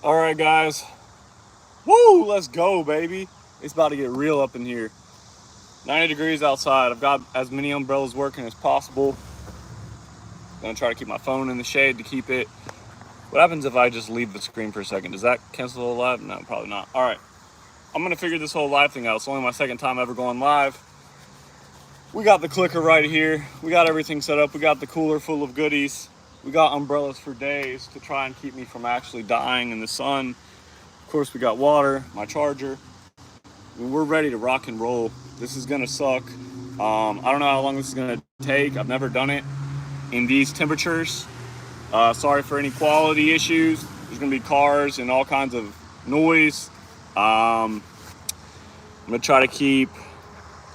All right, guys. Woo, let's go, baby. It's about to get real up in here. 90 degrees outside. I've got as many umbrellas working as possible. Gonna try to keep my phone in the shade to keep it. What happens if I just leave the screen for a second? Does that cancel the live? No, probably not. All right. I'm gonna figure this whole live thing out. It's only my second time ever going live. We got the clicker right here. We got everything set up. We got the cooler full of goodies. We got umbrellas for days to try and keep me from actually dying in the sun. Of course, we got water, my charger. We're ready to rock and roll. This is gonna suck. I don't know how long this is gonna take. I've never done it in these temperatures. Sorry for any quality issues. There's gonna be cars and all kinds of noise. I'm gonna try to keep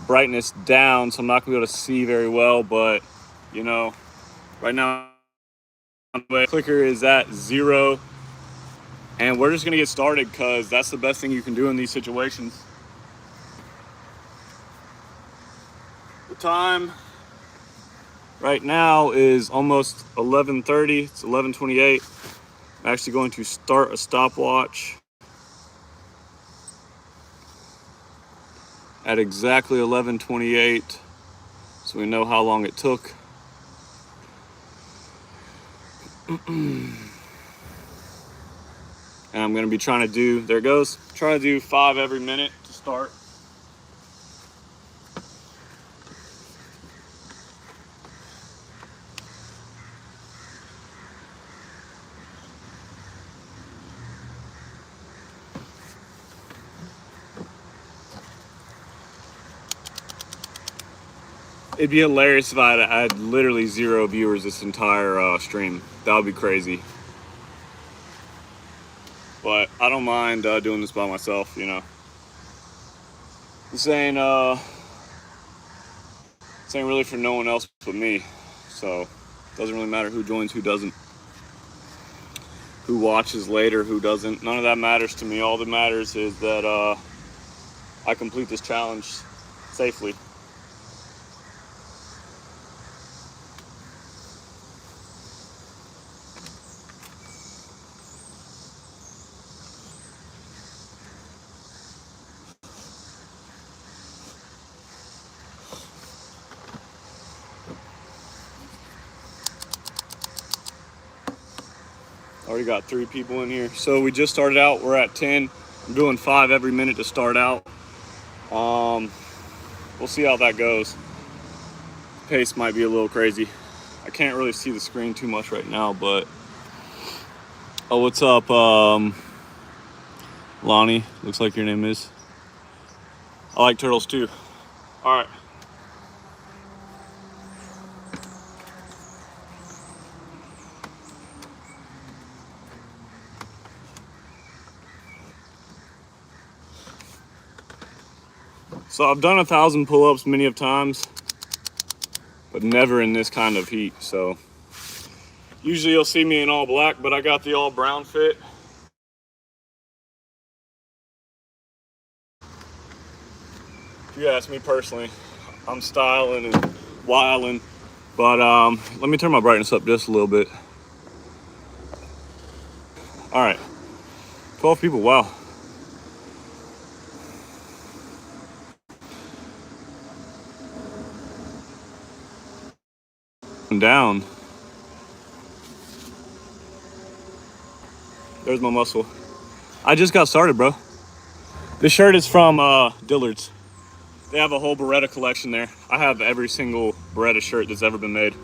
brightness down, so I'm not gonna be able to see very well, but you know, right now the clicker is at 0, and we're just gonna get started because that's the best thing you can do in these situations. The time right now is almost 11:30. It's 11:28. I'm actually going to start a stopwatch at exactly 11:28 so we know how long it took. And I'm going to be trying to do, there it goes, trying to do 5 every minute to start. It'd be hilarious if I had literally 0 viewers this entire stream. That would be crazy. But I don't mind doing this by myself, you know. This ain't really for no one else but me. So it doesn't really matter who joins, who doesn't, who watches later, who doesn't. None of that matters to me. All that matters is that I complete this challenge safely. Already got 3 people in here. So we just started out. We're at 10. I'm doing 5 every minute to start out. We'll see how that goes. Pace might be a little crazy. I can't really see the screen too much right now, but oh, what's up, Lonnie? Looks like your name is. I like turtles too. All right. So I've done 1,000 pull-ups many of times, but never in this kind of heat. So usually you'll see me in all black, but I got the all brown fit. If you ask me personally, I'm styling and wilding, but let me turn my brightness up just a little bit. All right, 12 people, wow. Down. There's my muscle. I just got started, bro. This shirt is from Dillard's. They have a whole Beretta collection there. I have every single Beretta shirt that's ever been made.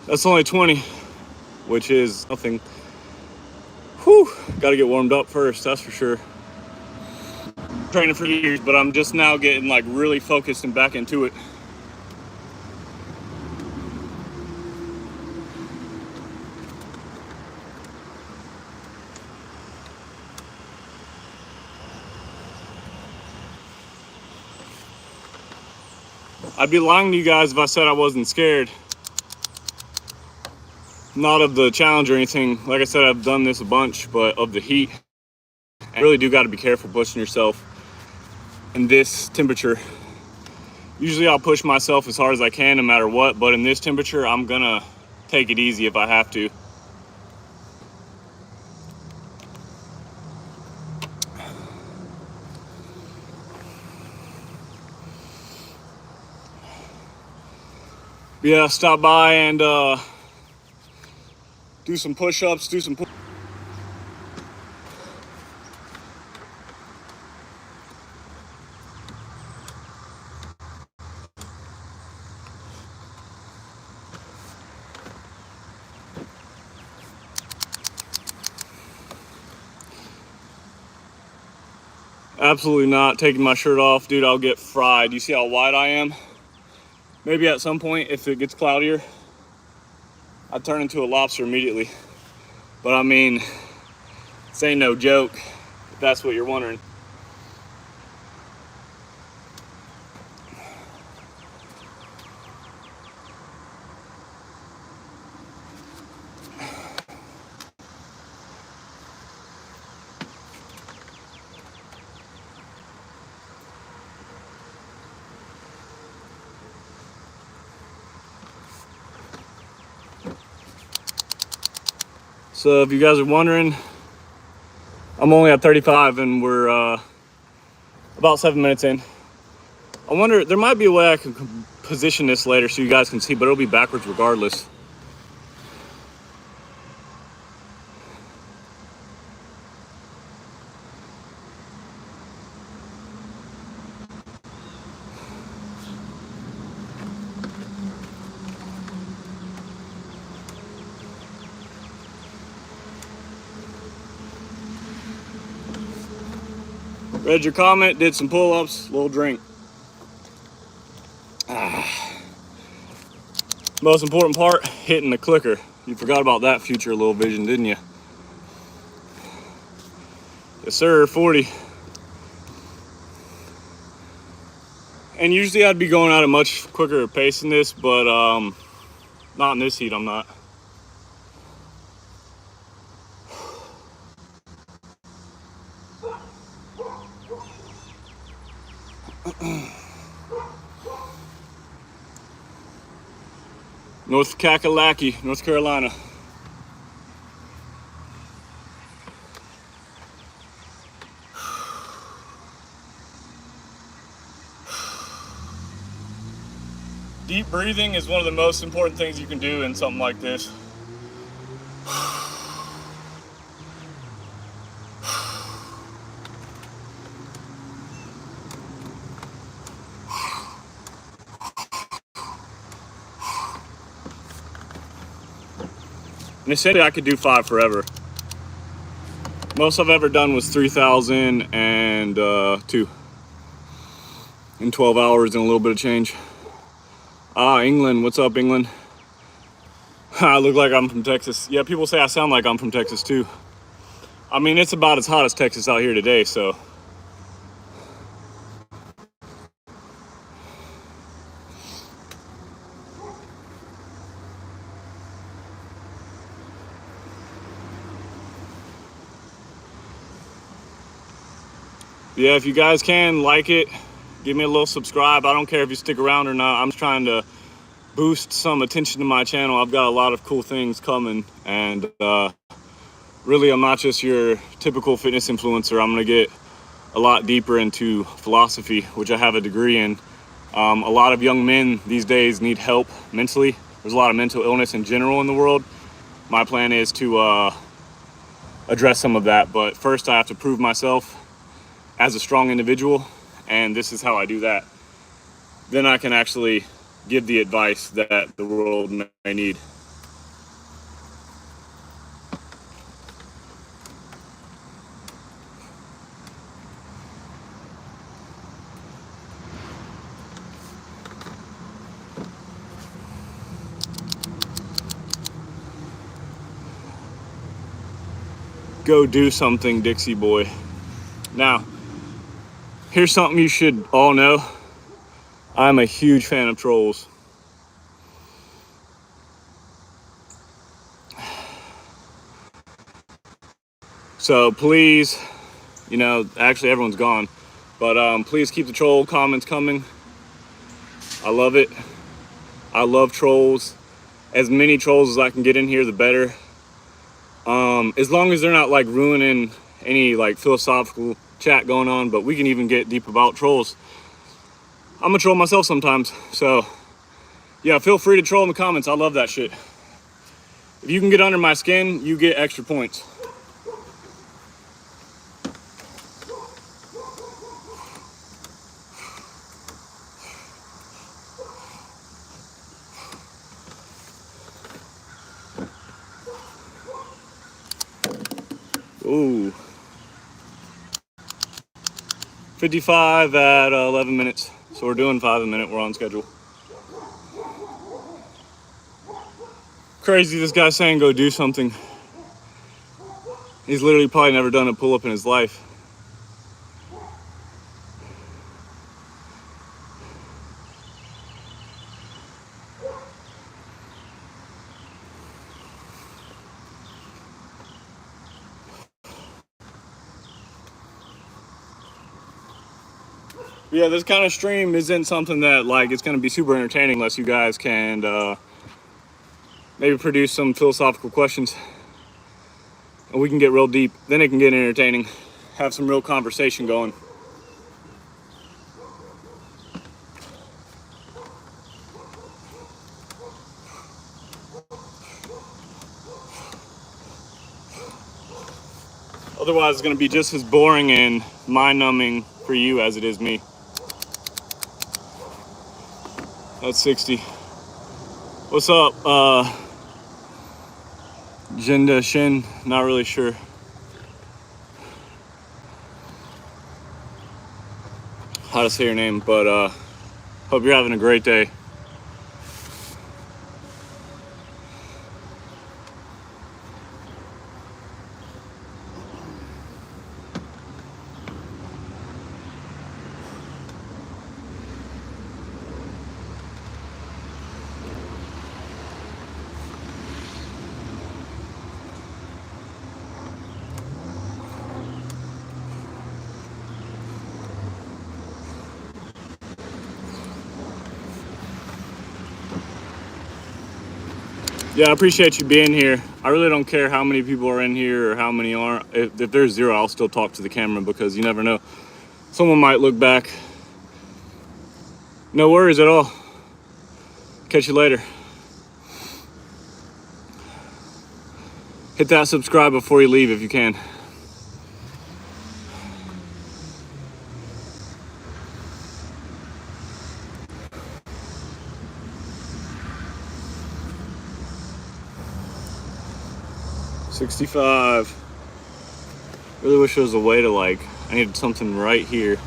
That's only 20, which is nothing. Whew, gotta get warmed up first, that's for sure. Training for years, but I'm just now getting like really focused and back into it. I'd be lying to you guys if I said I wasn't scared. not of the challenge or anything. Like I said, I've done this a bunch, but of the heat. And you really do got to be careful pushing yourself in this temperature. Usually I'll push myself as hard as I can no matter what, but in this temperature, I'm gonna take it easy if I have to. Yeah, stop by and do some push-ups, do some Absolutely not taking my shirt off, dude. I'll get fried. You see how wide I am? Maybe at some point, if it gets cloudier, I'd turn into a lobster immediately. But I mean, this ain't no joke, if that's what you're wondering. So if you guys are wondering, I'm only at 35 and we're about 7 minutes in. I wonder, there might be a way I can position this later so you guys can see, but it'll be backwards regardless. Read your comment, did some pull-ups, little drink. Most important part, hitting the clicker. You forgot about that future little vision, didn't you? Yes, sir, 40. And usually I'd be going at a much quicker pace than this, but not in this heat, I'm not. North Kakalaki, North Carolina. Deep breathing is one of the most important things you can do in something like this. And they said I could do 5 forever. Most I've ever done was 3,002 in 12 hours and a little bit of change. England, what's up, England? I look like I'm from Texas. Yeah, people say I sound like I'm from Texas too. I mean, it's about as hot as Texas out here today, so. Yeah, if you guys can, like it, give me a little subscribe. I don't care if you stick around or not. I'm just trying to boost some attention to my channel. I've got a lot of cool things coming, and really I'm not just your typical fitness influencer. I'm gonna get a lot deeper into philosophy, which I have a degree in. A lot of young men these days need help mentally. There's a lot of mental illness in general in the world. My plan is to address some of that, but first I have to prove myself as a strong individual, and this is how I do that. Then I can actually give the advice that the world may need. Go do something, Dixie boy. Now, here's something you should all know. I'm a huge fan of trolls. So please, you know, actually everyone's gone, but please keep the troll comments coming. I love it. I love trolls. As many trolls as I can get in here, the better. As long as they're not like ruining any like philosophical chat going on, but we can even get deep about trolls. I'm a troll myself sometimes, so yeah, feel free to troll in the comments. I love that shit. If you can get under my skin, you get extra points. Ooh. 55 at 11 minutes. So we're doing 5 a minute. We're on schedule. Crazy, this guy's saying go do something. He's literally probably never done a pull-up in his life. Yeah, this kind of stream isn't something that like it's going to be super entertaining unless you guys can maybe produce some philosophical questions and we can get real deep. Then it can get entertaining, have some real conversation going. Otherwise it's going to be just as boring and mind-numbing for you as it is me. That's 60. What's up, Jinda Shin? Not really sure how to say your name, but hope you're having a great day. Yeah, I appreciate you being here. I really don't care how many people are in here or how many aren't. If there's 0, I'll still talk to the camera because you never know. Someone might look back. No worries at all. Catch you later. Hit that subscribe before you leave if you can. $65. Really wish there was a way to like, I needed something right here.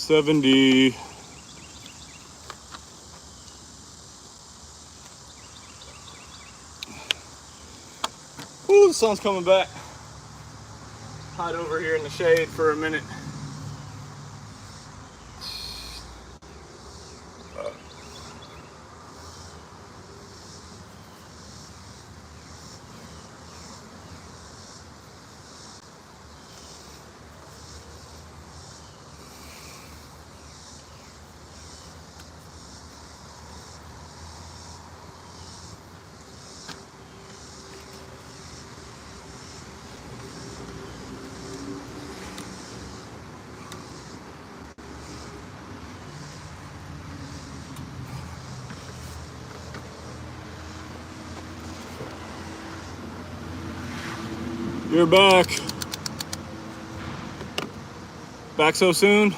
$70. Ooh, the sun's coming back. Hide over here in the shade for a minute. You're back. Back so soon?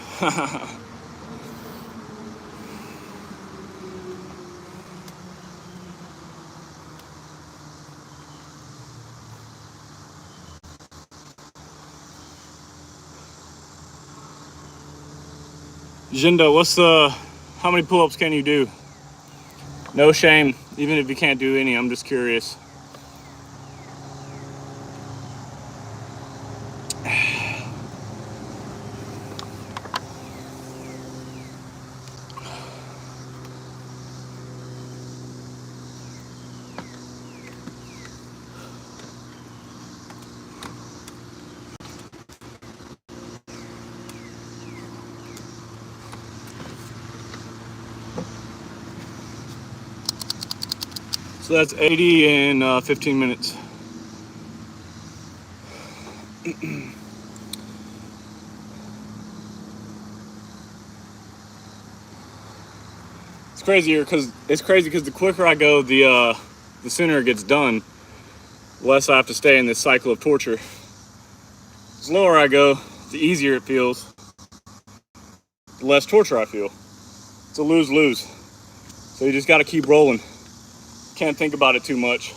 Jindo, how many pull-ups can you do? No shame, even if you can't do any, I'm just curious. So that's 80 in 15 minutes. It's crazy because the quicker I go, the sooner it gets done. The less I have to stay in this cycle of torture. The slower I go, the easier it feels. The less torture I feel. It's a lose-lose. So you just got to keep rolling. Can't think about it too much.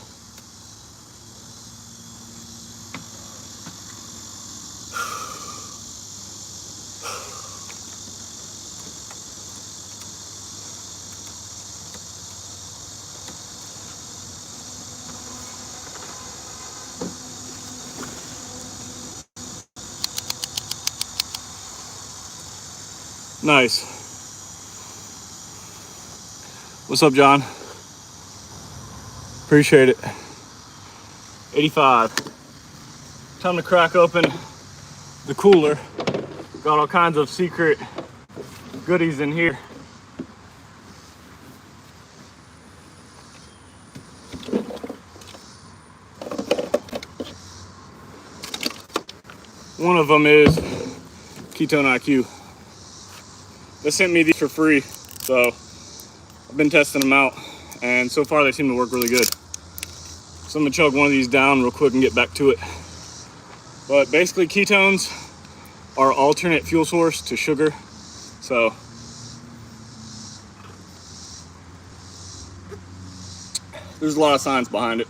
Nice. What's up, John? Appreciate it. 85. Time to crack open the cooler. Got all kinds of secret goodies in here. One of them is Ketone IQ. They sent me these for free, so I've been testing them out, and so far they seem to work really good. So I'm gonna chug one of these down real quick and get back to it. But basically, ketones are alternate fuel source to sugar, so there's a lot of science behind it.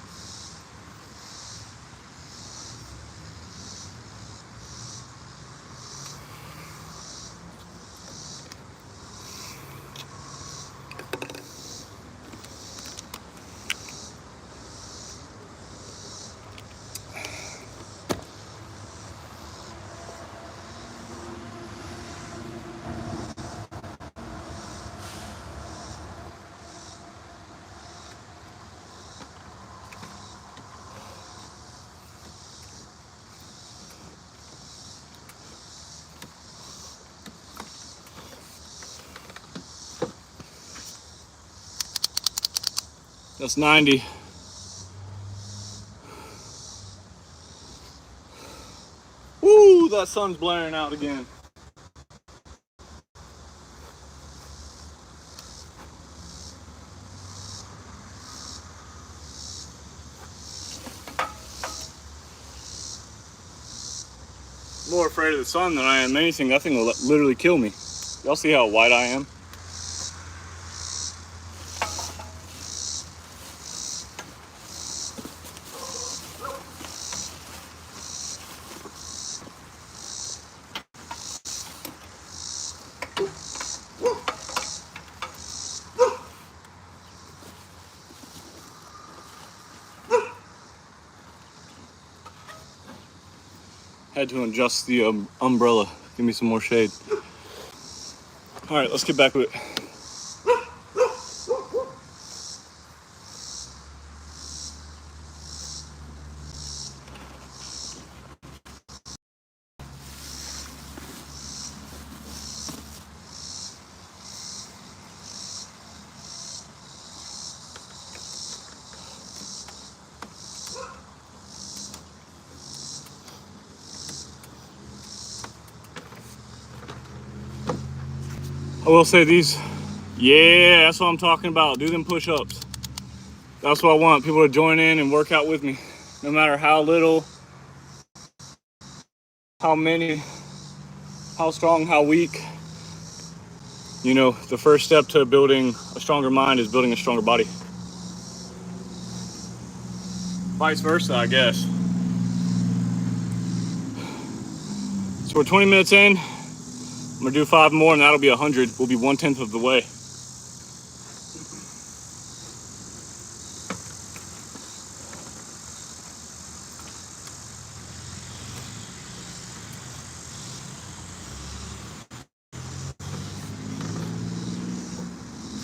That's 90. Woo, that sun's blaring out again. I'm more afraid of the sun than I am anything. That thing will literally kill me. Y'all see how white I am? Had to adjust the umbrella. Give me some more shade. All right, let's get back to it. I will say these, yeah, that's what I'm talking about. Do them push-ups. That's what I want, people to join in and work out with me. No matter how little, how many, how strong, how weak. You know, the first step to building a stronger mind is building a stronger body. Vice versa, I guess. So we're 20 minutes in. I'm gonna do 5 more and that'll be 100. We'll be 1/10 of the way.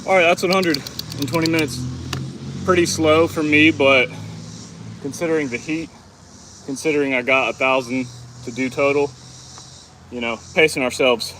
All right, that's 100 in 20 minutes. Pretty slow for me, but considering the heat, considering I got 1,000 to do total, you know, pacing ourselves.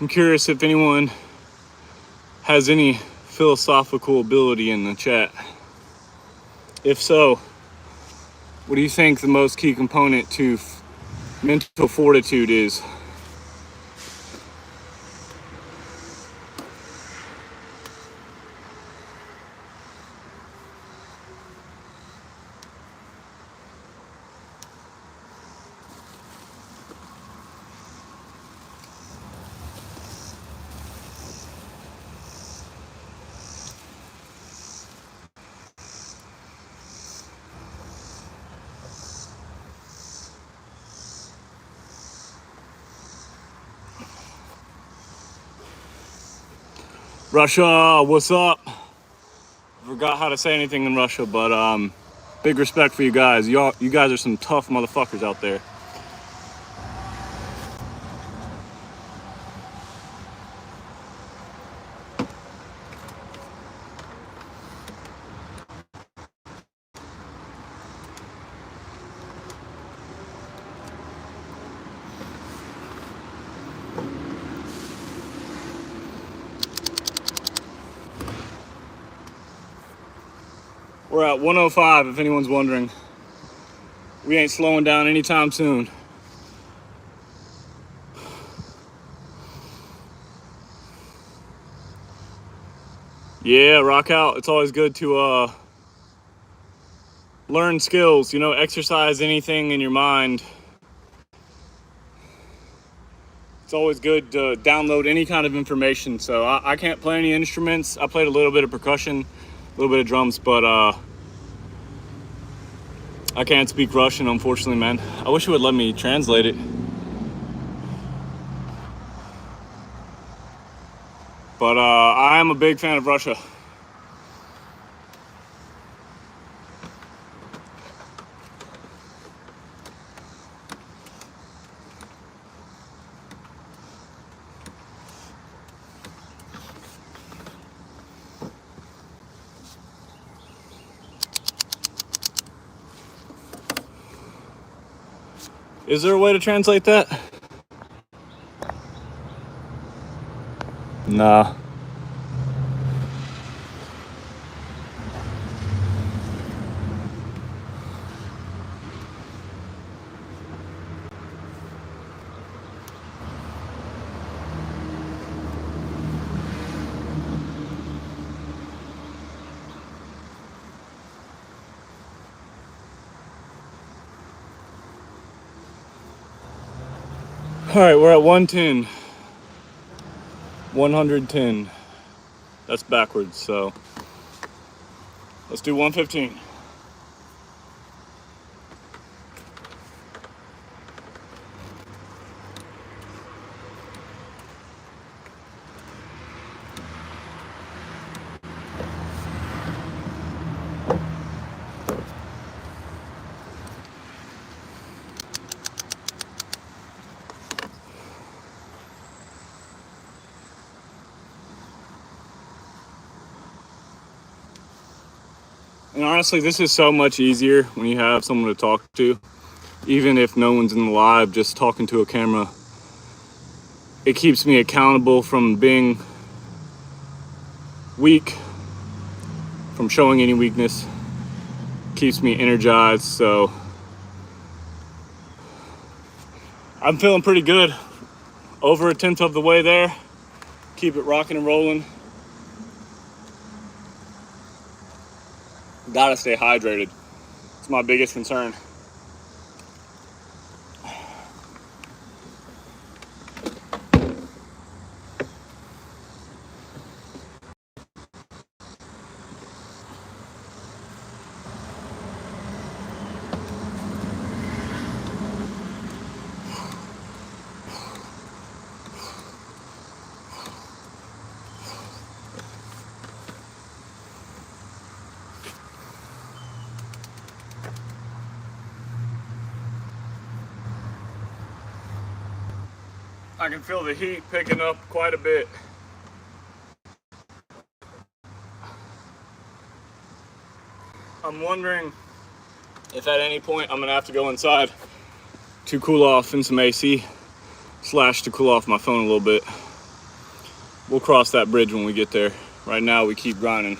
I'm curious if anyone has any philosophical ability in the chat. If so, what do you think the most key component to mental fortitude is? Russia, what's up? Forgot how to say anything in Russia, but big respect for you guys. You guys are some tough motherfuckers out there. We're at 105, if anyone's wondering. We ain't slowing down anytime soon. Yeah, rock out. It's always good to learn skills, you know, exercise anything in your mind. It's always good to download any kind of information. So I can't play any instruments. I played a little bit of percussion, a little bit of drums, but I can't speak Russian, unfortunately, man. I wish it would let me translate it. But I am a big fan of Russia. Is there a way to translate that? Nah. All right, we're at 110. 110. That's backwards, so let's do 115. And honestly, this is so much easier when you have someone to talk to. Even if no one's in the live, just talking to a camera. It keeps me accountable from being weak, from showing any weakness. Keeps me energized, so I'm feeling pretty good. Over 1/10 of the way there. Keep it rocking and rolling. Gotta stay hydrated. It's my biggest concern. I can feel the heat picking up quite a bit. I'm wondering if at any point I'm gonna have to go inside to cool off in some AC / to cool off my phone a little bit. We'll cross that bridge when we get there. Right now we keep grinding.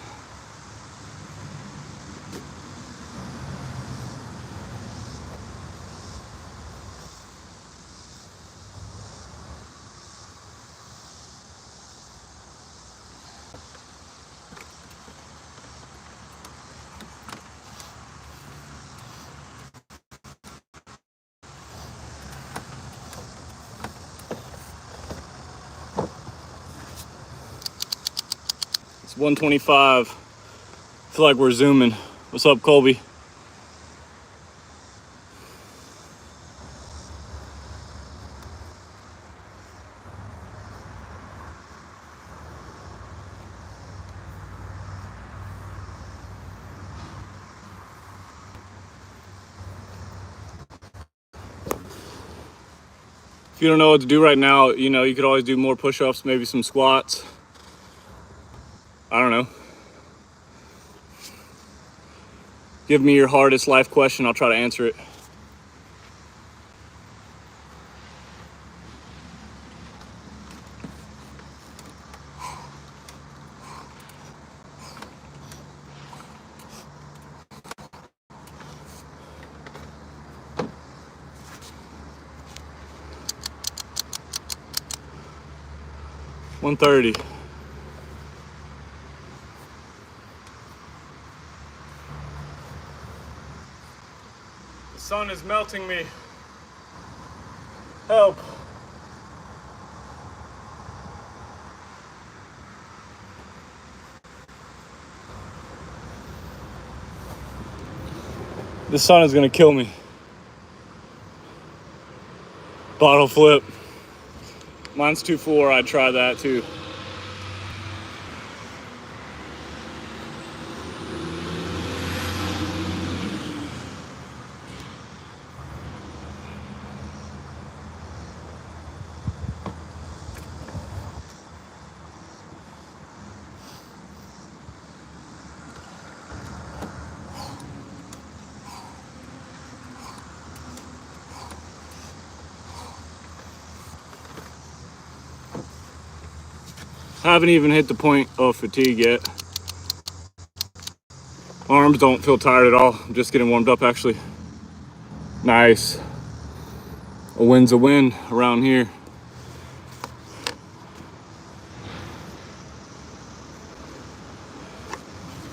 It's 1:25. I feel like we're zooming. What's up, Colby? If you don't know what to do right now, you know, you could always do more push-ups, maybe some squats. I don't know. Give me your hardest life question. I'll try to answer it. $130. The sun is melting me. Help. The sun is gonna kill me. Bottle flip. Mine's too full, or I'd try that too. Haven't even hit the point of fatigue yet. Arms don't feel tired at all. I'm just getting warmed up, actually. Nice. A win's a win around here.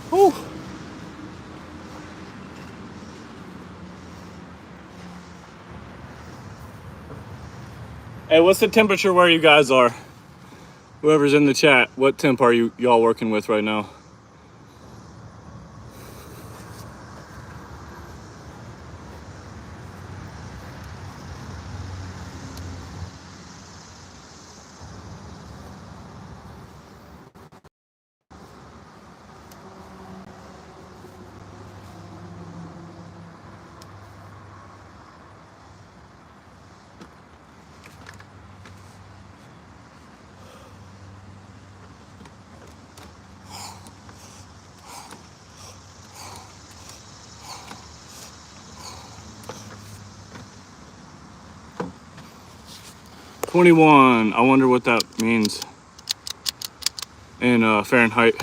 Whew. Hey, what's the temperature where you guys are? Whoever's in the chat, what temp are y'all working with right now? $21. I wonder what that means in Fahrenheit.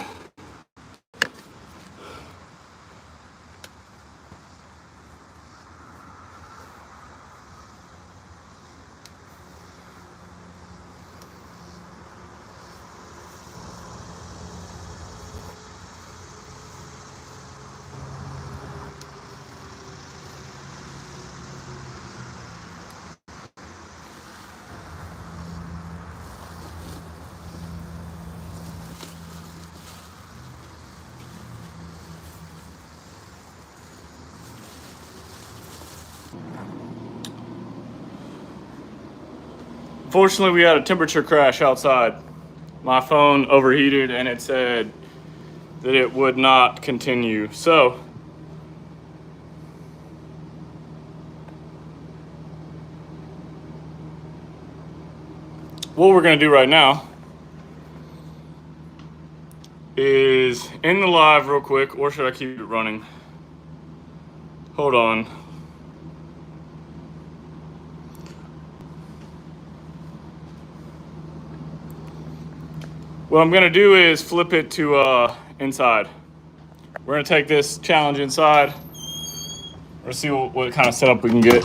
Unfortunately, we had a temperature crash outside. My phone overheated and it said that it would not continue. So what we're gonna do right now is end the live real quick, or should I keep it running? Hold on. What I'm gonna do is flip it to inside. We're gonna take this challenge inside. Let's see what kind of setup we can get.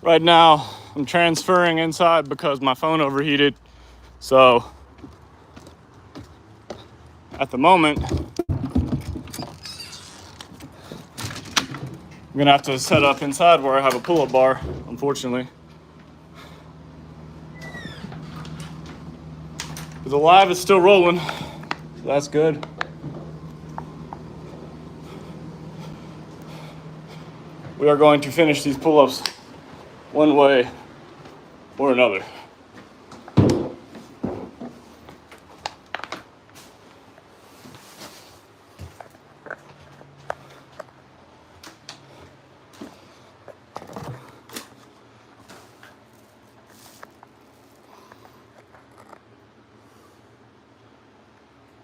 Right now, I'm transferring inside because my phone overheated. So at the moment, I'm gonna have to set up inside where I have a pull-up bar, unfortunately. But the live is still rolling, so that's good. We are going to finish these pull-ups one way or another.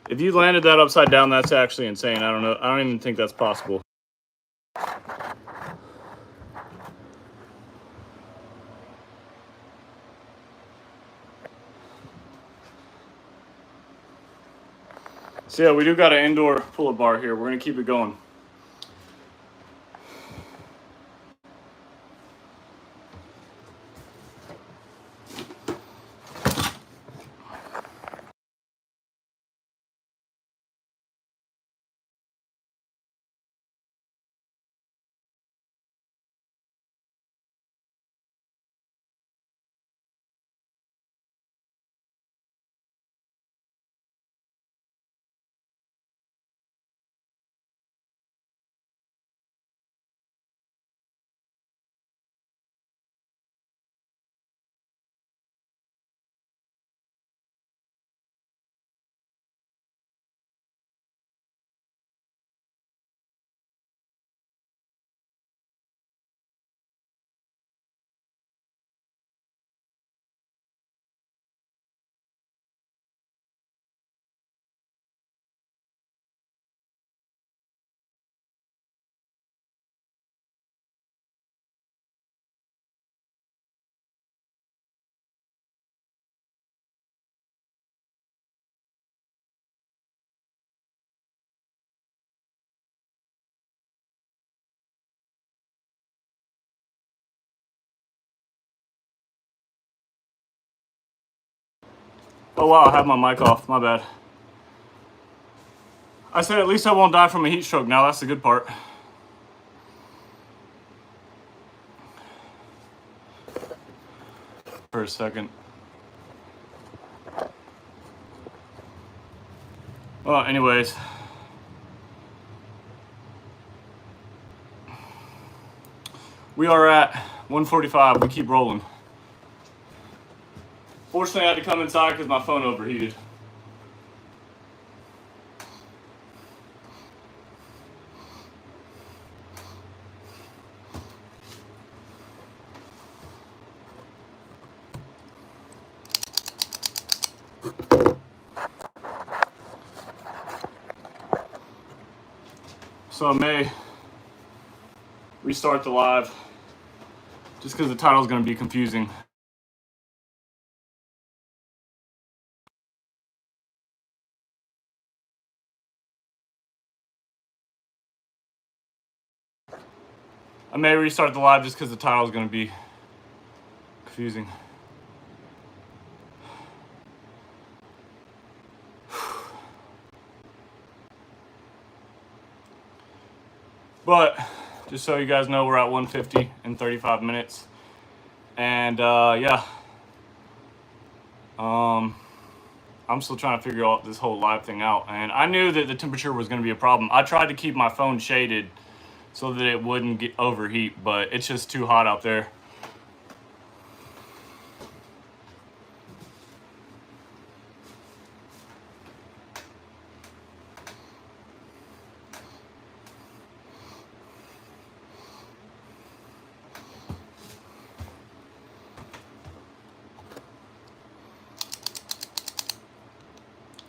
If you landed that upside down, that's actually insane. I don't know. I don't even think that's possible. So yeah, we do got an indoor pull-up bar here. We're gonna keep it going. Oh wow, I have my mic off. My bad. I said at least I won't die from a heat stroke now. That's the good part. For a second. Well, anyways. We are at 145. We keep rolling. Fortunately, I had to come inside because my phone overheated. So I may restart the live just because the title is going to be confusing. I may restart the live just because the title is going to be confusing. But just so you guys know, we're at 150 in 35 minutes. And yeah, I'm still trying to figure out this whole live thing out. And I knew that the temperature was going to be a problem. I tried to keep my phone shaded so that it wouldn't overheat, but it's just too hot out there.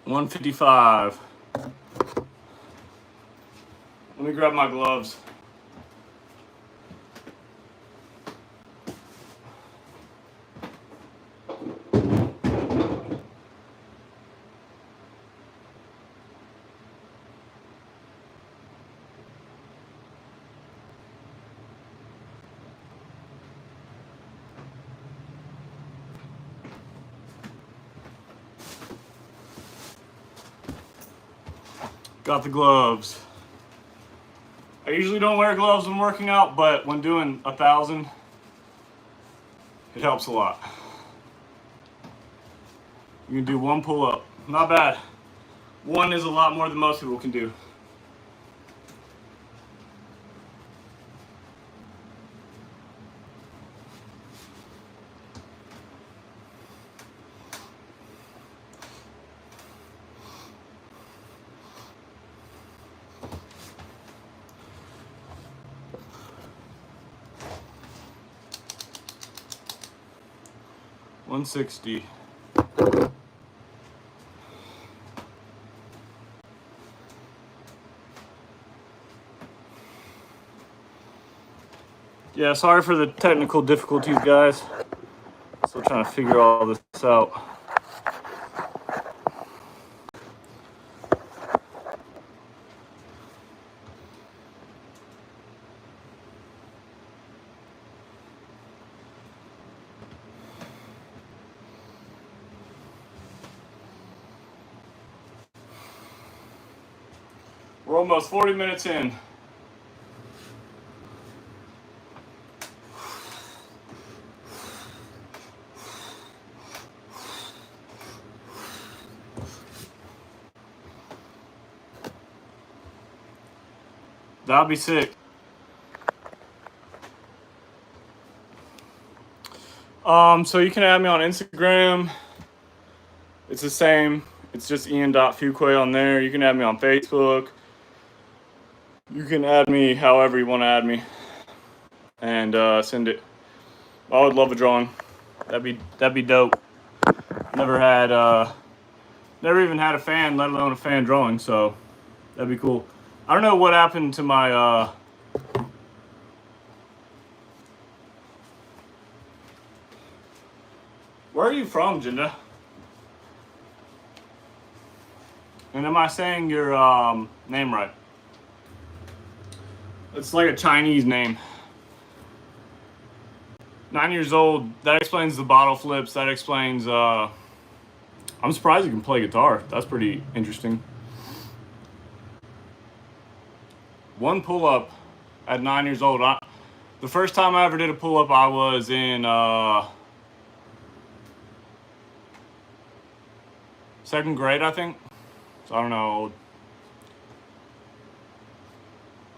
$155. Let me grab my gloves. Got the gloves. I usually don't wear gloves when working out, but when doing 1,000, it helps a lot. You can do one pull-up. Not bad. One is a lot more than most people can do. $160. Yeah, sorry for the technical difficulties, guys. Still trying to figure all this out. We're almost 40 minutes in. That'll be sick. So you can add me on Instagram. It's the same. It's just ian.fuquay on there. You can add me on Facebook. You can add me however you want to add me. And send it. I would love a drawing. That'd be dope. Never even had a fan, let alone a fan drawing, so that'd be cool. I don't know what happened to my where are you from, Jinda? And am I saying your name right? It's like a Chinese name. 9 years old. That explains the bottle flips. That explains. I'm surprised you can play guitar. That's pretty interesting. One pull-up at 9 years old. The first time I ever did a pull-up, I was in second grade, I think. So I don't know.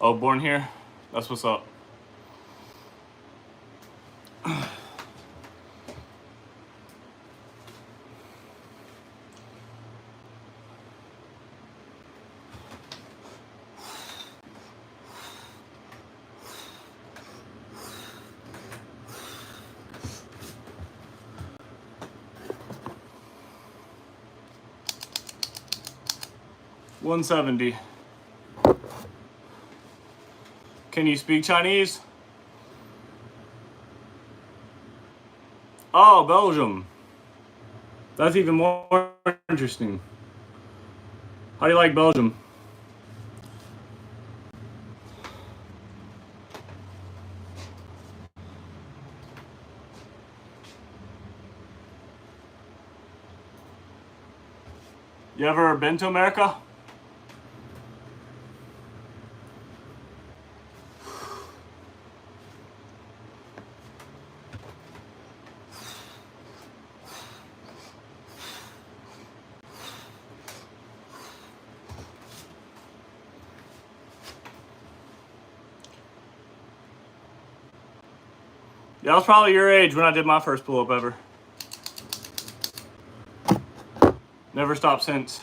Oh, born here? That's what's up. $170. Can you speak Chinese? Oh, Belgium. That's even more interesting. How do you like Belgium? You ever been to America? Yeah, I was probably your age when I did my first pull-up ever. Never stopped since.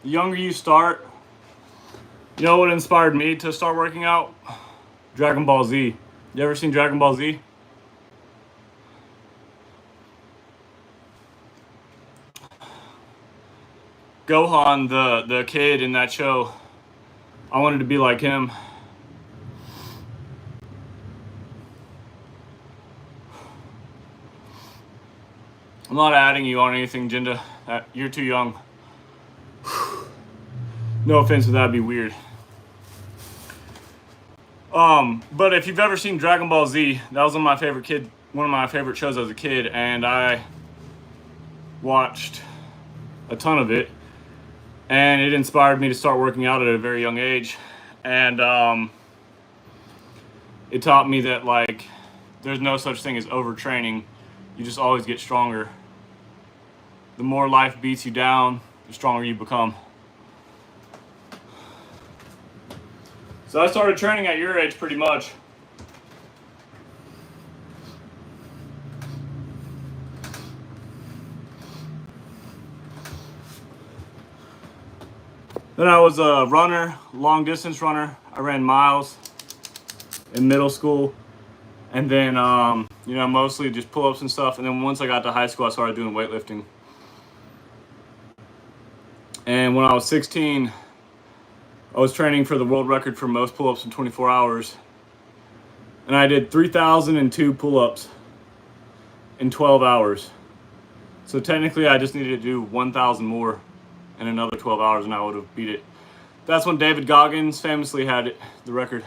The younger you start, you know what inspired me to start working out? Dragon Ball Z. You ever seen Dragon Ball Z? Gohan, the kid in that show, I wanted to be like him. I'm not adding you on anything, Jinda. You're too young. No offense, but that'd be weird. But if you've ever seen Dragon Ball Z, that was one of my favorite shows as a kid, and I watched a ton of it, and it inspired me to start working out at a very young age, and it taught me that, like, there's no such thing as overtraining. You just always get stronger. The more life beats you down, the stronger you become. So I started training at your age pretty much. Then I was a runner, long distance runner. I ran miles in middle school. And then, mostly just pull-ups and stuff. And then once I got to high school, I started doing weightlifting. And when I was 16, I was training for the world record for most pull-ups in 24 hours. And I did 3,002 pull-ups in 12 hours. So technically, I just needed to do 1,000 more in another 12 hours, and I would have beat it. That's when David Goggins famously had the record.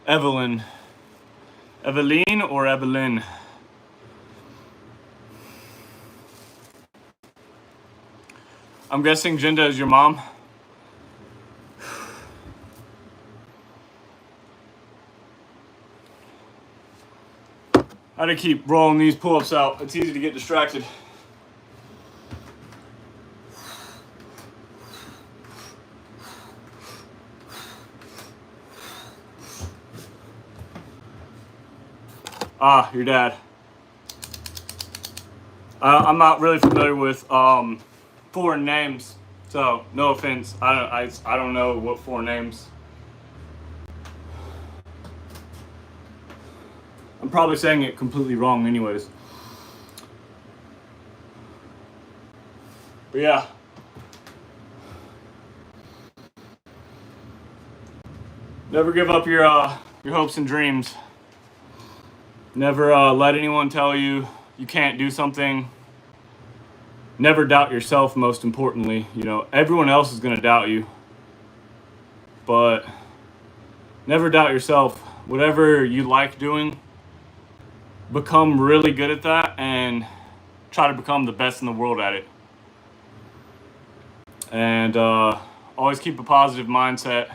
Evelyn or Evelyn? I'm guessing Jinda is your mom. I had to keep rolling these pull-ups out. It's easy to get distracted. Ah, your dad. I'm not really familiar with foreign names, so no offense. I don't know what foreign names. I'm probably saying it completely wrong anyways. But yeah. Never give up your hopes and dreams. Never let anyone tell you you can't do something. Never doubt yourself, most importantly. Everyone else is going to doubt you. But never doubt yourself. Whatever you like doing, become really good at that and try to become the best in the world at it. And always keep a positive mindset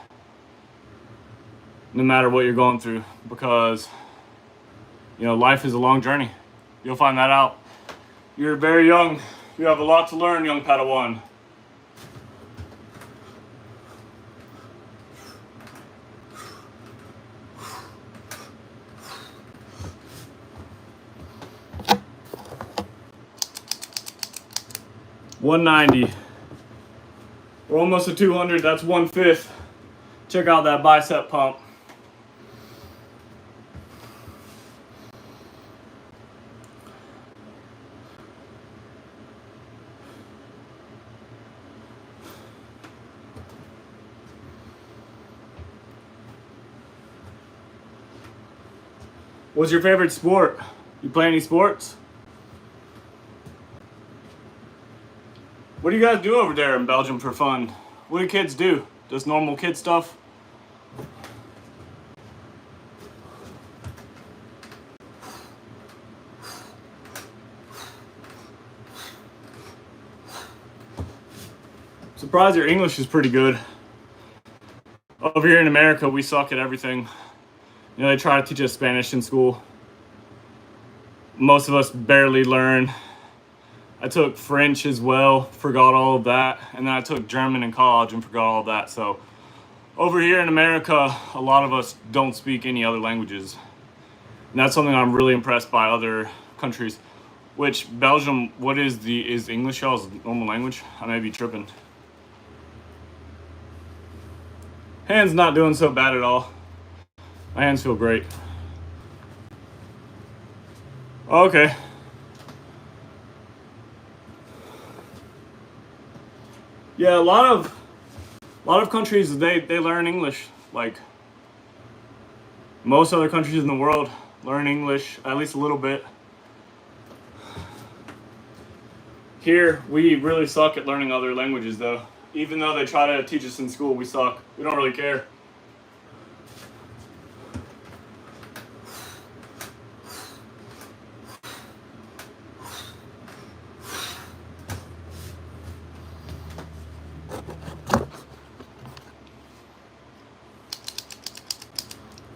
no matter what you're going through, because life is a long journey. You'll find that out. You're very young. You have a lot to learn, young Padawan. $190. We're almost at 200. That's 1/5. Check out that bicep pump. What's your favorite sport? You play any sports? What do you guys do over there in Belgium for fun? What do kids do? Just normal kid stuff? Surprised your English is pretty good. Over here in America, we suck at everything. They try to teach us Spanish in school. most of us barely learn. I took French as well, forgot all of that. And then I took German in college and forgot all of that. So over here in America, a lot of us don't speak any other languages. And that's something I'm really impressed by other countries. Which, Belgium, is English y'all's normal language? I may be tripping. Hands not doing so bad at all. My hands feel great. Okay. Yeah, a lot of countries they learn English. Like most other countries in the world learn English at least a little bit. Here we really suck at learning other languages though. Even though they try to teach us in school, we suck. We don't really care.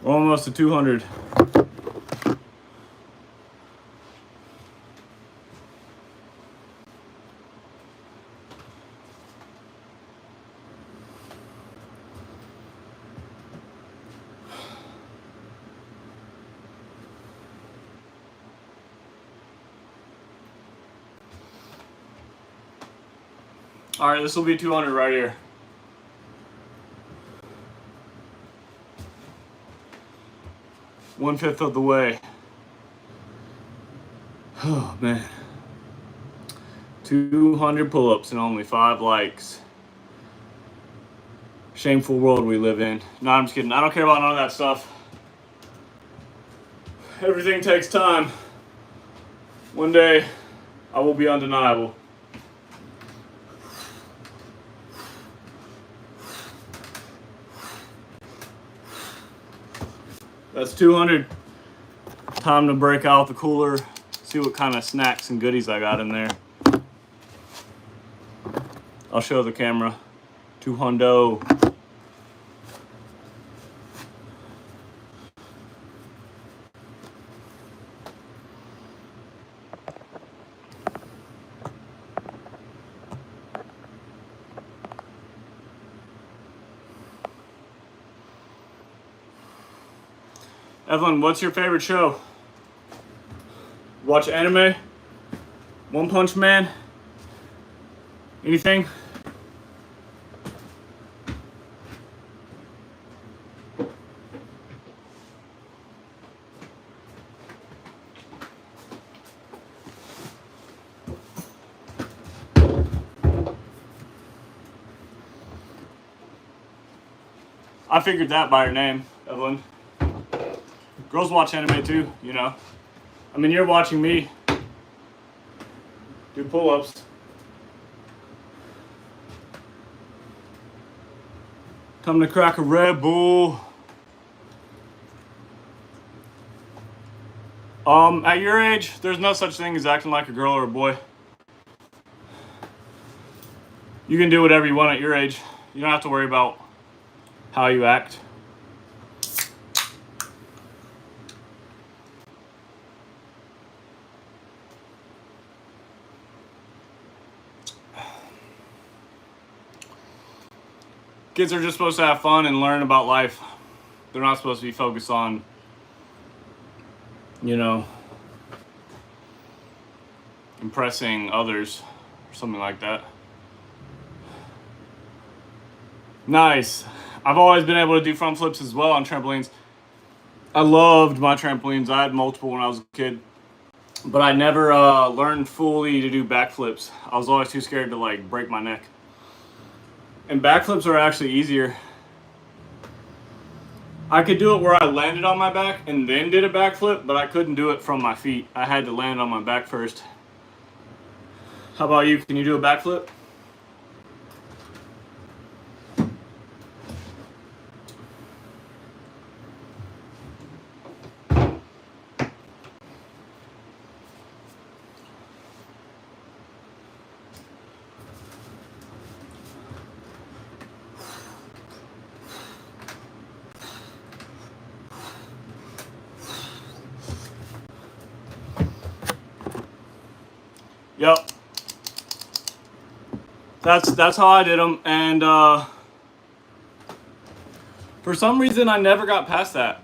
We're almost to 200. All right, this will be 200 right here. One-fifth of the way. Oh man. 200 pull-ups and only 5 likes. Shameful world we live in. No, I'm just kidding. I don't care about none of that stuff. Everything takes time. One day, I will be undeniable. That's 200. Time to break out the cooler, see what kind of snacks and goodies I got in there. I'll show the camera. 200. Evelyn, what's your favorite show? Watch anime? One Punch Man? Anything? I figured that by your name, Evelyn. Girls watch anime too, you know. I mean, you're watching me do pull-ups. Time to crack a Red Bull. At your age, there's no such thing as acting like a girl or a boy. You can do whatever you want at your age. You don't have to worry about how you act. Kids are just supposed to have fun and learn about life. They're not supposed to be focused on, you know, impressing others or something like that. Nice. I've always been able to do front flips as well on trampolines. I loved my trampolines. I had multiple when I was a kid. But I never learned fully to do backflips. I was always too scared to like break my neck. And backflips are actually easier. I could do it where I landed on my back and then did a backflip, but I couldn't do it from my feet. I had to land on my back first. How about you? Can you do a backflip? that's how I did them, and for some reason I never got past that.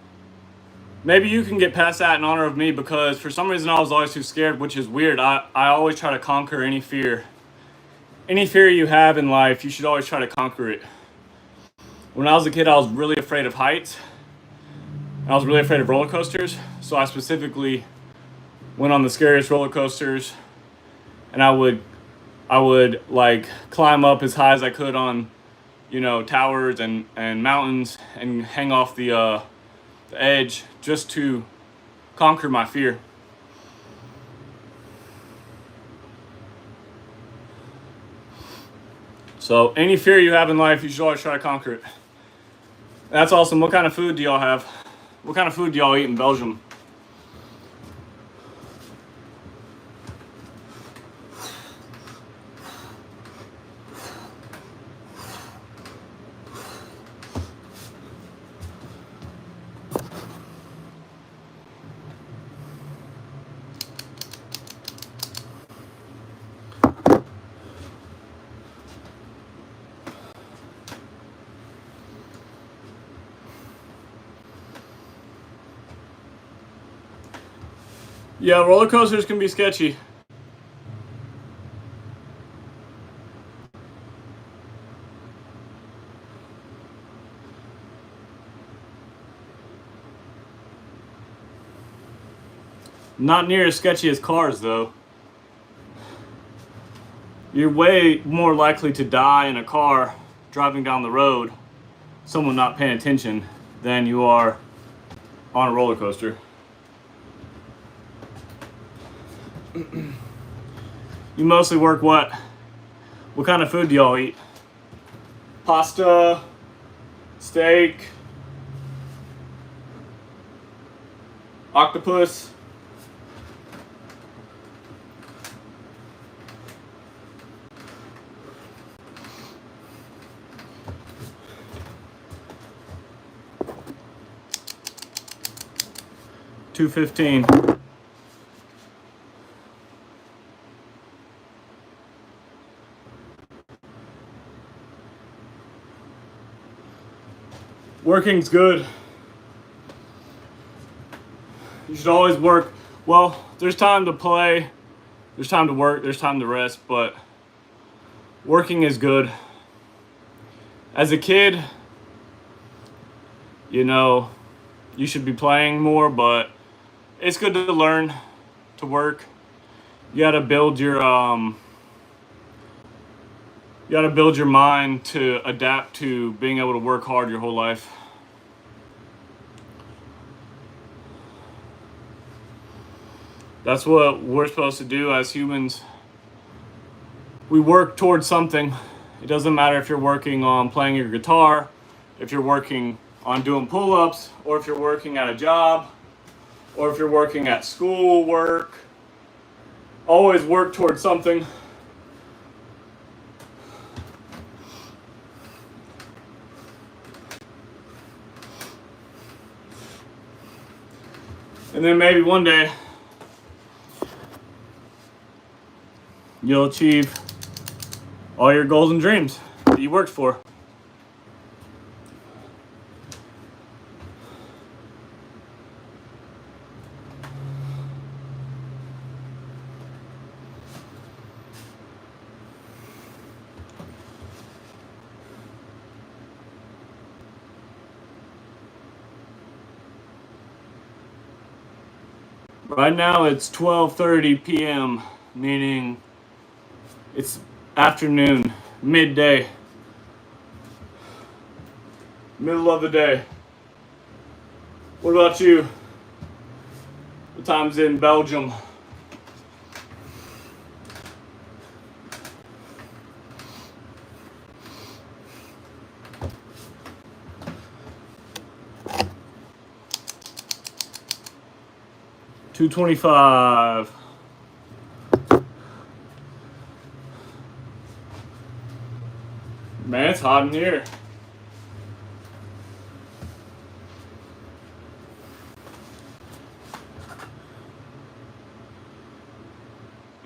Maybe you can get past that in honor of me, because for some reason I was always too scared, which is weird. I always try to conquer any fear. Any fear you have in life, you should always try to conquer it. When I was a kid, I was really afraid of heights. I was really afraid of roller coasters, so I specifically went on the scariest roller coasters, and I would like climb up as high as I could on, towers and mountains, and hang off the edge just to conquer my fear. So any fear you have in life, you should always try to conquer it. That's awesome. What kind of food do y'all have? What kind of food do y'all eat in Belgium? Yeah, roller coasters can be sketchy. Not near as sketchy as cars, though. You're way more likely to die in a car driving down the road, someone not paying attention, than you are on a roller coaster. You mostly work what? What kind of food do y'all eat? Pasta, steak, octopus. $2.15. Working's good. You should always work. Well, there's time to play, there's time to work, there's time to rest, but working is good. As a kid, you should be playing more, but it's good to learn to work. You gotta build your mind to adapt to being able to work hard your whole life. That's what we're supposed to do as humans. We work towards something. It doesn't matter if you're working on playing your guitar, if you're working on doing pull-ups, or if you're working at a job, or if you're working at school, work. Always work towards something. And then maybe one day you'll achieve all your goals and dreams that you worked for. Right now it's 12:30 p.m., meaning it's afternoon, midday, middle of the day. What about you? What time's in Belgium? $2.25. Man, it's hot in here.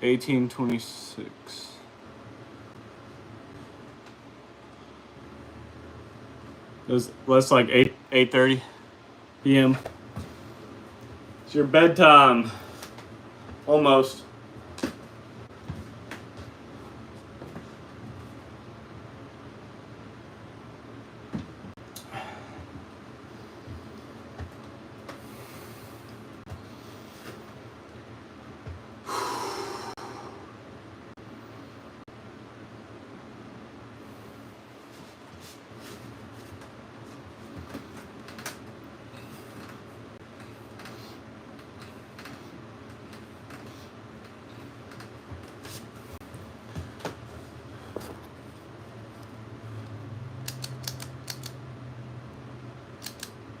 $18.26. That's like 8:30 p.m. It's your bedtime. Almost.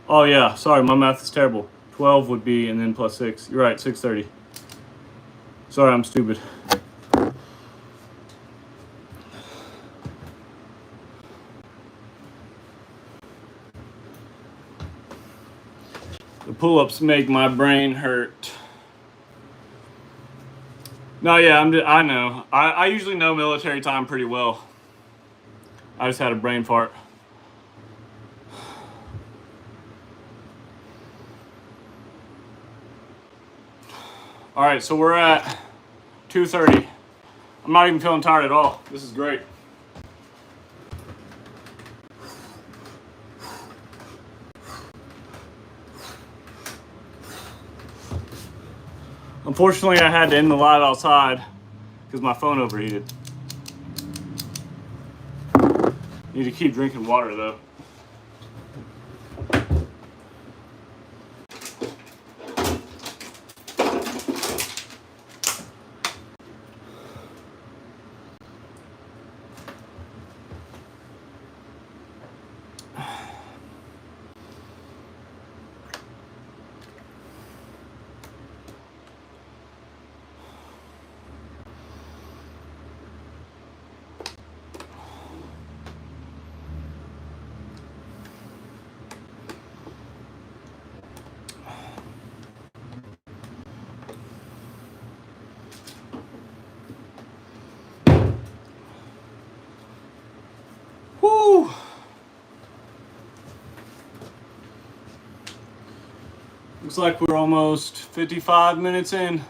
Oh yeah, sorry, my math is terrible. 12 would be, and then plus 6. You're right, 6:30. Sorry, I'm stupid. The pull-ups make my brain hurt. No, yeah, I know. I usually know military time pretty well. I just had a brain fart. All right, so we're at 2:30. I'm not even feeling tired at all. This is great. Unfortunately, I had to end the live outside because my phone overheated. Need to keep drinking water though. Woo! Looks like we're almost 55 minutes in.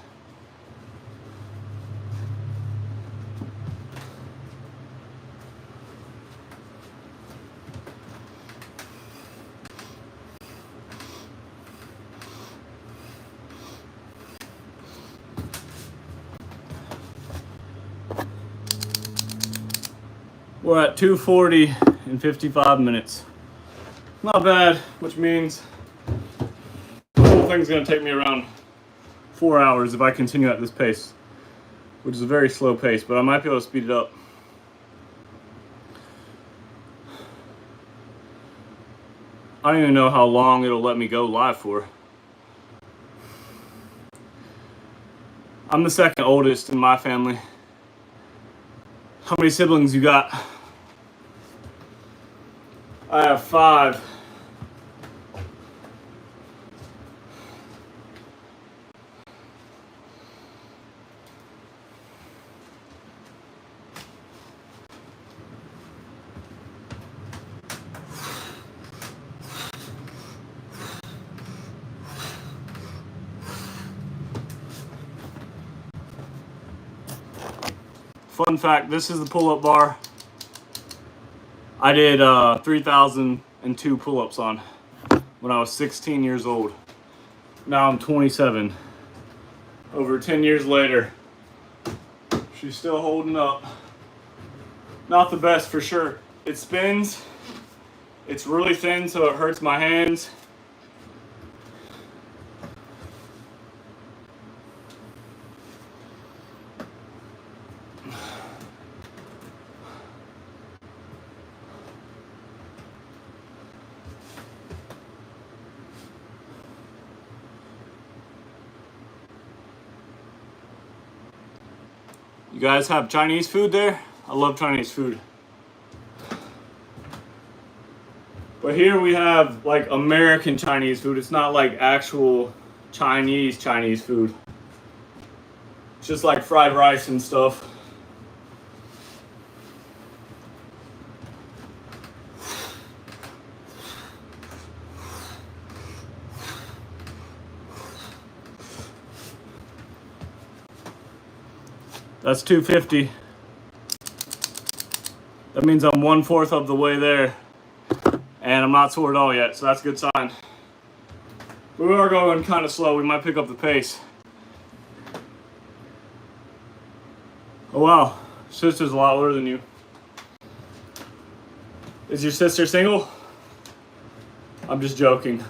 We're at 2:40 in 55 minutes. Not bad, which means the whole thing's gonna take me around 4 hours if I continue at this pace, which is a very slow pace, but I might be able to speed it up. I don't even know how long it'll let me go live for. I'm the second oldest in my family. How many siblings you got? I have 5. Fun fact, this is the pull-up bar I did 3,002 pull-ups on when I was 16 years old. Now I'm 27. Over 10 years later, she's still holding up. Not the best for sure. It spins. It's really thin, so it hurts my hands. You guys have Chinese food there? I love Chinese food. But here we have like American Chinese food. It's not like actual Chinese food. It's just like fried rice and stuff. That's 250. That means I'm 1/4 of the way there. And I'm not sore at all yet, so that's a good sign. We are going kind of slow. We might pick up the pace. Oh wow, sister's a lot older than you. Is your sister single? I'm just joking.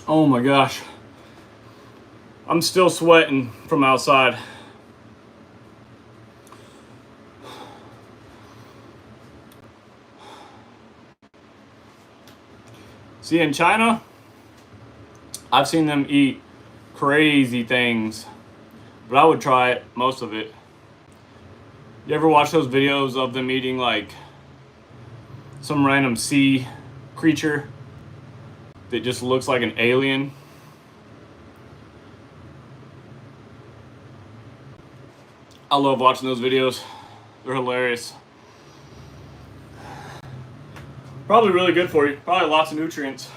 Oh my gosh. I'm still sweating from outside. See, in China, I've seen them eat crazy things, but I would try it, most of it. You ever watch those videos of them eating like some random sea creature that just looks like an alien? I love watching those videos. They're hilarious. Probably really good for you. Probably lots of nutrients.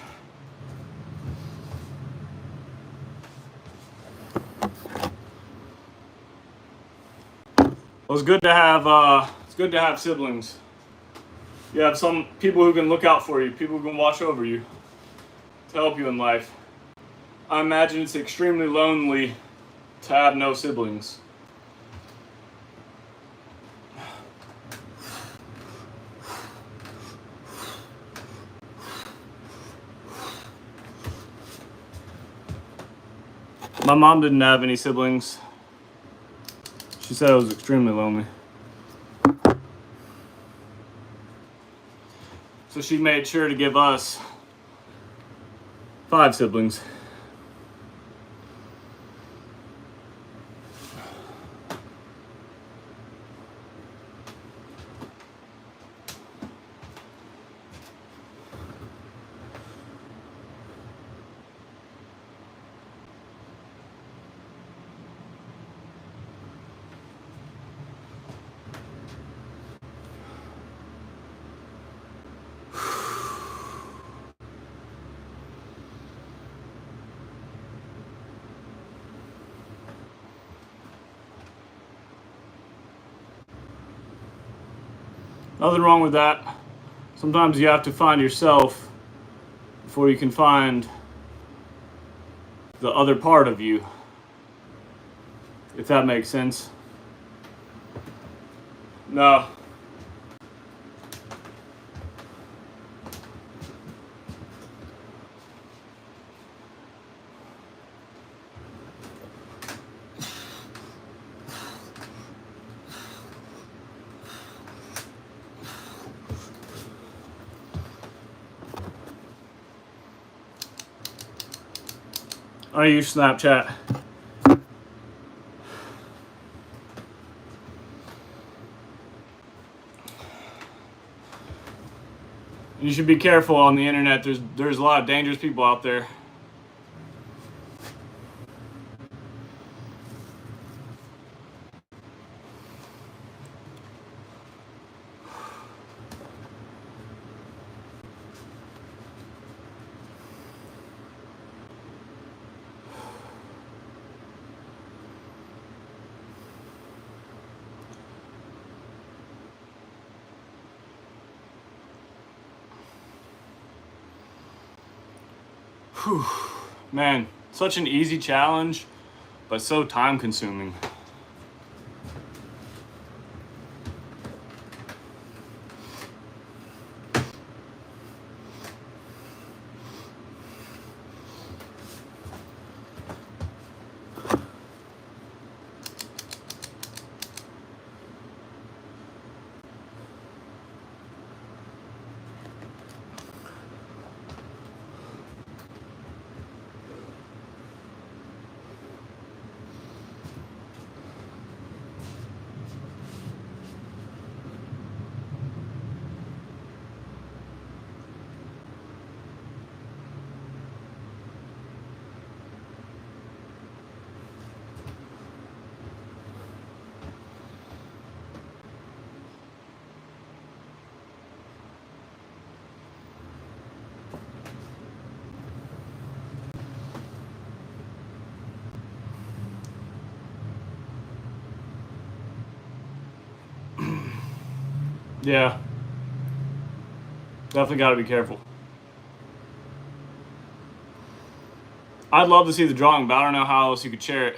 Well, it's good to have siblings. You have some people who can look out for you, people who can watch over you, to help you in life. I imagine it's extremely lonely to have no siblings. My mom didn't have any siblings. She said it was extremely lonely. So she made sure to give us 5 siblings. Nothing wrong with that. Sometimes you have to find yourself before you can find the other part of you, if that makes sense. No. I use Snapchat. You should be careful on the internet. There's a lot of dangerous people out there. Whew. Man, such an easy challenge, but so time consuming. Yeah. Definitely got to be careful. I'd love to see the drawing, but I don't know how else you could share it.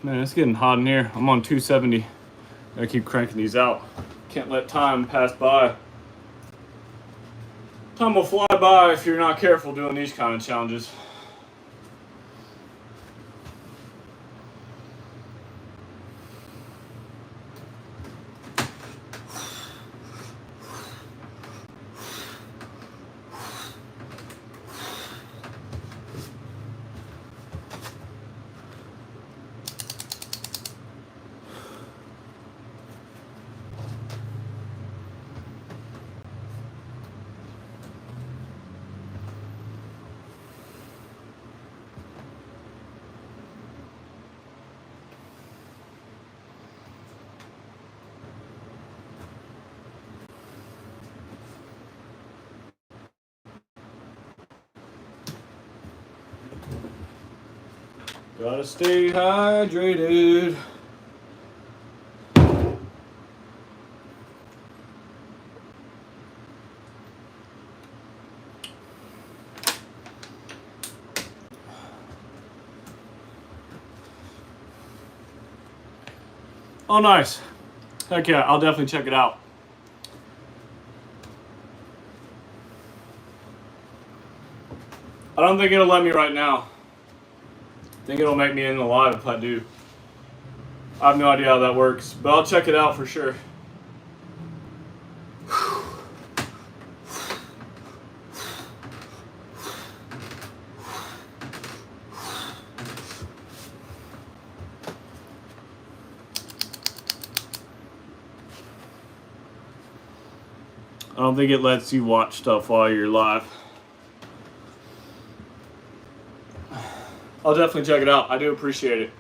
Man, it's getting hot in here. I'm on 270. Gotta keep cranking these out. Can't let time pass by. Time will fly by if you're not careful doing these kind of challenges. Gotta stay hydrated. Oh, nice. Heck yeah, I'll definitely check it out. I don't think it'll let me right now. I think it'll make me in the live if I do. I have no idea how that works, but I'll check it out for sure. I don't think it lets you watch stuff while you're live. I'll definitely check it out. I do appreciate it.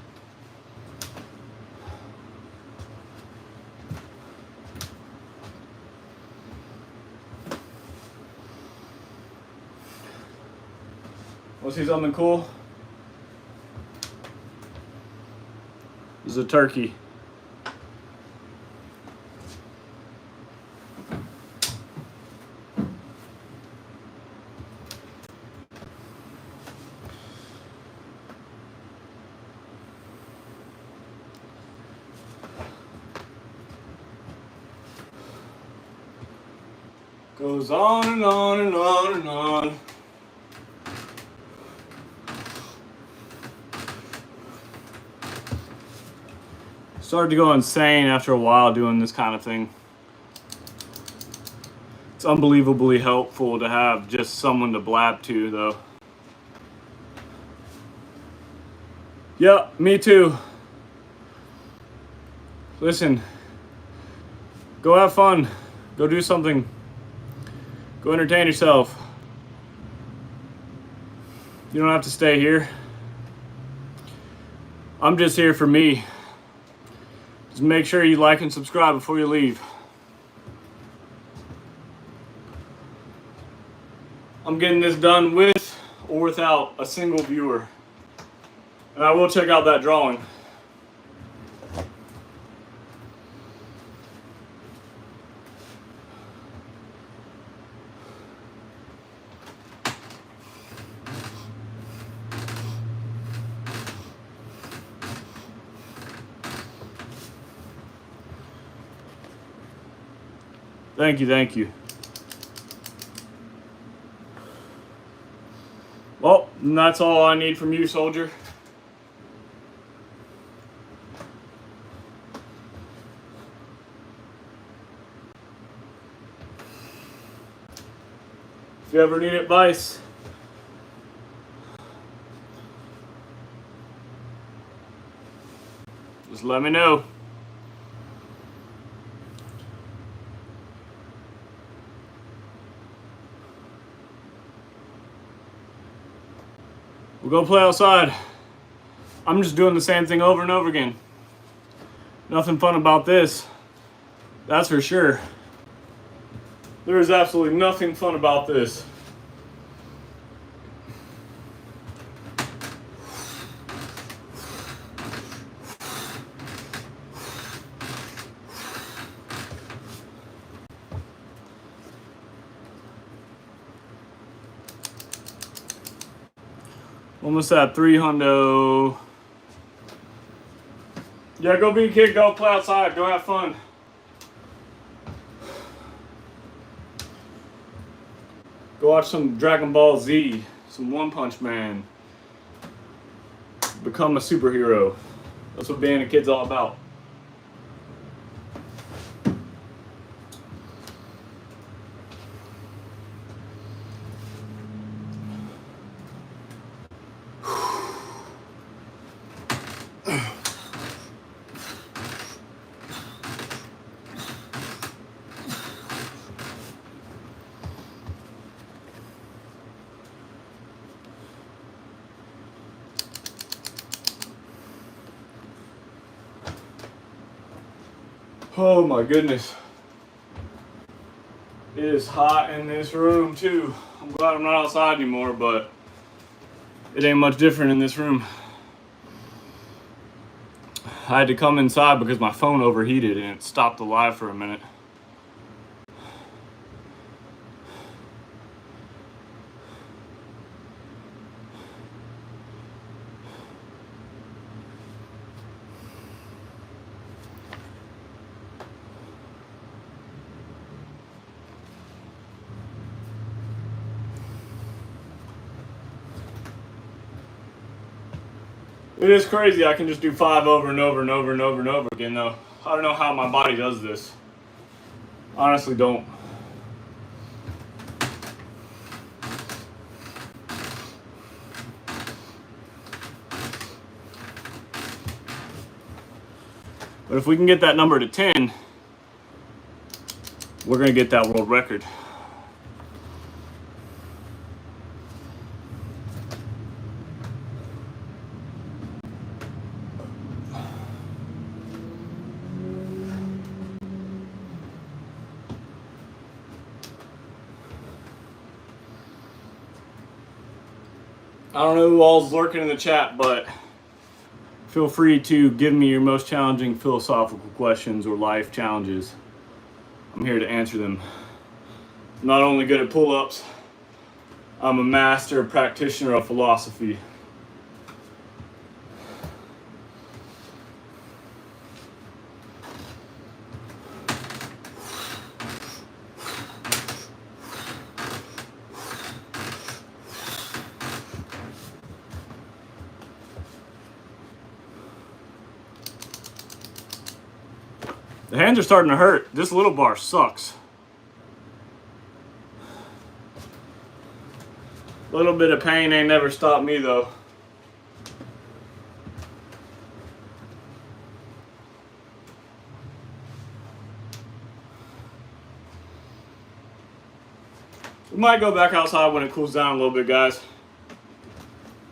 Want to see something cool? This is a turkey. Goes on and on and on and on. Started to go insane after a while doing this kind of thing. It's unbelievably helpful to have just someone to blab to, though. Yeah, me too. Listen, go have fun. Go do something. Go entertain yourself. You don't have to stay here. I'm just here for me. Just make sure you like and subscribe before you leave. I'm getting this done with or without a single viewer. And I will check out that drawing. Thank you, thank you. Well, that's all I need from you, soldier. If you ever need advice, just let me know. We'll go play outside. I'm just doing the same thing over and over again. Nothing fun about this. That's for sure. There is absolutely nothing fun about this. Almost at 300. Yeah, go be a kid, go play outside, go have fun. Go watch some Dragon Ball Z, some One Punch Man. Become a superhero. That's what being a kid's all about. Oh my goodness. It is hot in this room too. I'm glad I'm not outside anymore, but it ain't much different in this room. I had to come inside because my phone overheated and it stopped the live for a minute. It is crazy. I can just do 5 over and over and over and over and over again though. I don't know how my body does this. Honestly don't. But if we can get that number to 10, we're going to get that world record. I don't know who all's lurking in the chat, but feel free to give me your most challenging philosophical questions or life challenges. I'm here to answer them. I'm not only good at pull-ups, I'm a master practitioner of philosophy. The hands are starting to hurt. This little bar sucks. A little bit of pain ain't never stopped me though. We might go back outside when it cools down a little bit, guys.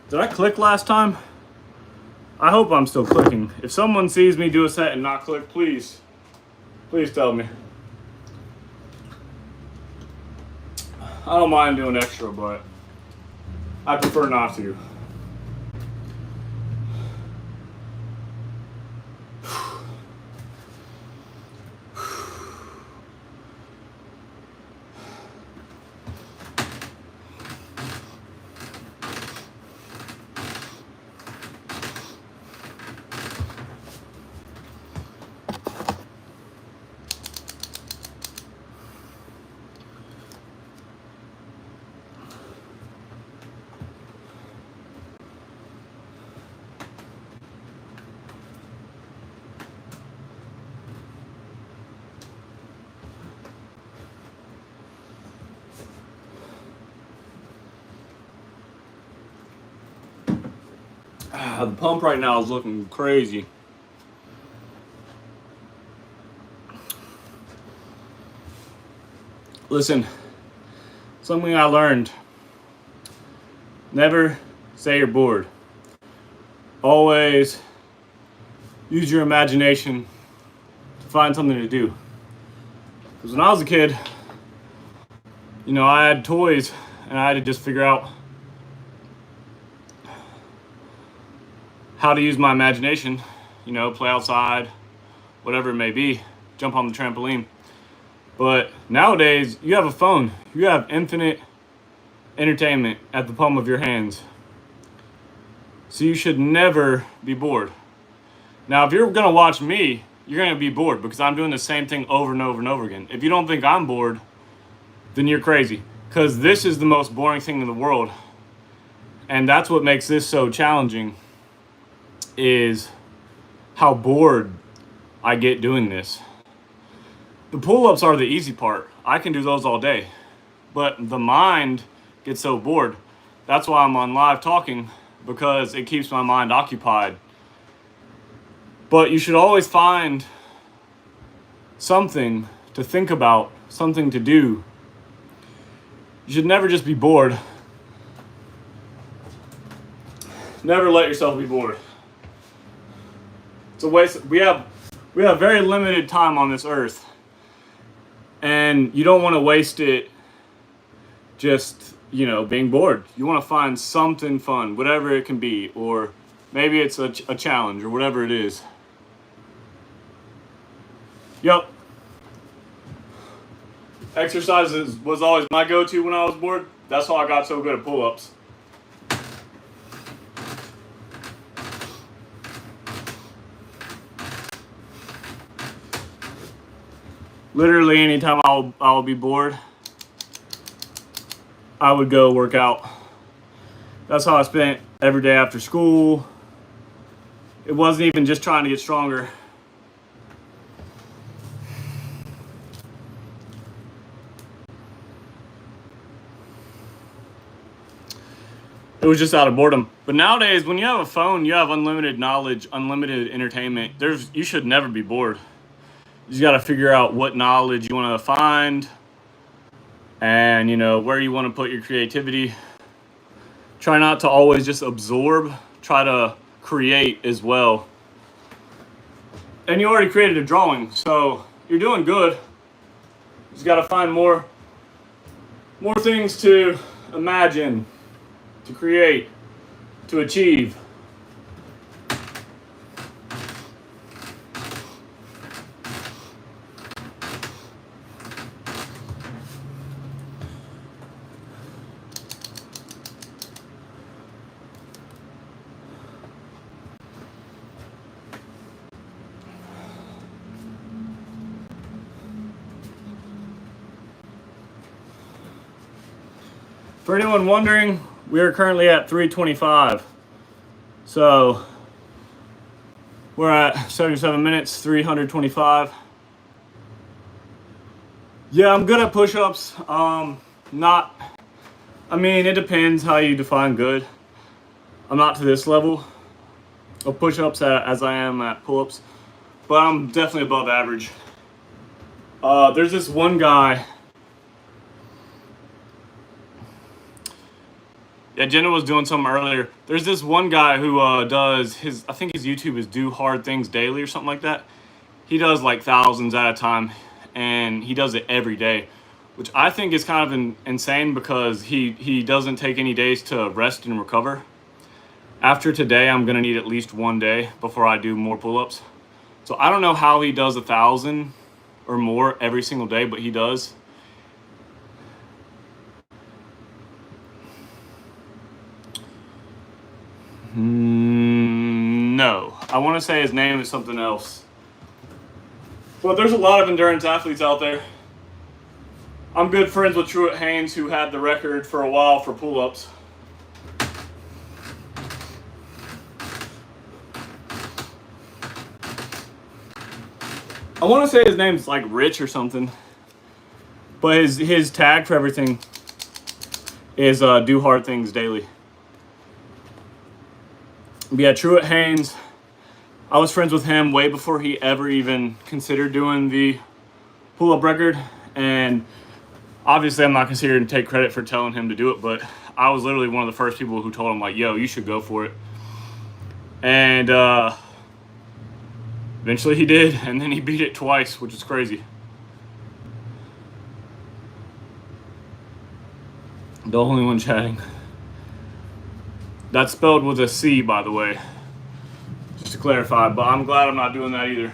Did I click last time? I hope I'm still clicking. If someone sees me do a set and not click, please tell me. I don't mind doing extra, but I prefer not to. The pump right now is looking crazy. Listen, something I learned. Never say you're bored. Always use your imagination to find something to do. Because when I was a kid, you know, I had toys and I had to just figure out how to use my imagination, you know, play outside, whatever it may be, jump on the trampoline. But nowadays, you have a phone. You have infinite entertainment at the palm of your hands. So you should never be bored. Now, if you're gonna watch me, you're gonna be bored because I'm doing the same thing over and over and over again. If you don't think I'm bored, then you're crazy. Because this is the most boring thing in the world. And that's what makes this so challenging, is how bored I get doing this. The pull-ups are the easy part. I can do those all day. But the mind gets so bored. That's why I'm on live talking, because it keeps my mind occupied. But you should always find something to think about, something to do. You should never just be bored. Never let yourself be bored. It's a waste. We have very limited time on this earth, and you don't want to waste it just, you know, being bored. You want to find something fun, whatever it can be, or maybe it's a challenge or whatever it is. Yep. Exercises was always my go-to when I was bored. That's how I got so good at pull-ups. Literally anytime I'll be bored, I would go work out. That's how I spent every day after school. It wasn't even just trying to get stronger. It was just out of boredom. But nowadays, when you have a phone, you have unlimited knowledge, unlimited entertainment. You should never be bored. You just got to figure out what knowledge you want to find, and, you know, where you want to put your creativity. Try not to always just absorb. Try to create as well. And you already created a drawing, so you're doing good. You just got to find more things to imagine, to create, to achieve. For anyone wondering, we are currently at 325. So we're at 77 minutes, 325. Yeah, I'm good at push-ups. I mean, it depends how you define good. I'm not to this level of push-ups as I am at pull-ups, but I'm definitely above average. There's this one guy. Yeah, Jenna was doing something earlier. There's this one guy who does his, I think his YouTube is Do Hard Things Daily or something like that. He does like thousands at a time, and he does it every day, which I think is kind of insane because he doesn't take any days to rest and recover. After today, I'm gonna need at least one day before I do more pull-ups. So I don't know how he does 1,000 or more every single day, but he does. No, I want to say his name is something else. But there's a lot of endurance athletes out there. I'm good friends with Truett Haynes, who had the record for a while for pull-ups. I want to say his name's like Rich or something, but his tag for everything is Do Hard Things Daily. But yeah, Truett Haynes, I was friends with him way before he ever even considered doing the pull-up record, and obviously I'm not considered to take credit for telling him to do it, but I was literally one of the first people who told him, like, yo, you should go for it. And eventually he did, and then he beat it twice, which is crazy. The only one chatting. That's spelled with a C, by the way, just to clarify, but I'm glad I'm not doing that either.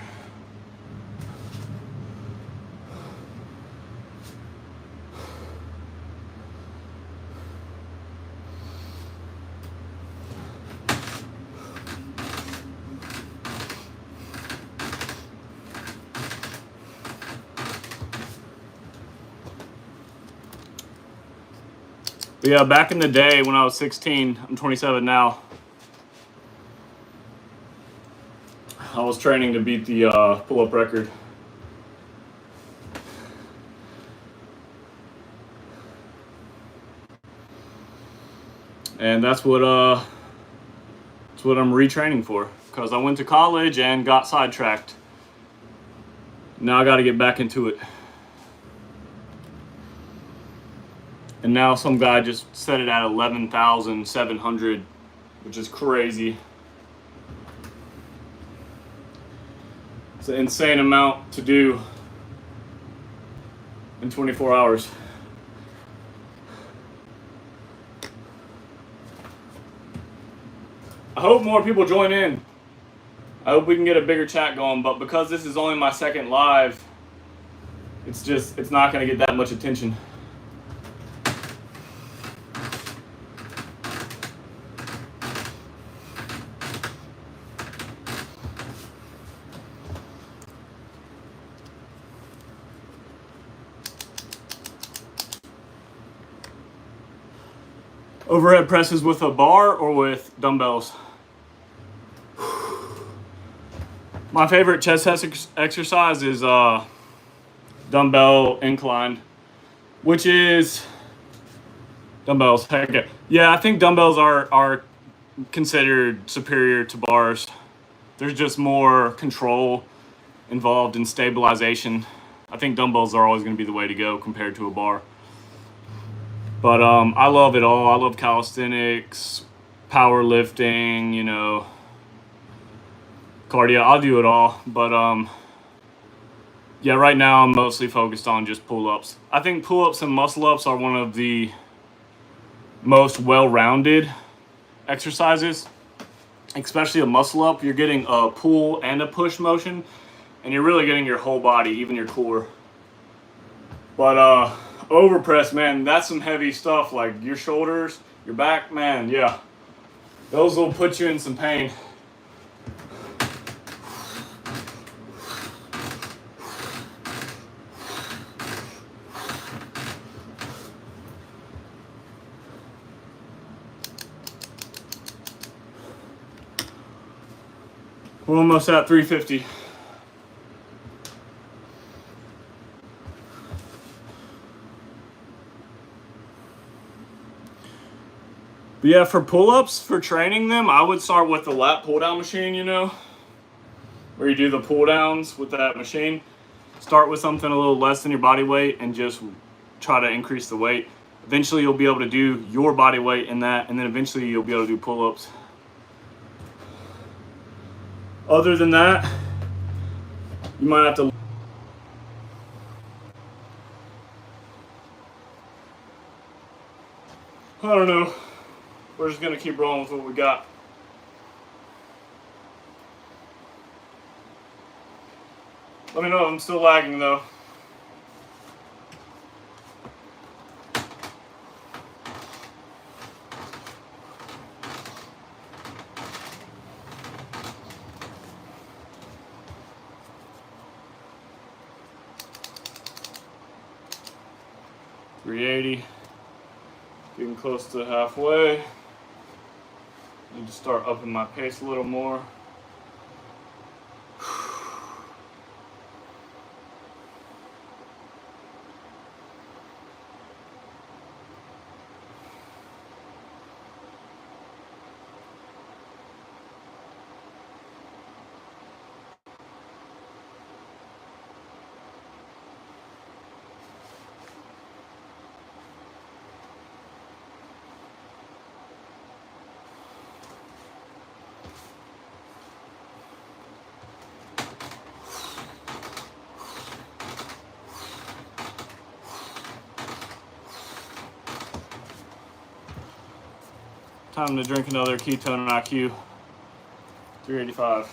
But yeah, back in the day when I was 16, I'm 27 now, I was training to beat the pull-up record. And that's what I'm retraining for, because I went to college and got sidetracked. Now I got to get back into it. And now some guy just set it at 11,700, which is crazy. It's an insane amount to do in 24 hours. I hope more people join in. I hope we can get a bigger chat going, but because this is only my second live, it's not going to get that much attention. Overhead presses with a bar or with dumbbells? My favorite chest exercise is dumbbell incline, which is dumbbells. Heck yeah. Yeah, I think dumbbells are considered superior to bars. There's just more control involved in stabilization. I think dumbbells are always going to be the way to go compared to a bar. But I love it all. I love calisthenics, powerlifting, you know, cardio. I'll do it all. But yeah, right now I'm mostly focused on just pull-ups. I think pull-ups and muscle-ups are one of the most well-rounded exercises, especially a muscle-up. You're getting a pull and a push motion, and you're really getting your whole body, even your core. But overpress, man, that's some heavy stuff. Like your shoulders, your back, man, yeah, those will put you in some pain. We're almost at 350. But yeah, for pull-ups, for training them, I would start with the lat pull-down machine, you know, where you do the pull-downs with that machine. Start with something a little less than your body weight and just try to increase the weight. Eventually you'll be able to do your body weight in that, and then eventually you'll be able to do pull-ups. Other than that, you might have to, I don't know. We're just gonna keep rolling with what we got. Let me know if I'm still lagging though. .380, getting close to halfway. Need to start upping my pace a little more. Time to drink another ketone IQ. 385.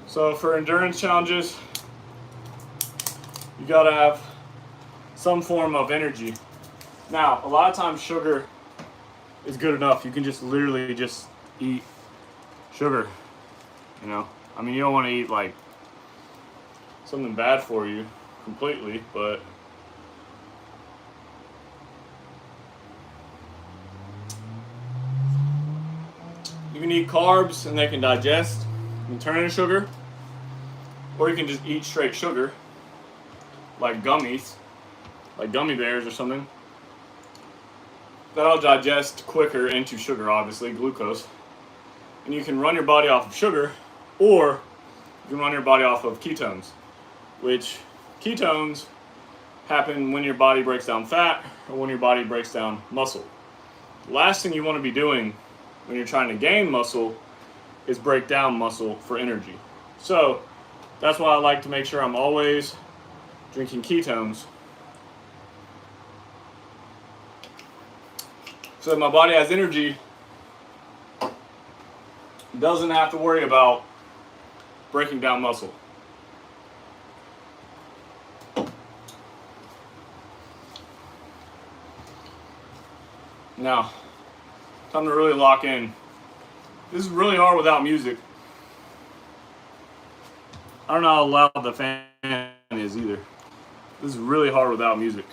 So for endurance challenges, you gotta have some form of energy. Now, a lot of times sugar is good enough. You can just literally just eat sugar, you know? I mean, you don't wanna eat like something bad for you completely, but you can eat carbs and they can digest and turn into sugar. Or you can just eat straight sugar, like gummies, like gummy bears or something. That'll digest quicker into sugar, obviously, glucose. And you can run your body off of sugar, or you can run your body off of ketones, which ketones happen when your body breaks down fat or when your body breaks down muscle. The last thing you want to be doing when you're trying to gain muscle is break down muscle for energy. So that's why I like to make sure I'm always drinking ketones, so that my body has energy, doesn't have to worry about breaking down muscle. Now, time to really lock in. This is really hard without music. I don't know how loud the fan is either. This is really hard without music.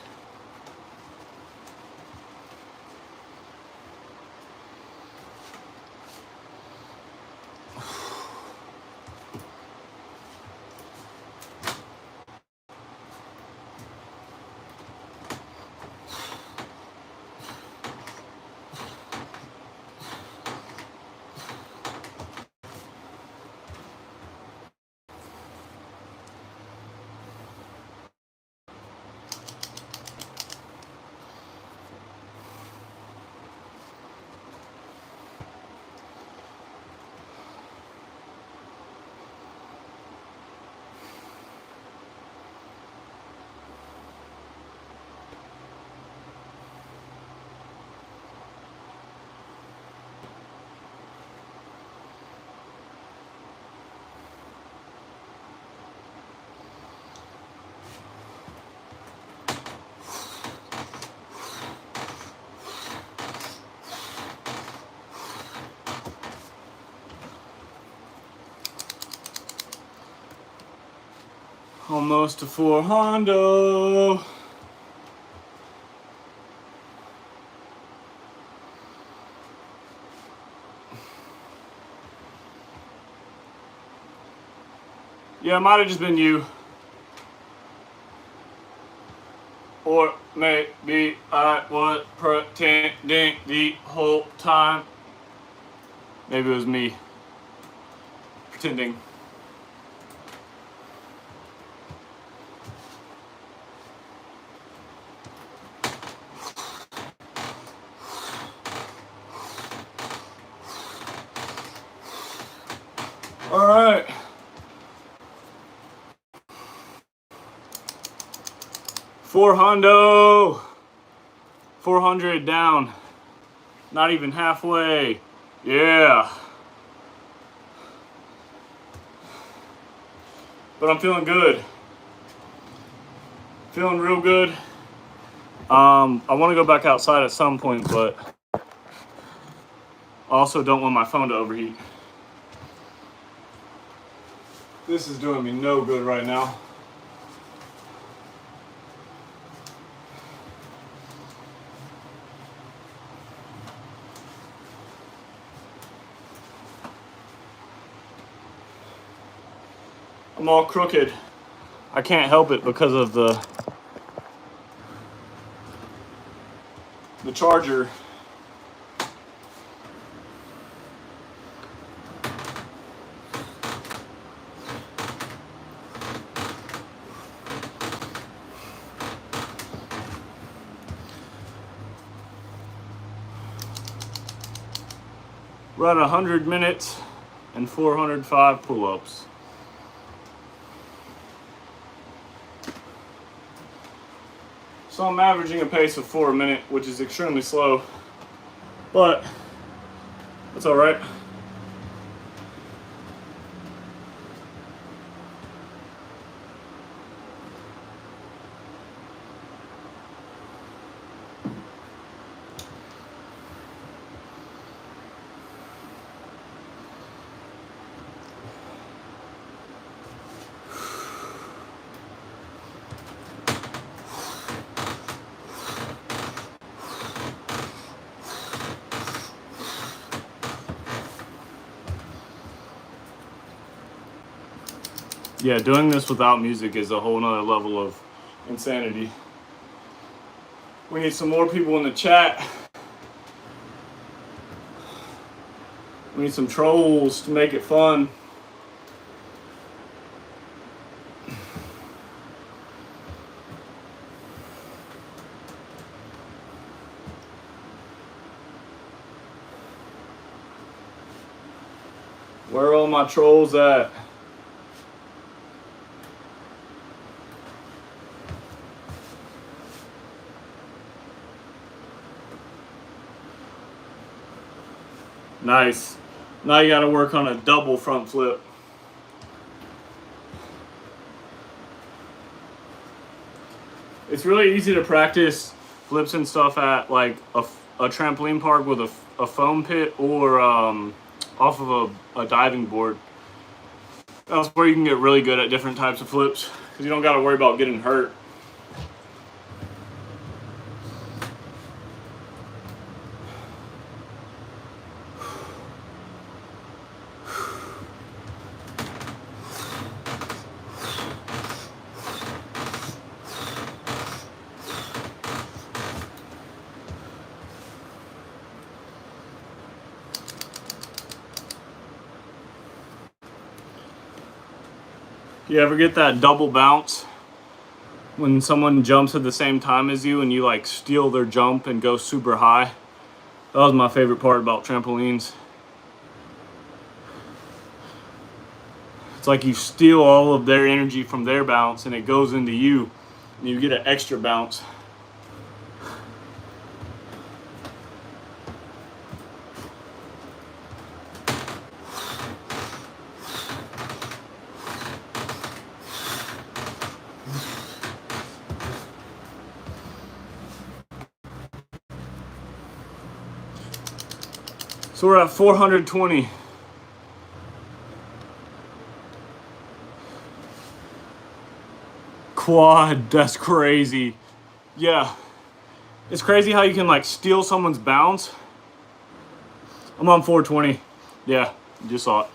Almost to 400. Yeah, it might have just been you. Or maybe I was pretending the whole time. Maybe it was me pretending. All right. 400 down. Not even halfway. Yeah. But I'm feeling good. Feeling real good. I want to go back outside at some point, but I also don't want my phone to overheat. This is doing me no good right now. I'm all crooked. I can't help it because of the charger. We're at 100 minutes and 405 pull-ups. So I'm averaging a pace of 4 a minute, which is extremely slow, but that's all right. Yeah, doing this without music is a whole nother level of insanity. We need some more people in the chat. We need some trolls to make it fun. Where are all my trolls at? Nice. Now you gotta work on a double front flip. It's really easy to practice flips and stuff at like a trampoline park with a foam pit or off of a diving board. That's where you can get really good at different types of flips because you don't gotta worry about getting hurt. You ever get that double bounce when someone jumps at the same time as you and you like steal their jump and go super high? That was my favorite part about trampolines. It's like you steal all of their energy from their bounce and it goes into you and you get an extra bounce. So we're at 420. Quad, that's crazy. Yeah. It's crazy how you can like steal someone's bounce. I'm on 420. Yeah, you just saw it.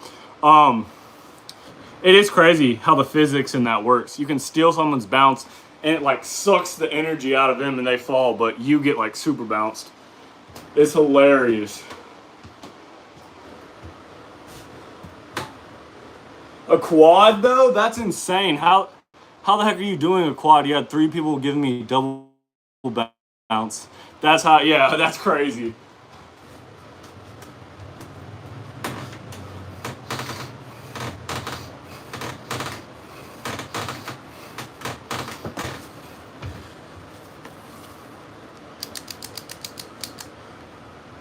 It is crazy how the physics in that works. You can steal someone's bounce and it like sucks the energy out of them and they fall, but you get like super bounced. It's hilarious. A quad though? That's insane. How the heck are you doing a quad? You had 3 people giving me double bounce. That's how, yeah, that's crazy.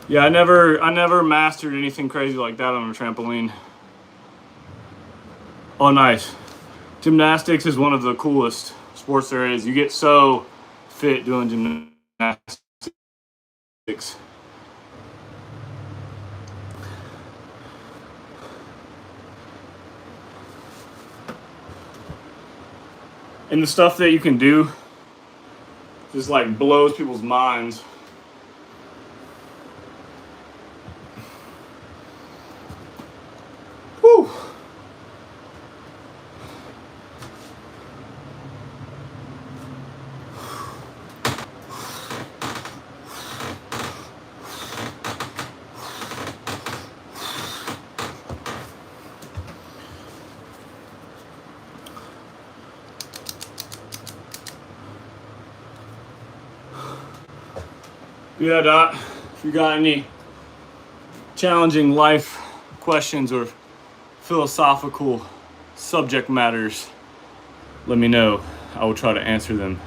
Yeah, I never mastered anything crazy like that on a trampoline. Oh, nice. Gymnastics is one of the coolest sports there is. You get so fit doing gymnastics. And the stuff that you can do just like blows people's minds. Whew. Yeah, Dot, if you got any challenging life questions or philosophical subject matters, let me know. I will try to answer them.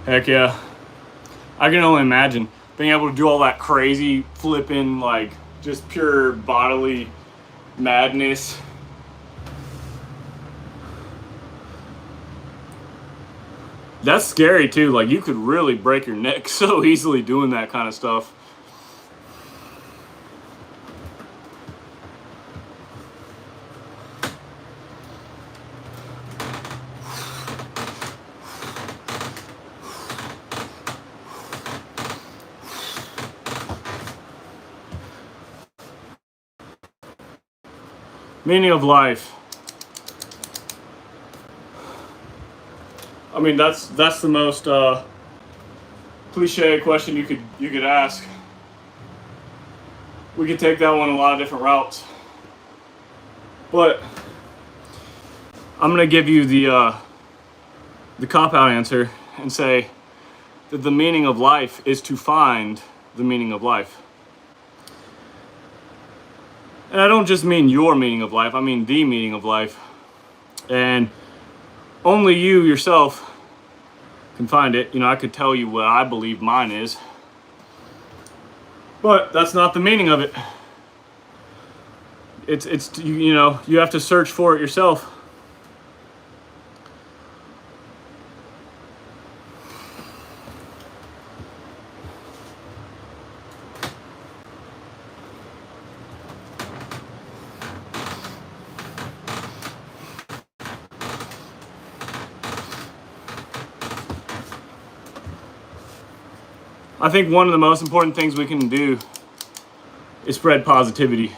Heck yeah. I can only imagine being able to do all that crazy flipping, like just pure bodily madness. That's scary too. Like you could really break your neck so easily doing that kind of stuff. Meaning of life. I mean, that's the most cliche question you could ask. We could take that one a lot of different routes, but I'm gonna give you the cop-out answer and say that the meaning of life is to find the meaning of life. And I don't just mean your meaning of life, I mean the meaning of life. And only you yourself can find it. You know, I could tell you what I believe mine is, but that's not the meaning of it. It's you know, you have to search for it yourself. I think one of the most important things we can do is spread positivity.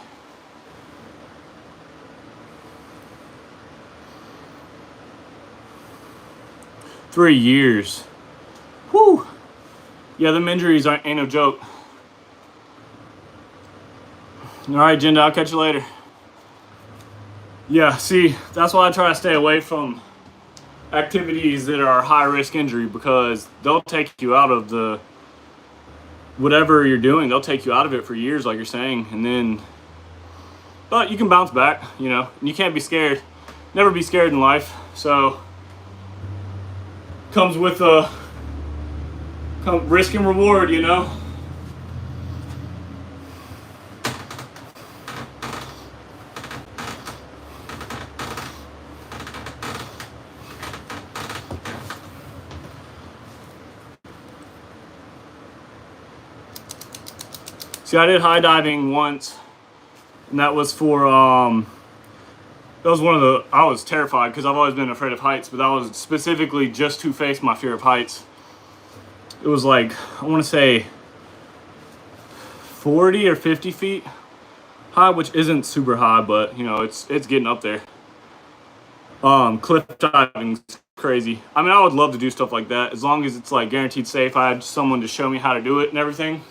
Three years. Whew. Yeah, them injuries ain't no joke. All right, Jinda, I'll catch you later. Yeah, see, that's why I try to stay away from activities that are high risk injury, because they'll take you out of the whatever you're doing. They'll take you out of it for years, like you're saying, and then, but you can bounce back, you know, and you can't be scared. Never be scared in life. So comes with a risk and reward, you know. See, I did high diving once, and that was for, that was one of the, I was terrified because I've always been afraid of heights, but that was specifically just to face my fear of heights. It was like, I want to say 40 or 50 feet high, which isn't super high, but you know, it's getting up there. Cliff diving's crazy. I mean, I would love to do stuff like that as long as it's like guaranteed safe. I had someone to show me how to do it and everything.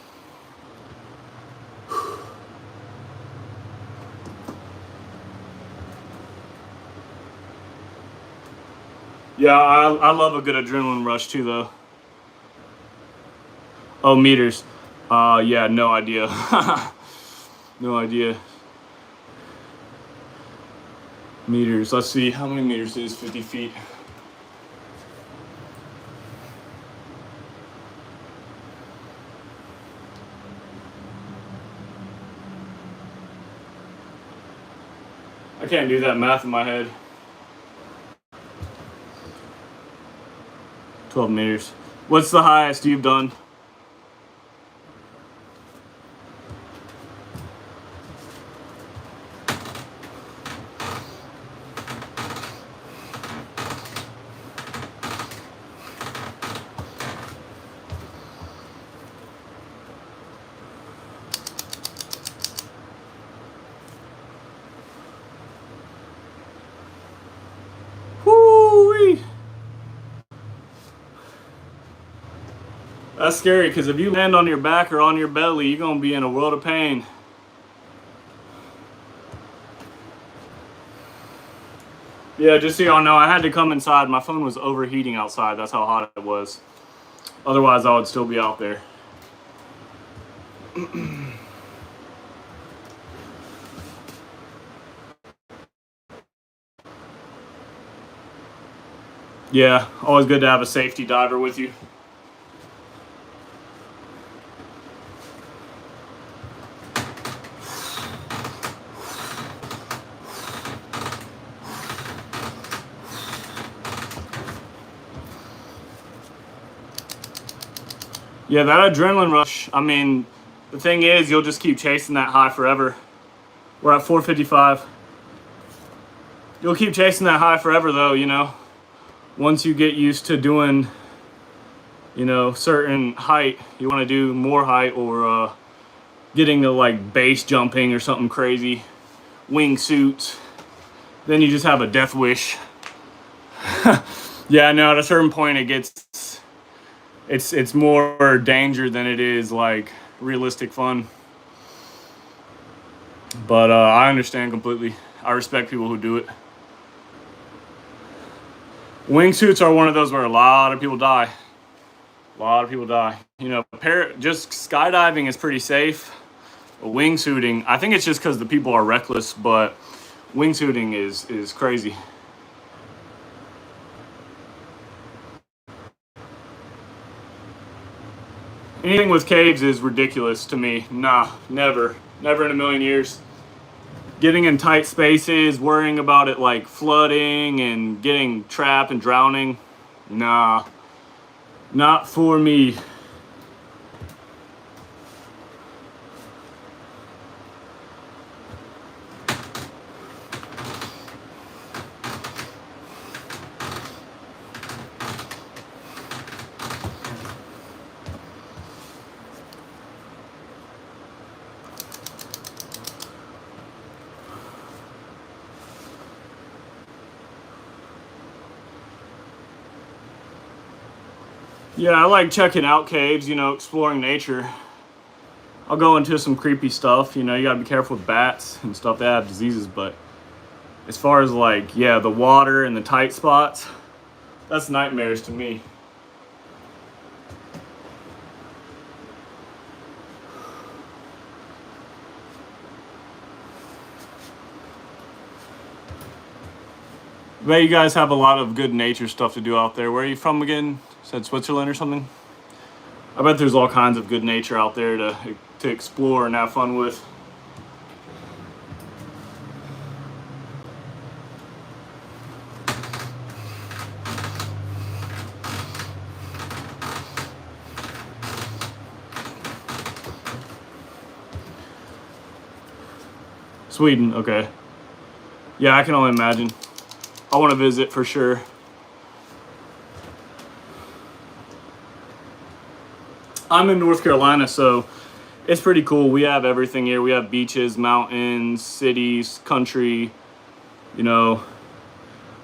Yeah, I love a good adrenaline rush too, though. Oh, meters. Yeah, no idea. No idea. Meters. Let's see. How many meters is 50 feet? I can't do that math in my head. 12 meters. What's the highest you've done? Whoo-wee. That's scary because if you land on your back or on your belly, you're going to be in a world of pain. Yeah, just so y'all know, I had to come inside. My phone was overheating outside. That's how hot it was. Otherwise, I would still be out there. Yeah, always good to have a safety diver with you. Yeah, that adrenaline rush, I mean, the thing is, you'll just keep chasing that high forever. We're at 455. You'll keep chasing that high forever, though, you know. Once you get used to doing, you know, certain height, you want to do more height or getting to like base jumping or something crazy, wingsuits, then you just have a death wish. Yeah, no, at a certain point it gets, it's more danger than it is like realistic fun. But I understand completely. I respect people who do it. Wingsuits are one of those where a lot of people die. A lot of people die. You know, just skydiving is pretty safe. Wingsuiting, I think it's just because the people are reckless, but wingsuiting is crazy. Anything with caves is ridiculous to me. Nah, never. Never in a million years. Getting in tight spaces, worrying about it like flooding and getting trapped and drowning. Nah, not for me. Yeah, I like checking out caves, you know, exploring nature. I'll go into some creepy stuff, you know, you gotta be careful with bats and stuff that have diseases, but as far as like, yeah, the water and the tight spots, that's nightmares to me. Bet you guys have a lot of good nature stuff to do out there. Where are you from again? Said Switzerland or something? I bet there's all kinds of good nature out there to explore and have fun with. Sweden, okay. Yeah, I can only imagine. I want to visit for sure. I'm in North Carolina, so It's pretty cool. We have everything here. We have beaches, mountains, cities, country, you know,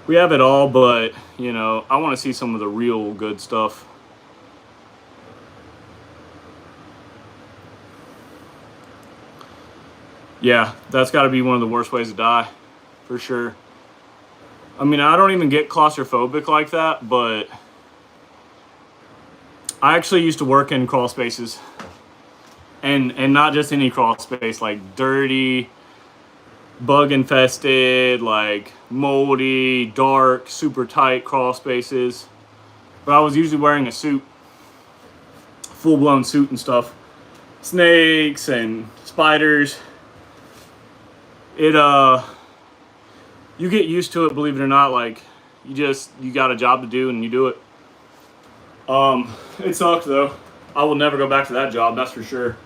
we have it all, but, you know, I want to see some of the real good stuff. Yeah, that's got to be one of the worst ways to die, for sure. I mean, I don't even get claustrophobic like that, but I actually used to work in crawl spaces. And not just any crawl space, like dirty, bug infested, like moldy, dark, super tight crawl spaces. But I was usually wearing a suit, full blown suit and stuff. Snakes and spiders. You get used to it, believe it or not. Like you got a job to do and you do it. It sucked though. I will never go back to that job, that's for sure.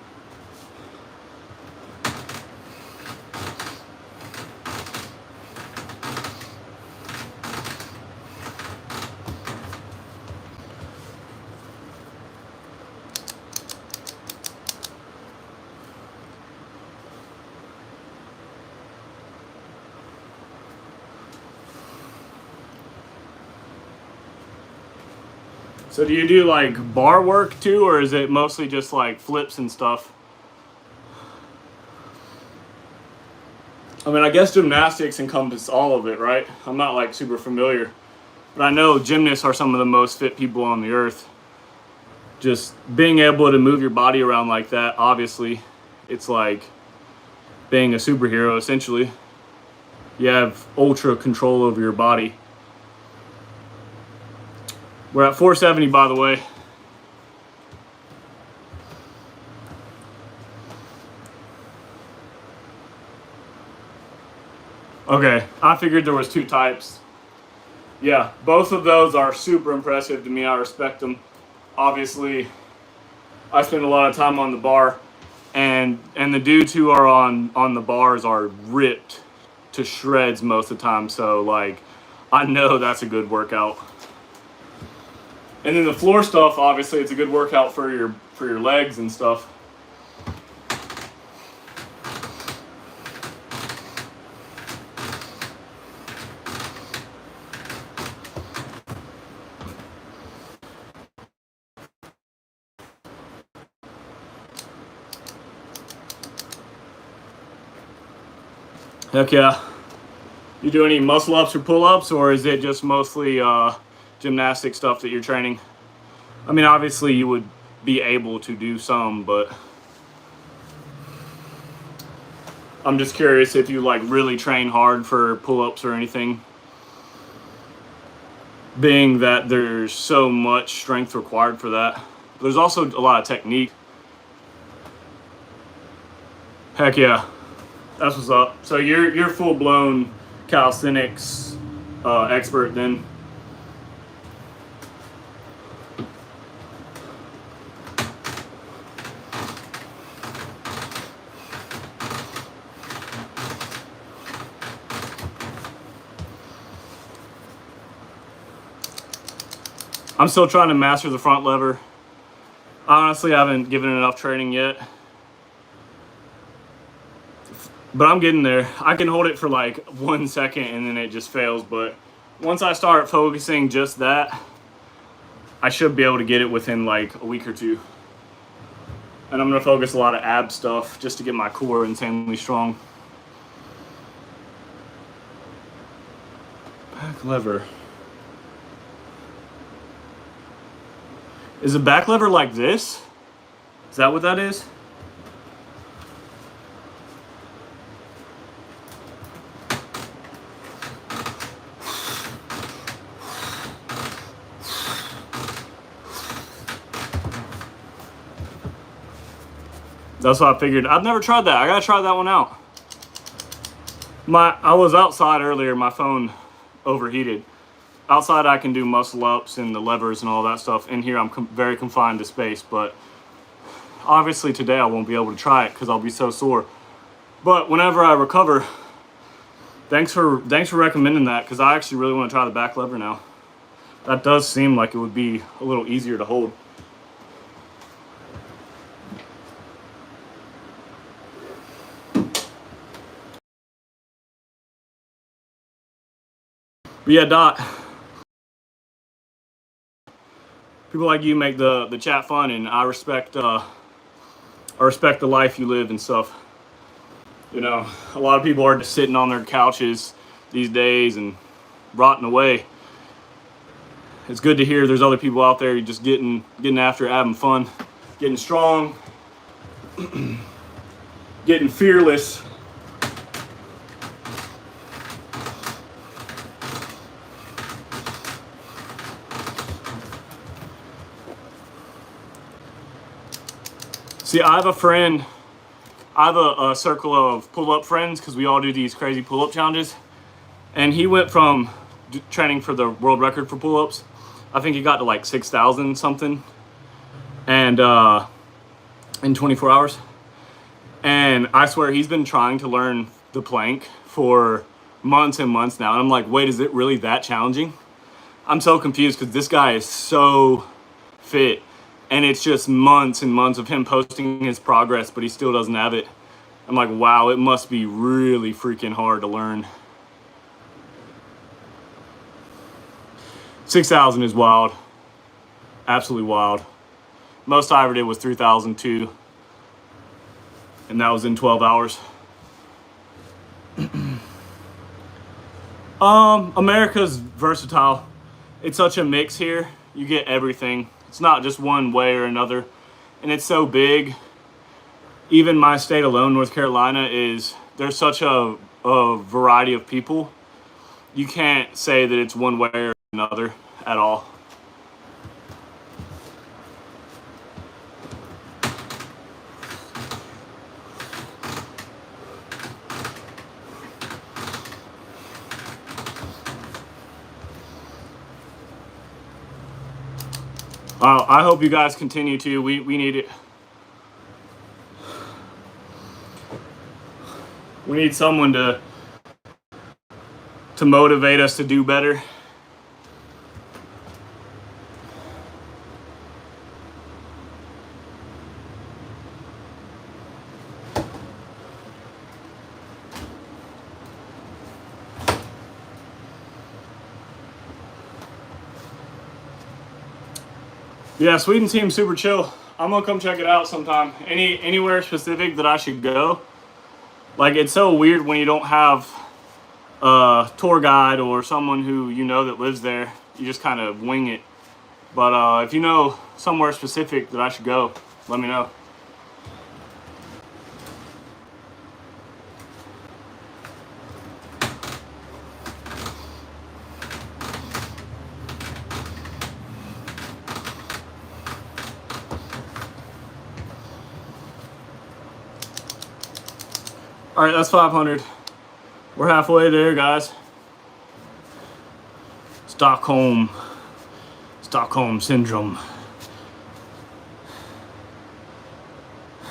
So do you do like bar work too, or is it mostly just like flips and stuff? I mean, I guess gymnastics encompass all of it, right? I'm not like super familiar, but I know gymnasts are some of the most fit people on the earth. Just being able to move your body around like that, obviously, it's like being a superhero essentially. You have ultra control over your body. We're at 470, by the way. Okay, I figured there was two types. Yeah, both of those are super impressive to me. I respect them. Obviously, I spend a lot of time on the bar, and the dudes who are on the bars are ripped to shreds most of the time. So like, I know that's a good workout. And then the floor stuff, obviously, it's a good workout for your legs and stuff. Heck yeah. You do any muscle ups or pull ups, or is it just mostly gymnastic stuff that you're training? I mean, obviously you would be able to do some, but I'm just curious if you like really train hard for pull-ups or anything, being that there's so much strength required for that. There's also a lot of technique. Heck yeah, that's what's up. So you're full-blown calisthenics expert then. I'm still trying to master the front lever. Honestly, I haven't given it enough training yet, but I'm getting there. I can hold it for like 1 second and then it just fails, but once I start focusing just that, I should be able to get it within like a week or two. And I'm gonna focus a lot of ab stuff just to get my core insanely strong. Back lever. Is a back lever like this? Is that what that is? That's what I figured. I've never tried that. I gotta try that one out. I was outside earlier, my phone overheated. Outside I can do muscle ups and the levers and all that stuff. In here I'm very confined to space, but obviously today I won't be able to try it because I'll be so sore. But whenever I recover, thanks for recommending that, because I actually really want to try the back lever now. That does seem like it would be a little easier to hold. But yeah, Dot, people like you make the chat fun, and I respect the life you live and stuff. You know, a lot of people are just sitting on their couches these days and rotting away. It's good to hear there's other people out there just getting after it, having fun, getting strong, getting fearless. See, I have a friend, I have a circle of pull-up friends because we all do these crazy pull-up challenges. And he went from training for the world record for pull-ups, I think he got to like 6,000 something, and in 24 hours. And I swear he's been trying to learn the plank for months and months now. And I'm like, wait, is it really that challenging? I'm so confused because this guy is so fit. And it's just months and months of him posting his progress, but he still doesn't have it. I'm like, wow, it must be really freaking hard to learn. 6,000 is wild. Absolutely wild. Most I ever did was 3,002. And that was in 12 hours. America's versatile. It's such a mix here. You get everything. It's not just one way or another. And it's so big. Even my state alone, North Carolina, there's such a variety of people. You can't say that it's one way or another at all. I hope you guys continue to. We need it. We need someone to motivate us to do better. Yeah, Sweden seems super chill. I'm gonna come check it out sometime. Anywhere specific that I should go? Like, it's so weird when you don't have a tour guide or someone who you know that lives there. You just kind of wing it. But if you know somewhere specific that I should go, let me know. All right, that's 500. We're halfway there, guys. Stockholm syndrome.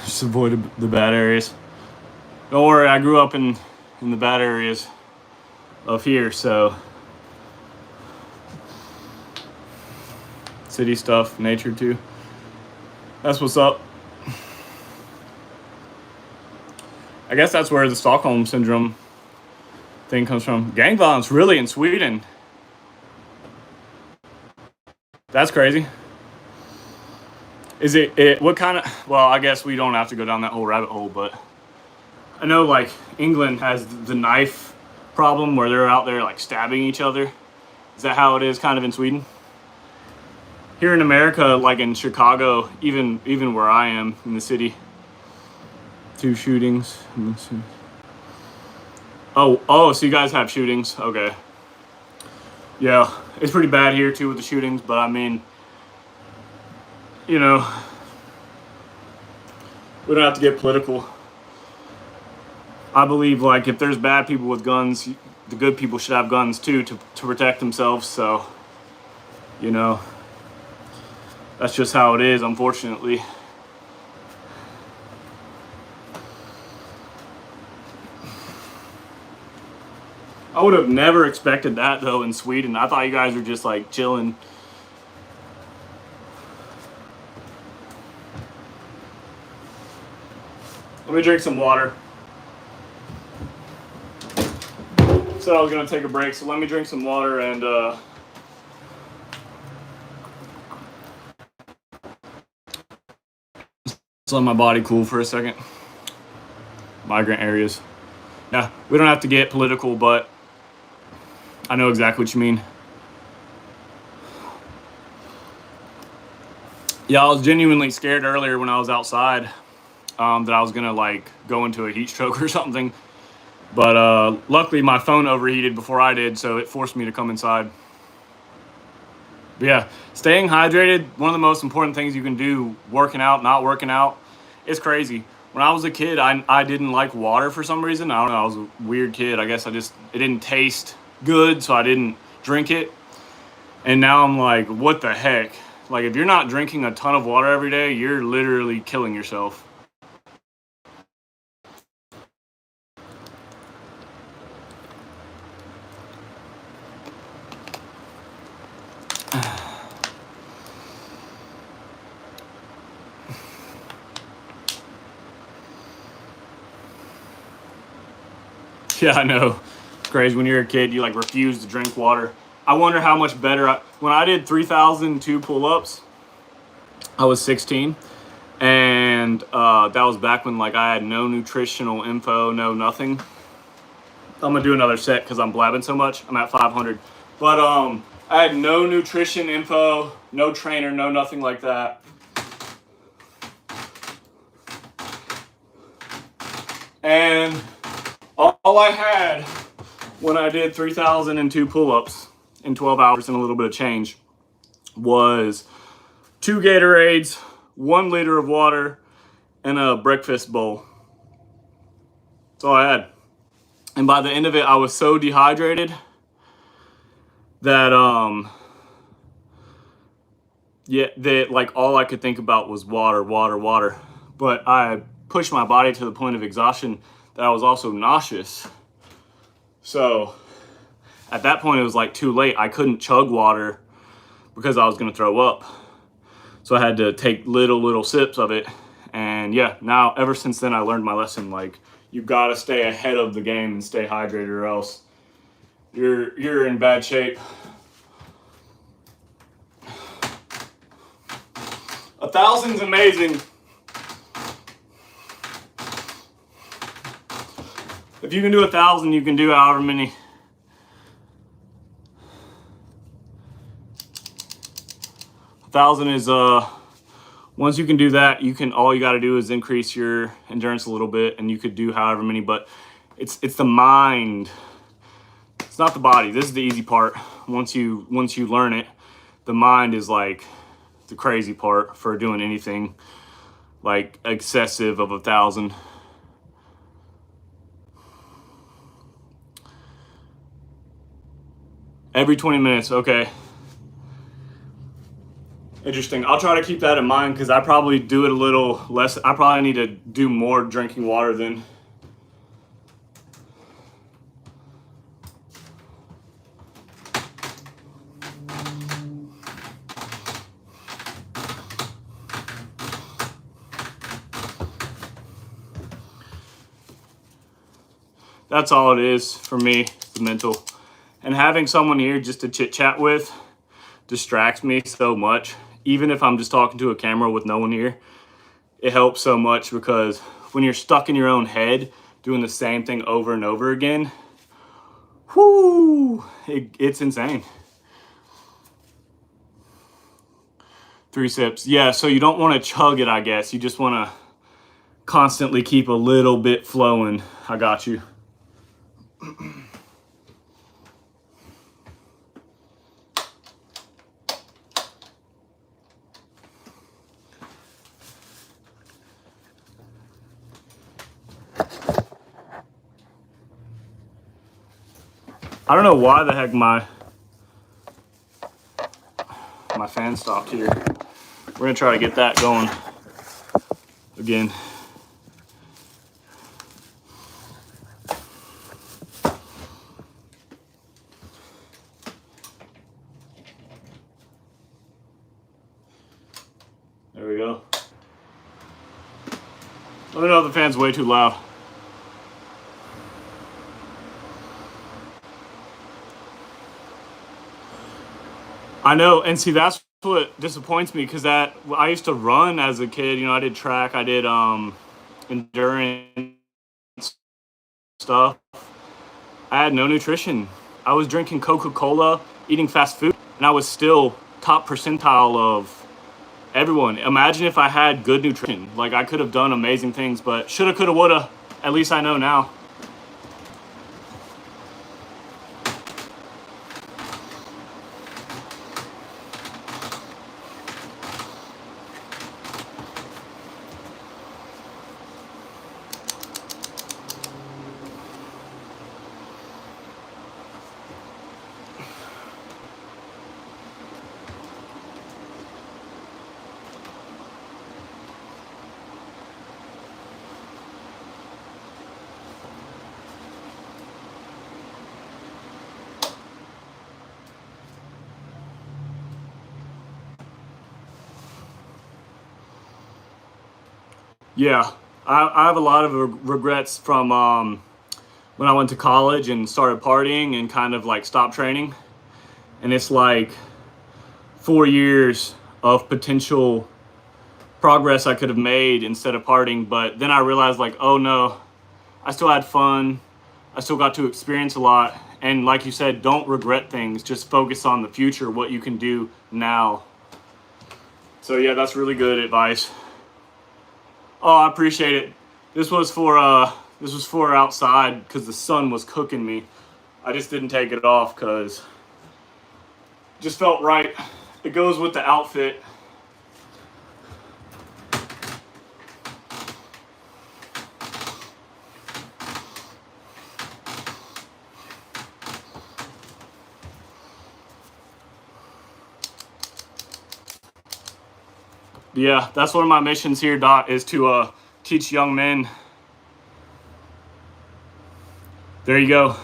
Just avoid the bad areas. Don't worry, I grew up in the bad areas of here, so city stuff, nature too. That's what's up. I guess that's where the Stockholm syndrome thing comes from. Gang violence, really, in Sweden? That's crazy. Is it what kind of, well, I guess we don't have to go down that whole rabbit hole, but I know like England has the knife problem where they're out there like stabbing each other. Is that how it is kind of in Sweden? Here in America, like in Chicago, even where I am in the city, 2 shootings. Oh, so you guys have shootings? Okay. Yeah, it's pretty bad here too with the shootings, but I mean, you know, we don't have to get political. I believe like if there's bad people with guns, the good people should have guns too to protect themselves. So, you know, that's just how it is, unfortunately. I would have never expected that though in Sweden. I thought you guys were just like chilling. Let me drink some water. Said I was gonna take a break, so let me drink some water and just let my body cool for a second. Migrant areas. Yeah, we don't have to get political, but I know exactly what you mean. Yeah, I was genuinely scared earlier when I was outside that I was gonna like go into a heat stroke or something. But luckily my phone overheated before I did, so it forced me to come inside. But yeah, staying hydrated, one of the most important things you can do, working out, not working out, it's crazy. When I was a kid, I didn't like water for some reason. I don't know, I was a weird kid. I guess it didn't taste good, so I didn't drink it. And now I'm like, what the heck? Like, if you're not drinking a ton of water every day, you're literally killing yourself. Yeah, I know. It's crazy. When you're a kid, you like refuse to drink water. I wonder how much better when I did 3,002 pull-ups, I was 16. And that was back when like I had no nutritional info, no nothing. I'm gonna do another set because I'm blabbing so much. I'm at 500. But I had no nutrition info, no trainer, no nothing like that. And all I had when I did 3,002 pull-ups in 12 hours and a little bit of change was 2 Gatorades, 1 liter of water, and a breakfast bowl. That's all I had. And by the end of it, I was so dehydrated that that like all I could think about was water, water, water. But I pushed my body to the point of exhaustion that I was also nauseous. So at that point, it was like too late. I couldn't chug water because I was gonna throw up. So I had to take little sips of it. And yeah, now ever since then, I learned my lesson. Like, you've got to stay ahead of the game and stay hydrated, or else you're in bad shape. 1,000's amazing. If you can do 1,000, you can do however many. A 1,000 is once you can do that, all you got to do is increase your endurance a little bit, and you could do however many. But it's the mind. It's not the body. This is the easy part. Once you learn it, the mind is like the crazy part for doing anything like excessive of 1,000. Every 20 minutes, okay. Interesting. I'll try to keep that in mind because I probably do it a little less. I probably need to do more drinking water then. That's all it is for me, the mental. And having someone here just to chit chat with distracts me so much. Even if I'm just talking to a camera with no one here, it helps so much because when you're stuck in your own head doing the same thing over and over again, it's insane. 3 sips. Yeah, so you don't want to chug it, I guess. You just want to constantly keep a little bit flowing. I got you. I don't know why the heck my fan stopped here. We're gonna try to get that going again. There we go. Let me know if the fan's way too loud. I know, and see that's what disappoints me because that I used to run as a kid. You know, I did track, I did endurance stuff. I had no nutrition. I was drinking Coca-Cola, eating fast food, and I was still top percentile of everyone. Imagine if I had good nutrition. Like I could have done amazing things, but shoulda, coulda, woulda. At least I know now. Yeah, I have a lot of regrets from when I went to college and started partying and kind of like stopped training. And it's like 4 years of potential progress I could have made instead of partying. But then I realized like, oh no, I still had fun. I still got to experience a lot. And like you said, don't regret things. Just focus on the future, what you can do now. So yeah, that's really good advice. Oh, I appreciate it. This was for outside because the sun was cooking me. I just didn't take it off because it just felt right. It goes with the outfit. Yeah, that's one of my missions here, Doc, is to teach young men. There you go.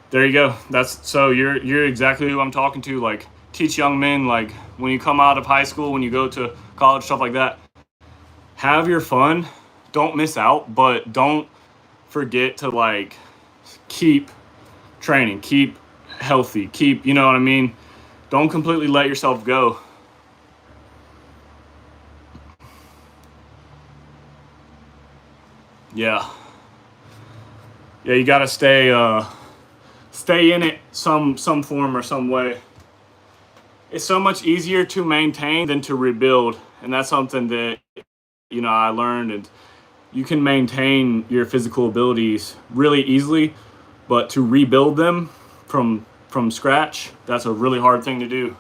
There you go. That's so you're exactly who I'm talking to. Like teach young men, like when you come out of high school, when you go to college, stuff like that. Have your fun. Don't miss out, but don't forget to like keep training, keep healthy, keep, you know what I mean? Don't completely let yourself go. Yeah. Yeah, you got to stay in it some form or some way. It's so much easier to maintain than to rebuild, and that's something that I learned. And you can maintain your physical abilities really easily, but to rebuild them from scratch, that's a really hard thing to do.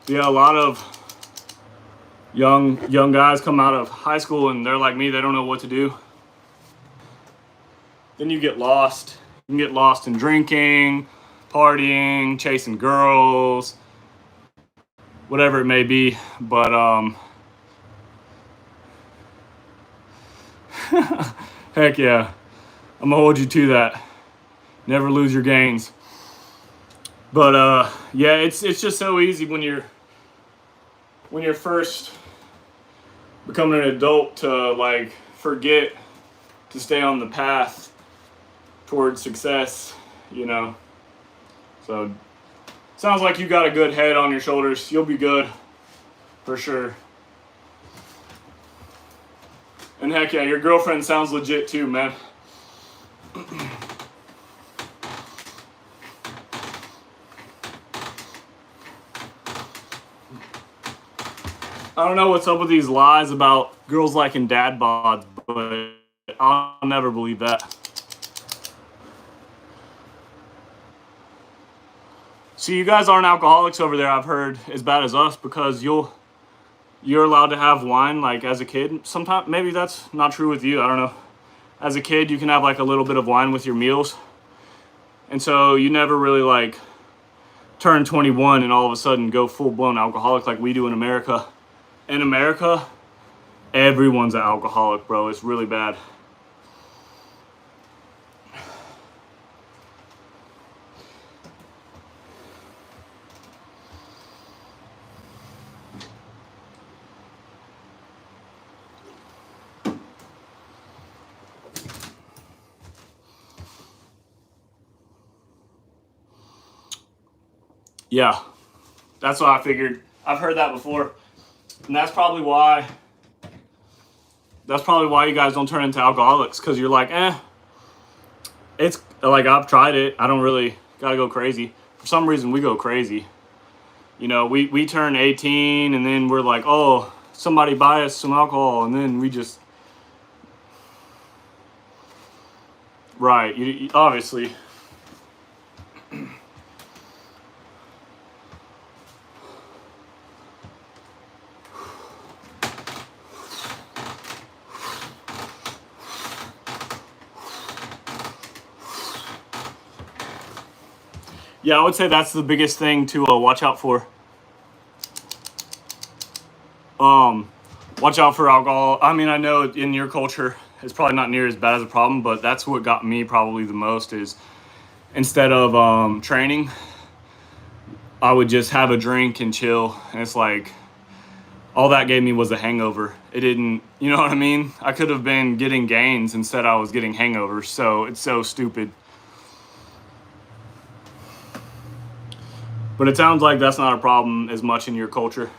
Yeah, a lot of young guys come out of high school and they're like me, they don't know what to do. Then you get lost. You can get lost in drinking, partying, chasing girls, whatever it may be. But heck yeah, I'm gonna hold you to that. Never lose your gains. But yeah, it's just so easy when you're first becoming an adult to like forget to stay on the path towards success, So sounds like you got a good head on your shoulders. You'll be good for sure. And heck yeah, your girlfriend sounds legit too, man. I don't know what's up with these lies about girls liking dad bods, but I'll never believe that. See, you guys aren't alcoholics over there, I've heard, as bad as us, because you're allowed to have wine like as a kid. Sometimes maybe that's not true with you, I don't know. As a kid, you can have like a little bit of wine with your meals. And so you never really like turn 21 and all of a sudden go full-blown alcoholic like we do in America. In America, everyone's an alcoholic, bro. It's really bad. Yeah, that's what I figured. I've heard that before, and that's probably why you guys don't turn into alcoholics, because you're like, it's like, I've tried it, I don't really gotta go crazy. For some reason we go crazy. You know, we turn 18 and then we're like, oh, somebody buy us some alcohol, and then we just, right, you obviously. Yeah, I would say that's the biggest thing to watch out for. Watch out for alcohol. I mean, I know in your culture it's probably not near as bad as a problem, but that's what got me probably the most is, instead of training, I would just have a drink and chill. And it's like, all that gave me was a hangover. It didn't, you know what I mean? I could have been getting gains, instead I was getting hangovers. So it's so stupid. But it sounds like that's not a problem as much in your culture.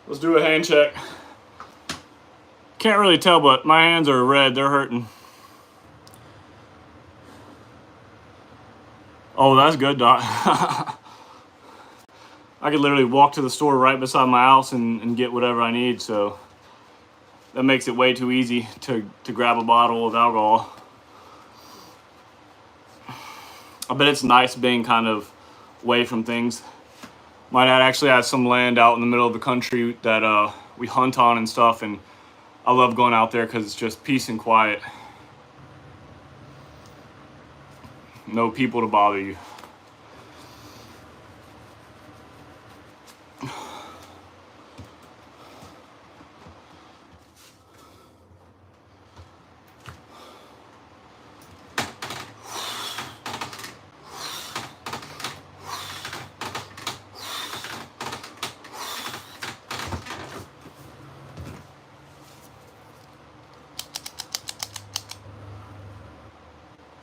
Let's do a hand check. Can't really tell, but my hands are red. They're hurting. Oh, that's good, Doc. I could literally walk to the store right beside my house and get whatever I need, so that makes it way too easy to grab a bottle of alcohol. I bet it's nice being kind of away from things. My dad actually has some land out in the middle of the country that we hunt on and stuff, and I love going out there because it's just peace and quiet. No people to bother you.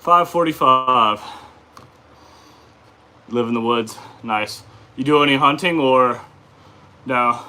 $5:45. Live in the woods. Nice. You do any hunting or no?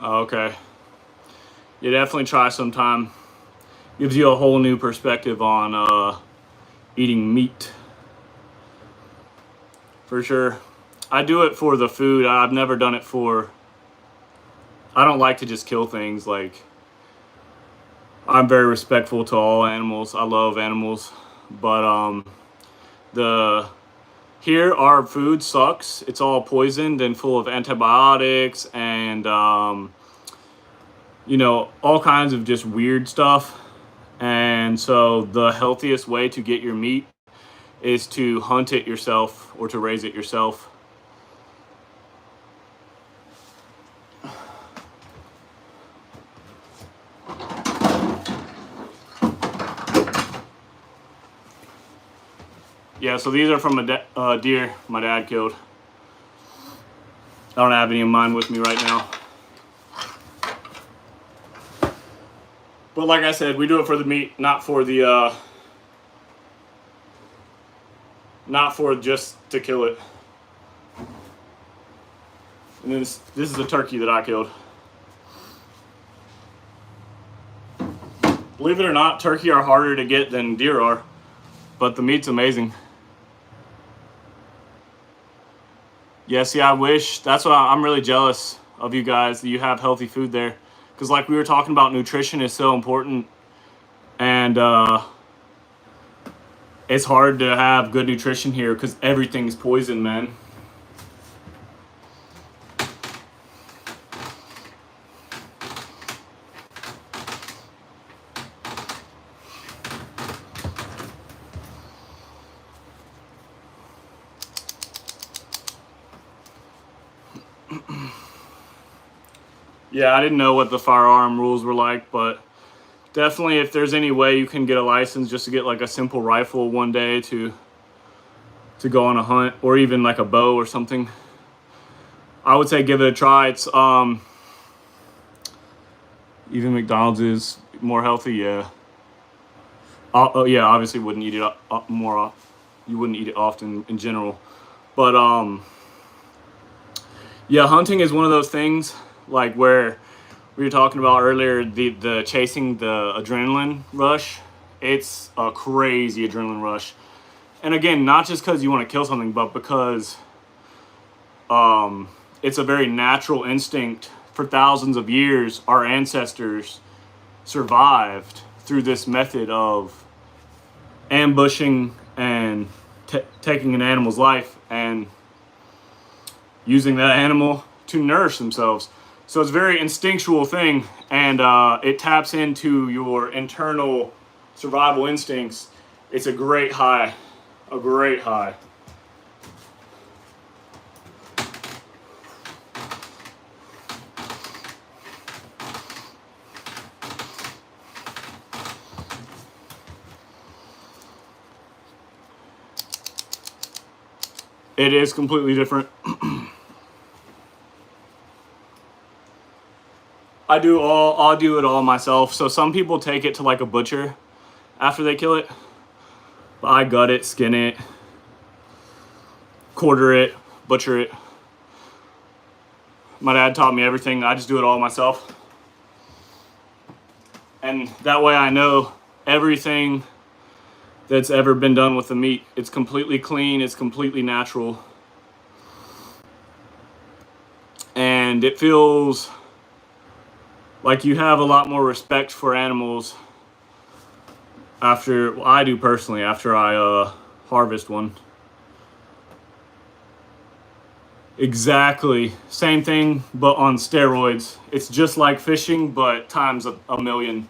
Okay. You definitely try sometime. Gives you a whole new perspective on eating meat. For sure. I do it for the food. I've never done it for... I don't like to just kill things. Like, I'm very respectful to all animals. I love animals. But here our food sucks. It's all poisoned and full of antibiotics and you know, all kinds of just weird stuff. And so the healthiest way to get your meat is to hunt it yourself or to raise it yourself. Yeah, so these are from a deer my dad killed. I don't have any of mine with me right now. But like I said, we do it for the meat, not for the not for just to kill it. And then this is a turkey that I killed. Believe it or not, turkey are harder to get than deer are, but the meat's amazing. Yeah, see, I wish, that's what I'm really jealous of you guys, that you have healthy food there. Because like we were talking about, nutrition is so important. And it's hard to have good nutrition here because everything's poison, man. Yeah, I didn't know what the firearm rules were like, but definitely if there's any way you can get a license just to get like a simple rifle one day to go on a hunt, or even like a bow or something, I would say give it a try. It's even McDonald's is more healthy, yeah. Oh yeah, obviously wouldn't eat it more. You wouldn't eat it often in general, but yeah, hunting is one of those things like where we were talking about earlier, the chasing the adrenaline rush. It's a crazy adrenaline rush, and again, not just because you want to kill something, but because it's a very natural instinct. For thousands of years, our ancestors survived through this method of ambushing and taking an animal's life and using that animal to nourish themselves. So it's a very instinctual thing, and it taps into your internal survival instincts. It's a great high, a great high. It is completely different. I'll do it all myself. So some people take it to like a butcher after they kill it. But I gut it, skin it, quarter it, butcher it. My dad taught me everything. I just do it all myself. And that way I know everything that's ever been done with the meat. It's completely clean, it's completely natural. And it feels like you have a lot more respect for animals after, well, I do personally, after I harvest one. Exactly. Same thing, but on steroids. It's just like fishing, but times a million.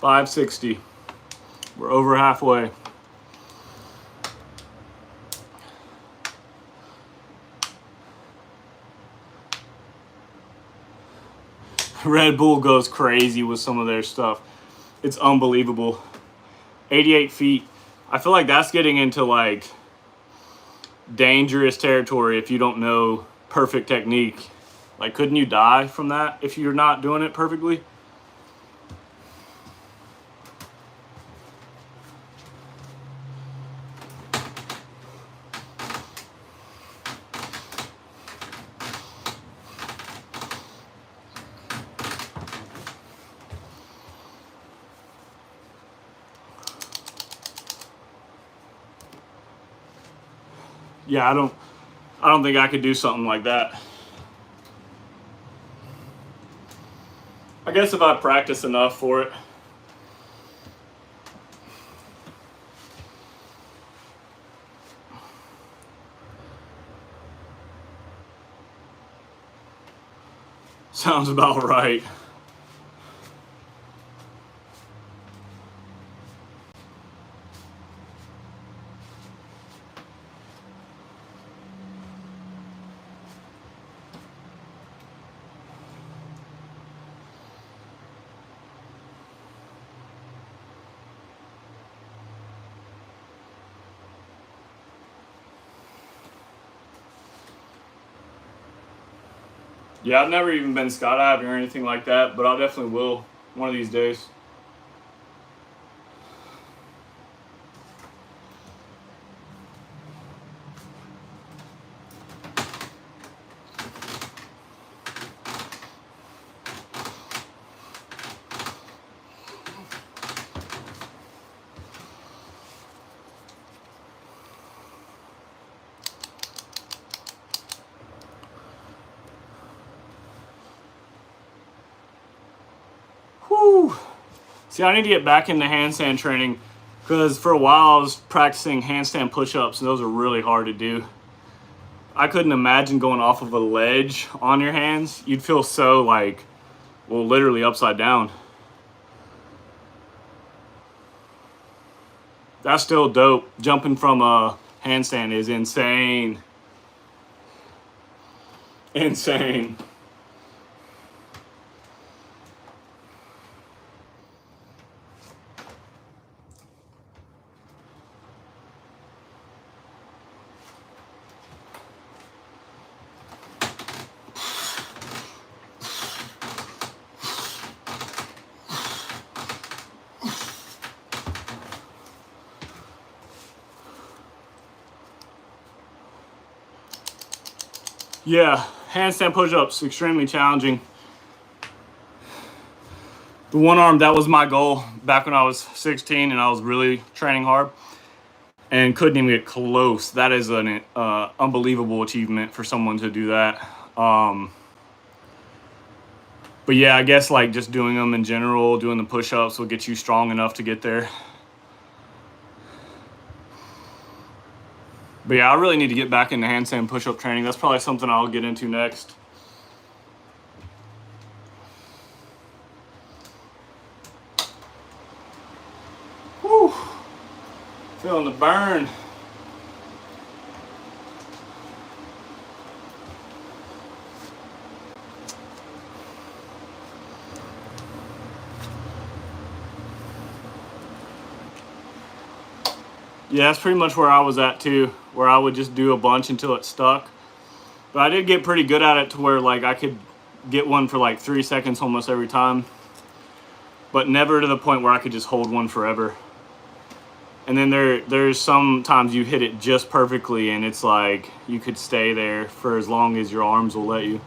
$5.60. We're over halfway. Red Bull goes crazy with some of their stuff. It's unbelievable. 88 feet. I feel like that's getting into like dangerous territory if you don't know perfect technique. Like, couldn't you die from that if you're not doing it perfectly? Yeah, I don't think I could do something like that. I guess if I practice enough for it. Sounds about right. Yeah, I've never even been skydiving or anything like that, but I definitely will one of these days. Whew. See, I need to get back into handstand training because for a while I was practicing handstand push-ups and those are really hard to do. I couldn't imagine going off of a ledge on your hands. You'd feel so like, well, literally upside down. That's still dope. Jumping from a handstand is insane. Insane. Yeah, handstand push-ups, extremely challenging. The one arm, that was my goal back when I was 16 and I was really training hard and couldn't even get close. That is an unbelievable achievement for someone to do that. But yeah, I guess like just doing them in general, doing the push-ups will get you strong enough to get there. But yeah, I really need to get back into handstand push-up training. That's probably something I'll get into next. Whew. Feeling the burn. Yeah, that's pretty much where I was at too, where I would just do a bunch until it stuck. But I did get pretty good at it to where like I could get one for like 3 seconds almost every time. But never to the point where I could just hold one forever. And then there's sometimes you hit it just perfectly and it's like you could stay there for as long as your arms will let you.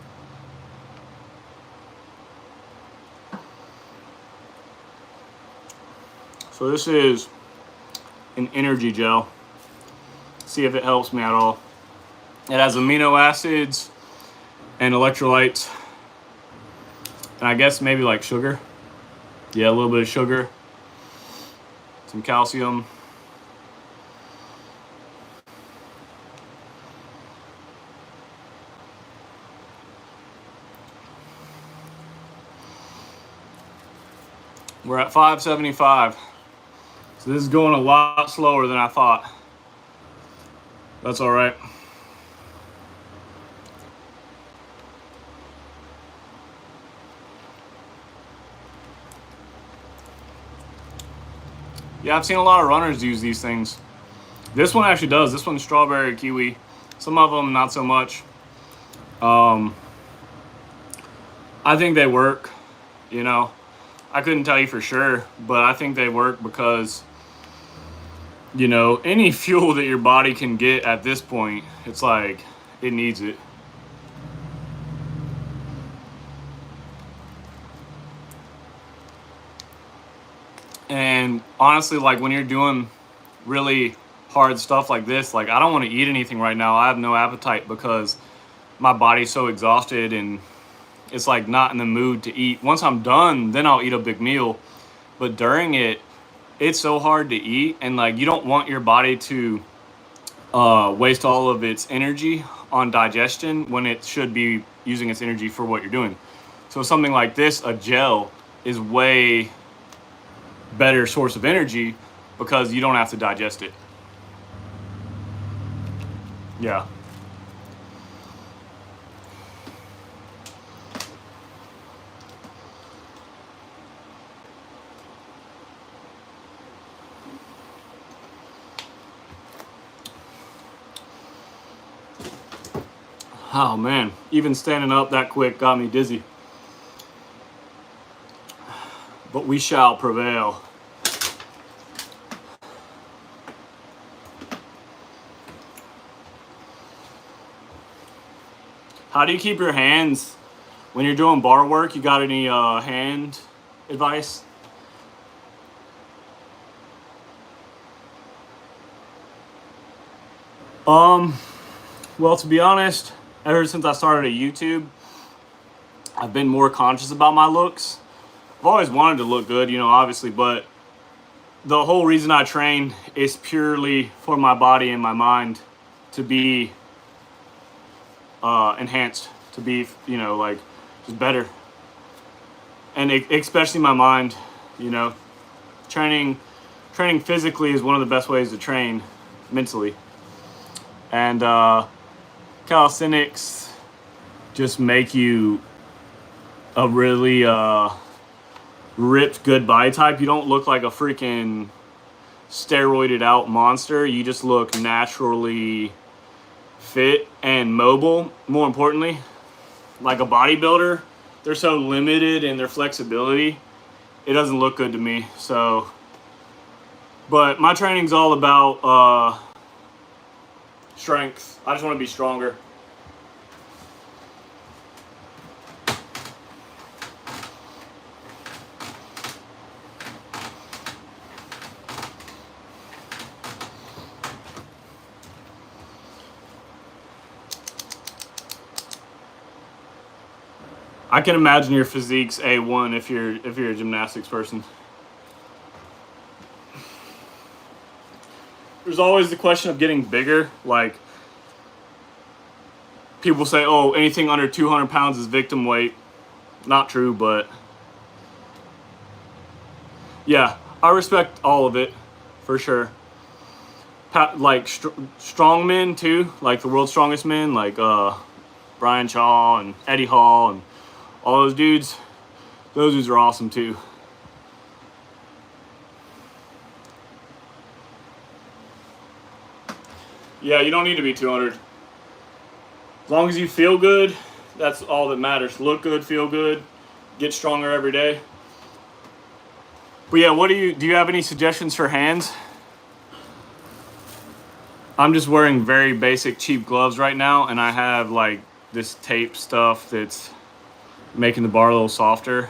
So this is an energy gel. See if it helps me at all. It has amino acids and electrolytes. And I guess maybe like sugar. Yeah, a little bit of sugar. Some calcium. We're at 575. So this is going a lot slower than I thought. That's all right. Yeah, I've seen a lot of runners use these things. This one actually does. This one's strawberry kiwi. Some of them not so much. I think they work, you know. I couldn't tell you for sure, but I think they work because, you know, any fuel that your body can get at this point, it's like it needs it. And honestly, like when you're doing really hard stuff like this, like I don't want to eat anything right now. I have no appetite because my body's so exhausted and it's like not in the mood to eat. Once I'm done, then I'll eat a big meal. But during it, it's so hard to eat, and like you don't want your body to waste all of its energy on digestion when it should be using its energy for what you're doing. So something like this, a gel, is way better source of energy because you don't have to digest it. Yeah. Oh man, even standing up that quick got me dizzy. But we shall prevail. How do you keep your hands when you're doing bar work? You got any hand advice? Well, to be honest, ever since I started a YouTube, I've been more conscious about my looks. I've always wanted to look good, you know, obviously, but the whole reason I train is purely for my body and my mind to be enhanced, to be, you know, like just better. And especially my mind, you know, training physically is one of the best ways to train mentally. And calisthenics just make you a really ripped, good body type. You don't look like a freaking steroided out monster. You just look naturally fit and mobile. More importantly, like a bodybuilder, they're so limited in their flexibility. It doesn't look good to me. So, but my training's all about strength. I just want to be stronger. I can imagine your physique's A1 if you're a gymnastics person. There's always the question of getting bigger. Like, people say, oh, anything under 200 pounds is victim weight. Not true, but yeah, I respect all of it, for sure. Like, strong men, too. Like, the world's strongest men, like Brian Shaw and Eddie Hall and all those dudes. Those dudes are awesome, too. Yeah, you don't need to be 200. As long as you feel good, that's all that matters. Look good, feel good, get stronger every day. But yeah, do you have any suggestions for hands? I'm just wearing very basic cheap gloves right now, and I have like this tape stuff that's making the bar a little softer.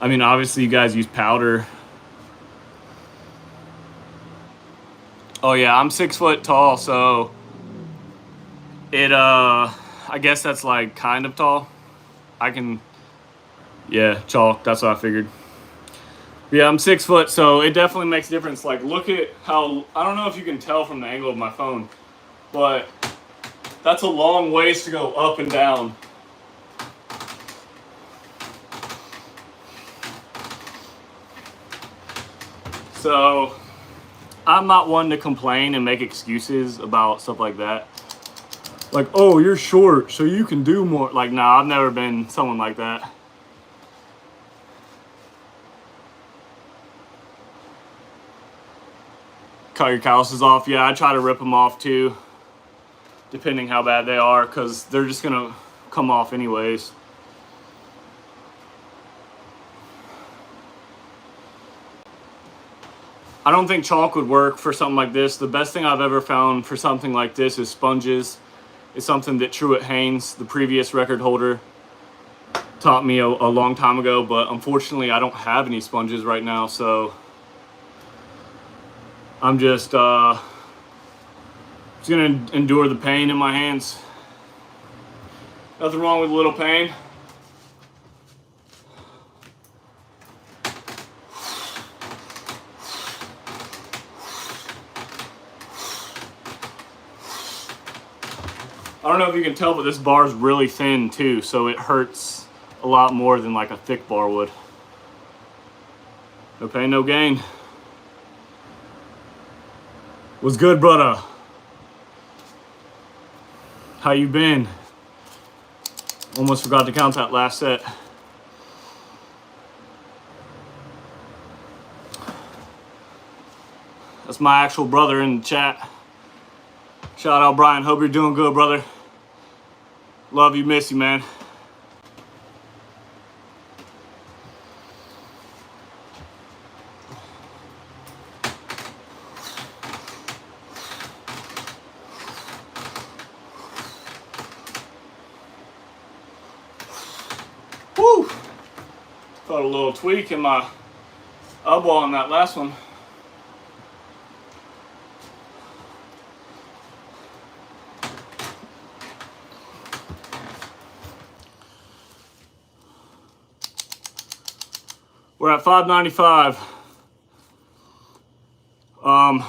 I mean, obviously you guys use powder. Oh yeah, I'm 6 foot tall, so I guess that's like kind of tall. Yeah, chalk, that's what I figured. Yeah, I'm 6 foot, so it definitely makes a difference. Like, look at how, I don't know if you can tell from the angle of my phone, but that's a long ways to go up and down. So, I'm not one to complain and make excuses about stuff like that. Like, oh, you're short, so you can do more. Like, nah, I've never been someone like that. Cut your calluses off. Yeah, I try to rip them off too, depending how bad they are, because they're just gonna come off anyways. I don't think chalk would work for something like this. The best thing I've ever found for something like this is sponges. It's something that Truett Haynes, the previous record holder, taught me a long time ago, but unfortunately I don't have any sponges right now, so I'm just gonna endure the pain in my hands. Nothing wrong with a little pain. I don't know if you can tell, but this bar is really thin too, so it hurts a lot more than like a thick bar would. No pain, no gain. What's good, brother? How you been? Almost forgot to count that last set. That's my actual brother in the chat. Shout out, Brian. Hope you're doing good, brother. Love you, miss you, man. Woo! Felt a little tweak in my elbow on that last one. We're at 595. I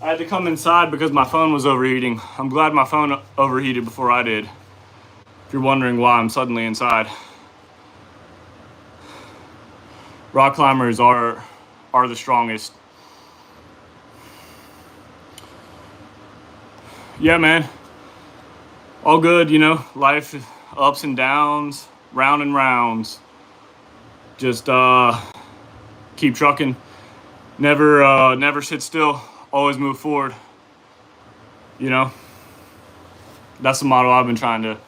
had to come inside because my phone was overheating. I'm glad my phone overheated before I did. If you're wondering why I'm suddenly inside. Rock climbers are the strongest. Yeah, man. All good, you know, life, ups and downs, round and rounds. Just keep trucking. Never sit still. Always move forward. You know, that's the motto I've been trying to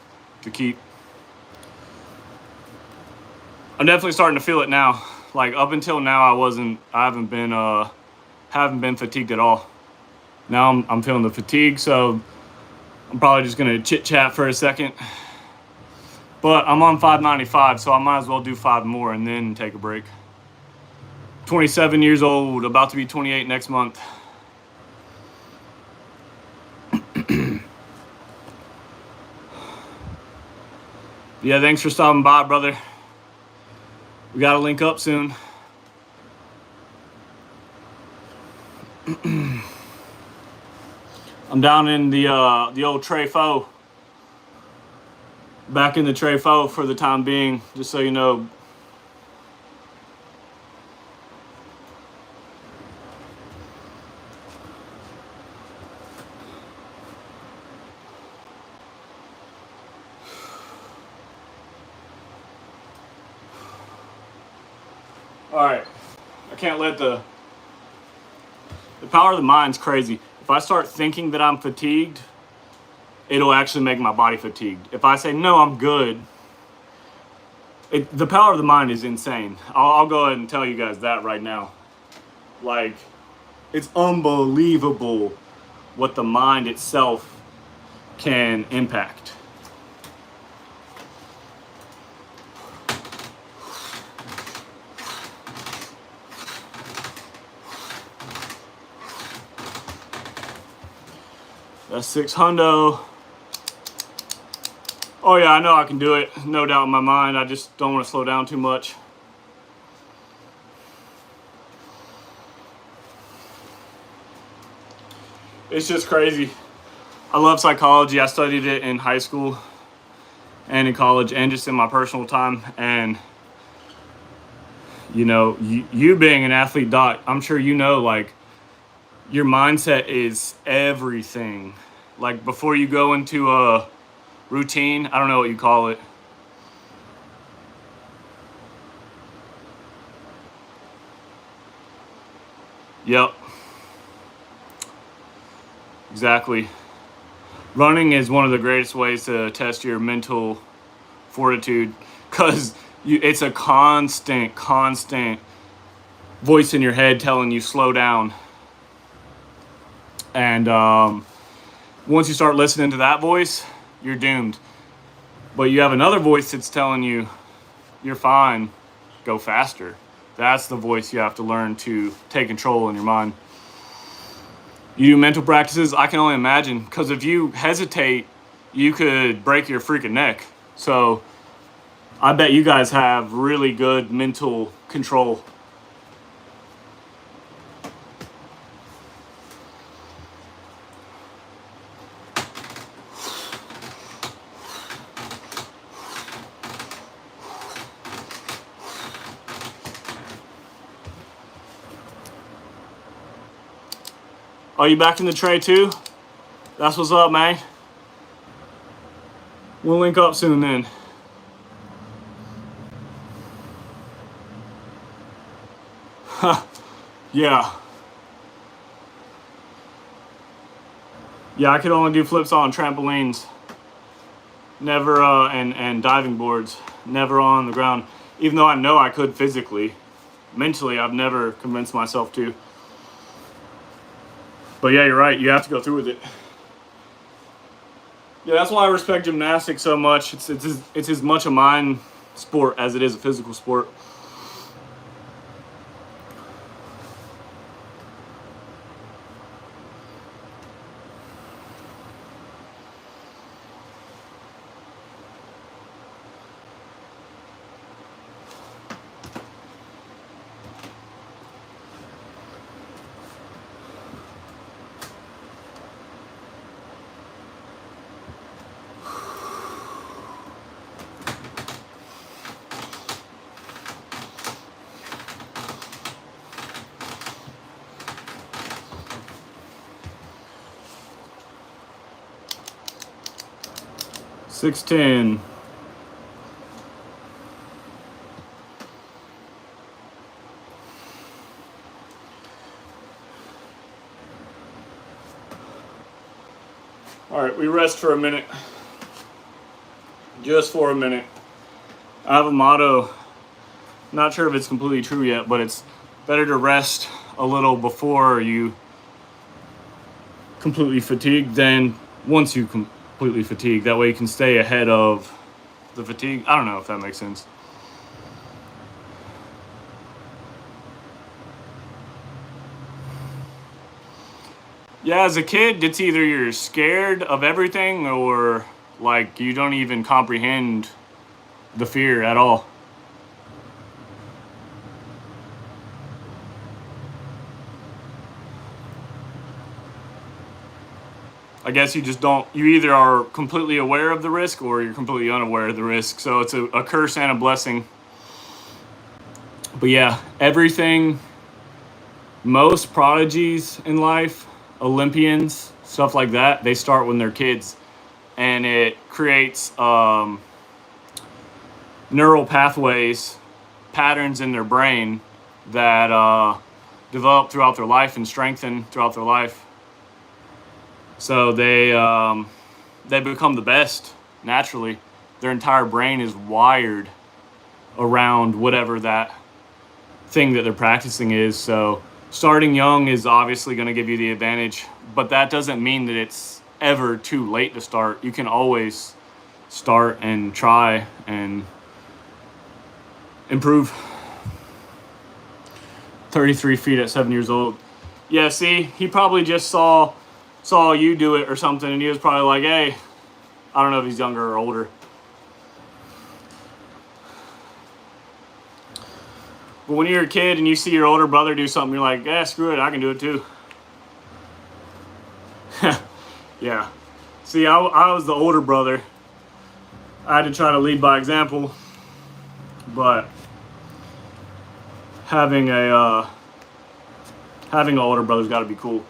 keep. I'm definitely starting to feel it now. Like up until now, I haven't been fatigued at all. Now I'm feeling the fatigue, so I'm probably just gonna chit chat for a second. But I'm on 595, so I might as well do 5 more and then take a break. 27 years old, about to be 28 next month. Yeah, thanks for stopping by, brother. We gotta link up soon. I'm down in the old Trefo. Back in the Trefo for the time being, just so you know. All right, I can't let the power of the mind's crazy. If I start thinking that I'm fatigued, it'll actually make my body fatigued. If I say, no, I'm good, the power of the mind is insane. I'll go ahead and tell you guys that right now. Like, it's unbelievable what the mind itself can impact. That's 600. Oh yeah, I know I can do it. No doubt in my mind. I just don't want to slow down too much. It's just crazy. I love psychology. I studied it in high school and in college and just in my personal time. And, you know, you being an athlete, Doc, I'm sure you know, like, your mindset is everything. Like, before you go into a routine, I don't know what you call it. Yep. Exactly. Running is one of the greatest ways to test your mental fortitude because it's a constant voice in your head telling you slow down. And once you start listening to that voice, you're doomed. But you have another voice that's telling you, you're fine, go faster. That's the voice you have to learn to take control in your mind. You do mental practices, I can only imagine, because if you hesitate, you could break your freaking neck. So I bet you guys have really good mental control. Are you back in the tray too? That's what's up, man. We'll link up soon then. Yeah. Yeah, I could only do flips on trampolines, never and diving boards, never on the ground. Even though I know I could physically, mentally, I've never convinced myself to. But yeah, you're right. You have to go through with it. Yeah, that's why I respect gymnastics so much. It's as much a mind sport as it is a physical sport. $6.10. All right, we rest for a minute. Just for a minute. I have a motto. Not sure if it's completely true yet, but it's better to rest a little before you completely fatigue than once you completely fatigue. That way you can stay ahead of the fatigue. I don't know if that makes sense. Yeah, as a kid, it's either you're scared of everything or like you don't even comprehend the fear at all. I guess you just don't, you either are completely aware of the risk or you're completely unaware of the risk. So it's a curse and a blessing. But yeah, everything, most prodigies in life, Olympians, stuff like that, they start when they're kids. And it creates neural pathways, patterns in their brain that develop throughout their life and strengthen throughout their life. So they become the best naturally. Their entire brain is wired around whatever that thing that they're practicing is. So starting young is obviously going to give you the advantage, but that doesn't mean that it's ever too late to start. You can always start and try and improve. 33 feet at 7 years old. Yeah, see, he probably just saw you do it or something, and he was probably like, hey, I don't know if he's younger or older. But when you're a kid and you see your older brother do something, you're like, yeah, screw it, I can do it too. Yeah. See, I was the older brother. I had to try to lead by example, but having an older brother's got to be cool.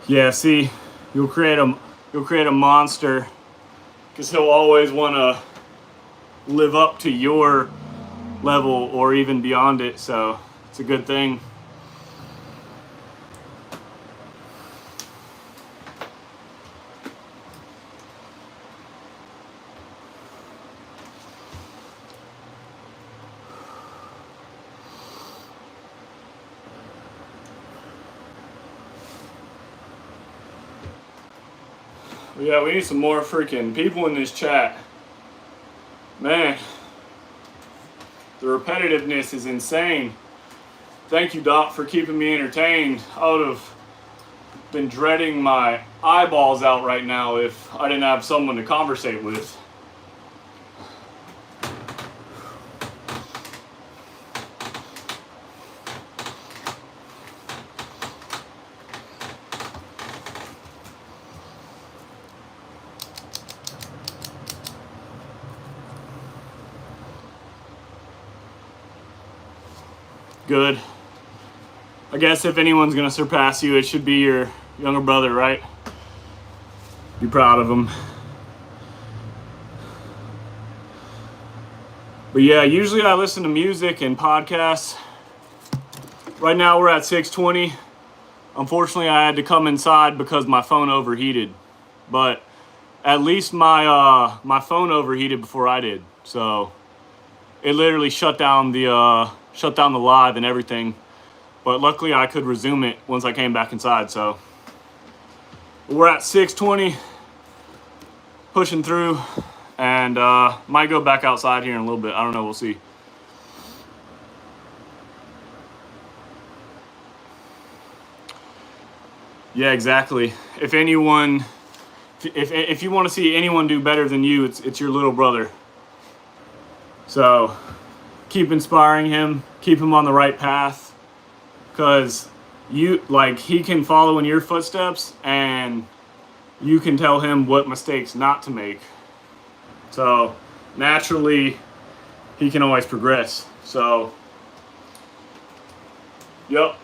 Yeah, see, you'll create a monster because he'll always want to live up to your level or even beyond it. So it's a good thing. Yeah, we need some more freaking people in this chat. Man, the repetitiveness is insane. Thank you, Doc, for keeping me entertained. I would have been dreading my eyeballs out right now if I didn't have someone to conversate with. good. I guess if anyone's gonna surpass you, it should be your younger brother, right? Be proud of him. But yeah, usually I listen to music and podcasts. Right now we're at 6:20. Unfortunately, I had to come inside because my phone overheated. But at least my phone overheated before I did. So it literally shut down the live and everything. But luckily I could resume it once I came back inside. So we're at 6:20, pushing through, and might go back outside here in a little bit. I don't know, we'll see. Yeah, exactly. If anyone, if you want to see anyone do better than you, it's your little brother. So keep inspiring him, keep him on the right path, because he can follow in your footsteps, and you can tell him what mistakes not to make. So naturally, he can always progress. So, yep.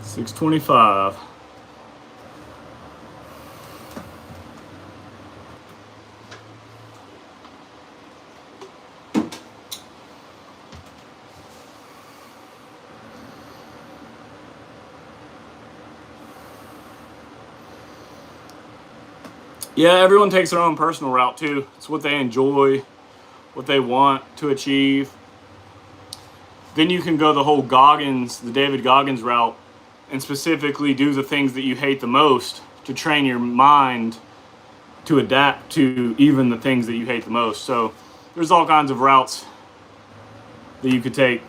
$625. Yeah, everyone takes their own personal route too. It's what they enjoy, what they want to achieve. Then you can go the whole the David Goggins route, and specifically do the things that you hate the most to train your mind to adapt to even the things that you hate the most. So there's all kinds of routes that you could take.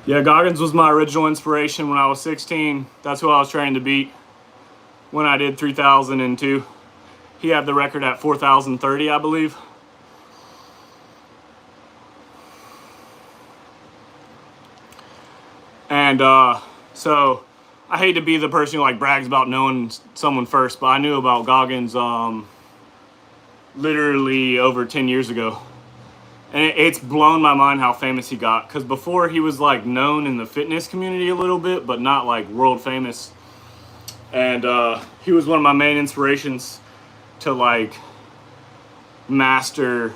Yeah, Goggins was my original inspiration when I was 16. That's who I was trying to beat when I did 3,002. He had the record at 4,030, I believe. And so I hate to be the person who brags about knowing someone first, but I knew about Goggins literally over 10 years ago. And it's blown my mind how famous he got. Because before he was known in the fitness community a little bit, but not world famous. And he was one of my main inspirations to master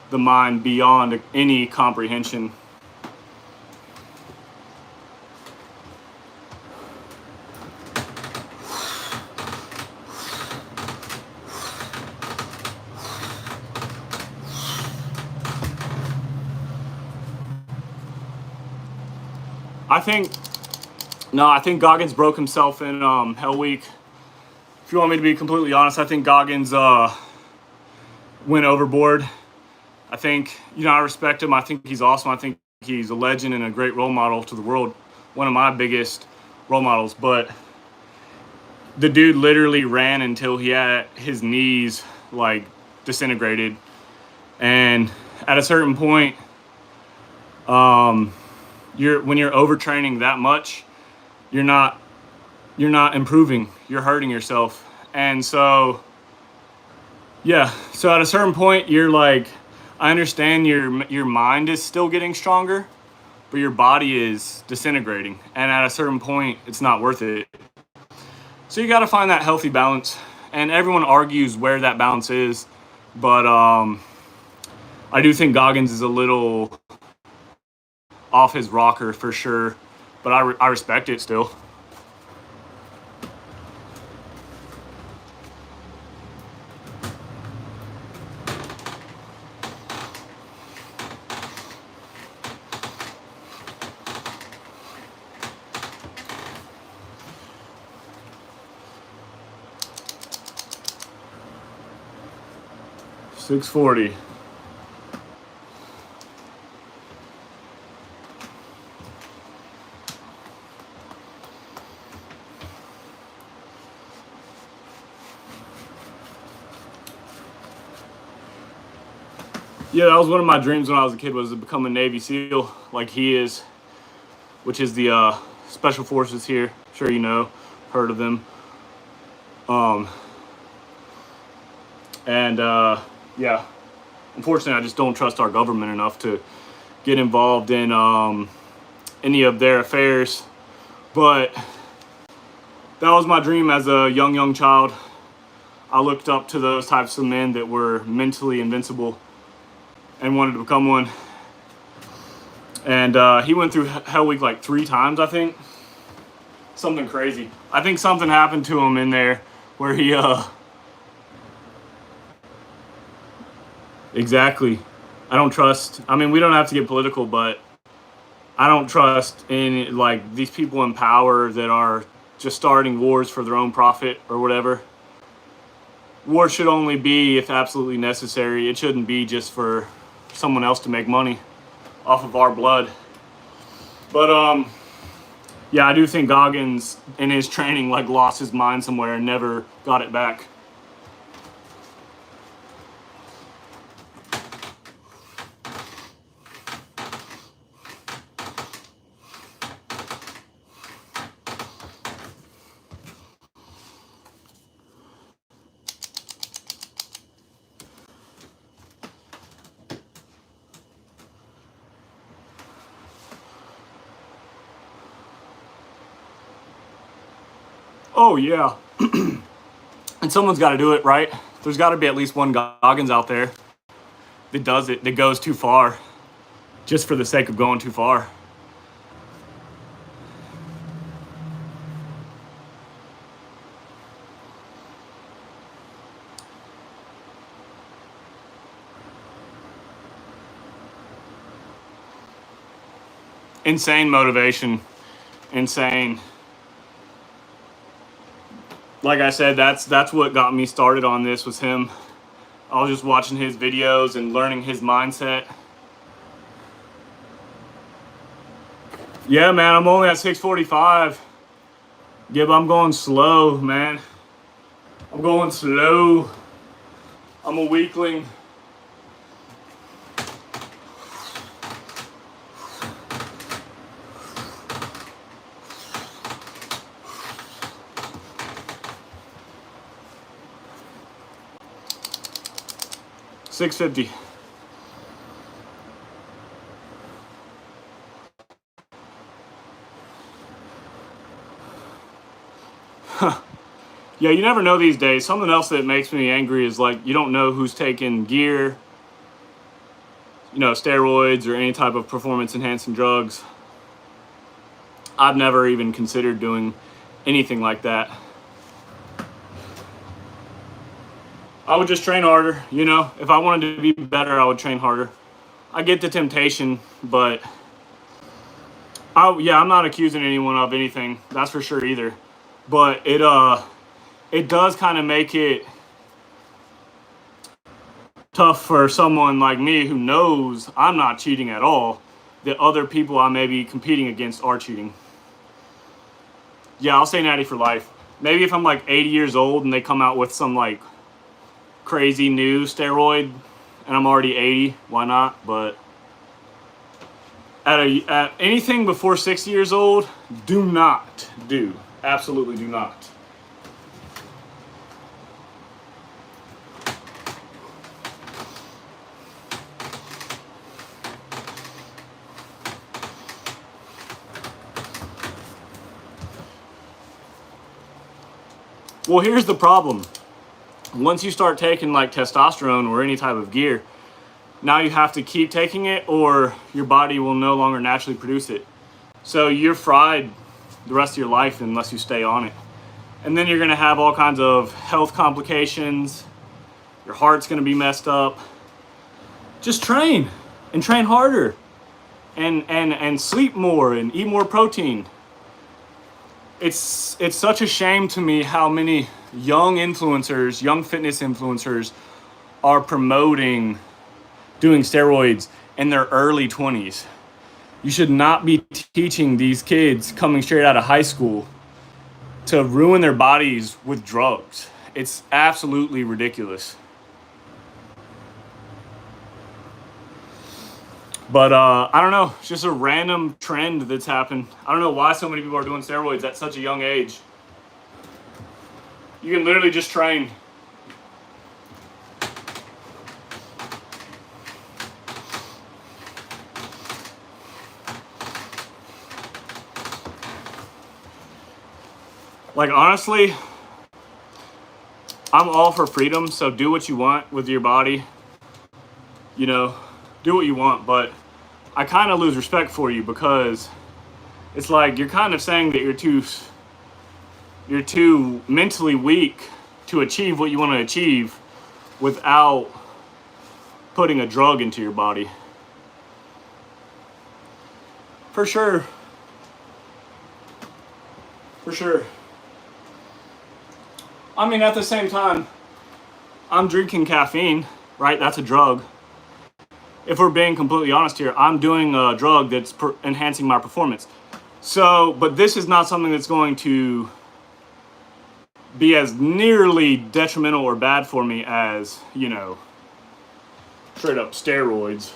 the mind beyond any comprehension. I think Goggins broke himself in Hell Week. If you want me to be completely honest, I think Goggins went overboard. I think, I respect him. I think he's awesome. I think he's a legend and a great role model to the world. One of my biggest role models. But the dude literally ran until he had his knees disintegrated. And at a certain point, when you're overtraining that much, you're not improving. You're hurting yourself. And so, yeah. So at a certain point, you're I understand your mind is still getting stronger, but your body is disintegrating. And at a certain point, it's not worth it. So you got to find that healthy balance. And everyone argues where that balance is, but I do think Goggins is a little off his rocker for sure, but I respect it still. 640. Yeah, that was one of my dreams when I was a kid, was to become a Navy SEAL like he is, which is the Special Forces here. I'm sure you know, heard of them. Yeah, unfortunately, I just don't trust our government enough to get involved in any of their affairs. But that was my dream as a young child. I looked up to those types of men that were mentally invincible and wanted to become one. And he went through Hell Week like 3 times, I think. Something crazy. I think something happened to him in there where he exactly. I don't trust. I mean, we don't have to get political, but I don't trust in like these people in power that are just starting wars for their own profit or whatever. War should only be if absolutely necessary. It shouldn't be just for someone else to make money off of our blood. But yeah, I do think Goggins in his training like lost his mind somewhere and never got it back. Oh yeah. And someone's got to do it, right? There's got to be at least one Goggins out there that does it, that goes too far just for the sake of going too far. Insane motivation. Insane. Like I said, that's what got me started on this, was him. I was just watching his videos and learning his mindset. Yeah, man, I'm only at 645. Yeah, but I'm going slow, man. I'm going slow. I'm a weakling. $650. Yeah, you never know these days. Something else that makes me angry is like you don't know who's taking gear, you know, steroids or any type of performance enhancing drugs. I've never even considered doing anything like that. I would just train harder, you know. If I wanted to be better, I would train harder. I get the temptation, but I'm not accusing anyone of anything, that's for sure either. But it does kind of make it tough for someone like me who knows I'm not cheating at all, that other people I may be competing against are cheating. Yeah, I'll stay natty for life. Maybe if I'm like 80 years old and they come out with some like crazy new steroid and I'm already 80, why not? But at anything before 60 years old, do not do. Absolutely do not. Well, here's the problem. Once you start taking like testosterone or any type of gear, now you have to keep taking it or your body will no longer naturally produce it. So you're fried the rest of your life unless you stay on it. And then you're gonna have all kinds of health complications. Your heart's gonna be messed up. Just train and train harder and sleep more and eat more protein. It's such a shame to me how many young influencers, young fitness influencers are promoting doing steroids in their early 20s. You should not be teaching these kids coming straight out of high school to ruin their bodies with drugs. It's absolutely ridiculous. But I don't know. It's just a random trend that's happened. I don't know why so many people are doing steroids at such a young age. You can literally just train. Like, honestly, I'm all for freedom, so do what you want with your body. You know, do what you want, but I kind of lose respect for you because it's like you're kind of saying that you're too mentally weak to achieve what you want to achieve without putting a drug into your body. For sure. For sure. I mean, at the same time, I'm drinking caffeine, right? That's a drug. If we're being completely honest here, I'm doing a drug that's enhancing my performance. So, but this is not something that's going to be as nearly detrimental or bad for me as, you know, straight up steroids.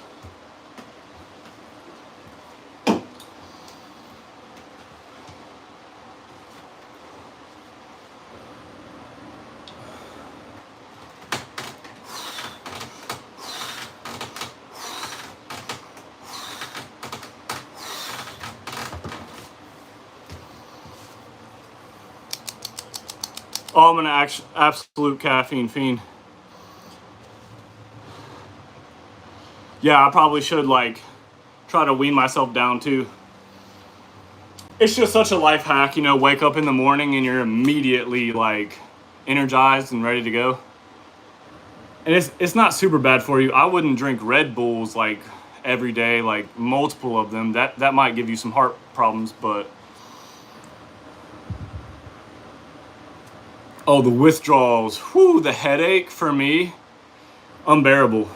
Oh, I'm an absolute caffeine fiend. Yeah, I probably should, like, try to wean myself down too. It's just such a life hack, you know, wake up in the morning and you're immediately, like, energized and ready to go. And it's not super bad for you. I wouldn't drink Red Bulls, like, every day, like, multiple of them. That might give you some heart problems, but... Oh, the withdrawals. Whew, the headache for me, unbearable.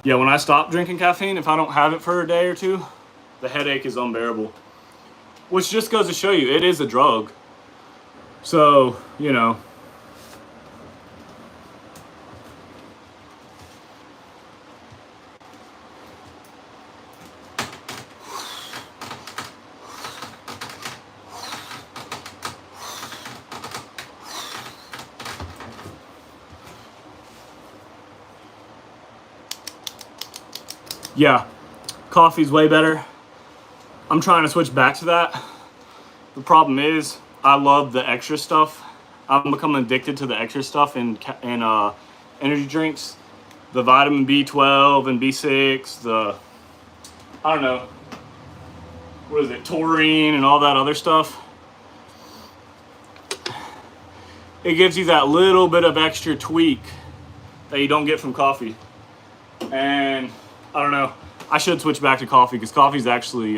Yeah, when I stop drinking caffeine, if I don't have it for a day or two, the headache is unbearable. Which just goes to show you, it is a drug. So, you know. Yeah, coffee's way better. I'm trying to switch back to that. The problem is, I love the extra stuff. I'm becoming addicted to the extra stuff in energy drinks. The vitamin B12 and B6, I don't know, what is it, taurine and all that other stuff. It gives you that little bit of extra tweak that you don't get from coffee. And I don't know, I should switch back to coffee because coffee's actually,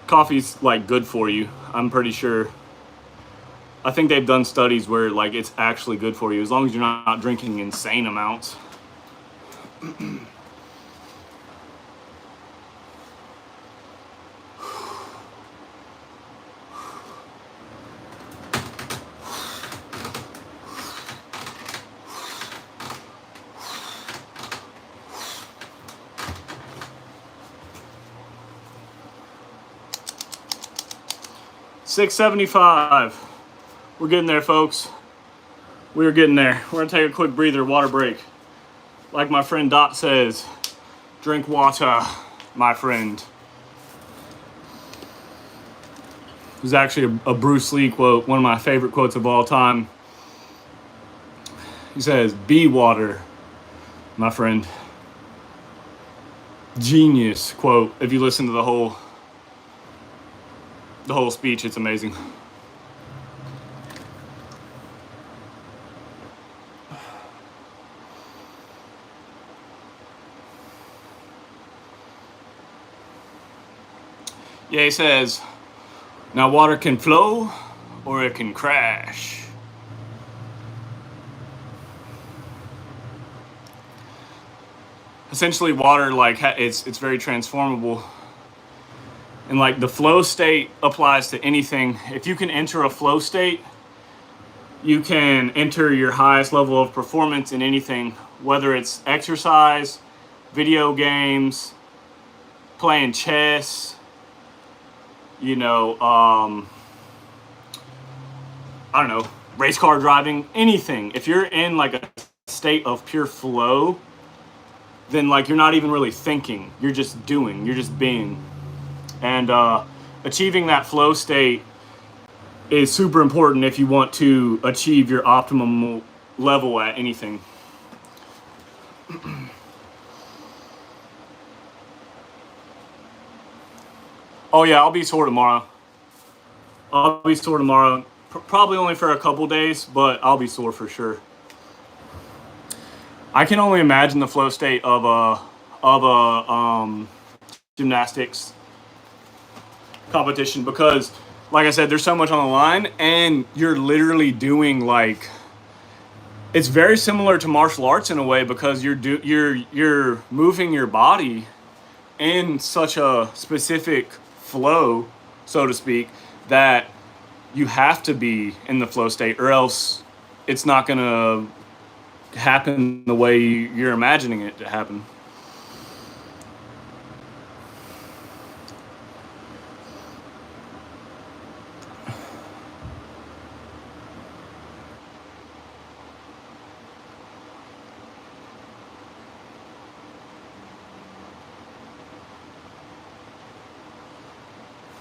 coffee's like good for you, I'm pretty sure. I think they've done studies where like it's actually good for you as long as you're not drinking insane amounts. 675. We're getting there, folks. We're getting there. We're gonna take a quick breather, water break. Like my friend Dot says, drink water, my friend. It was actually a Bruce Lee quote, one of my favorite quotes of all time. He says, be water, my friend. Genius quote. If you listen to the whole speech, it's amazing. Yeah, he says, now water can flow or it can crash. essentially water, like it's very transformable. And like the flow state applies to anything. If you can enter a flow state, you can enter your highest level of performance in anything, whether it's exercise, video games, playing chess, you know, I don't know, race car driving, anything. If you're in like a state of pure flow, then like you're not even really thinking, you're just doing, you're just being. And achieving that flow state is super important if you want to achieve your optimum level at anything. Oh yeah, I'll be sore tomorrow. I'll be sore tomorrow. Probably only for a couple days, but I'll be sore for sure. I can only imagine the flow state of a gymnastics competition, because like I said, there's so much on the line and you're literally doing like, it's very similar to martial arts in a way, because you're moving your body in such a specific flow, so to speak, that you have to be in the flow state or else it's not going to happen the way you're imagining it to happen.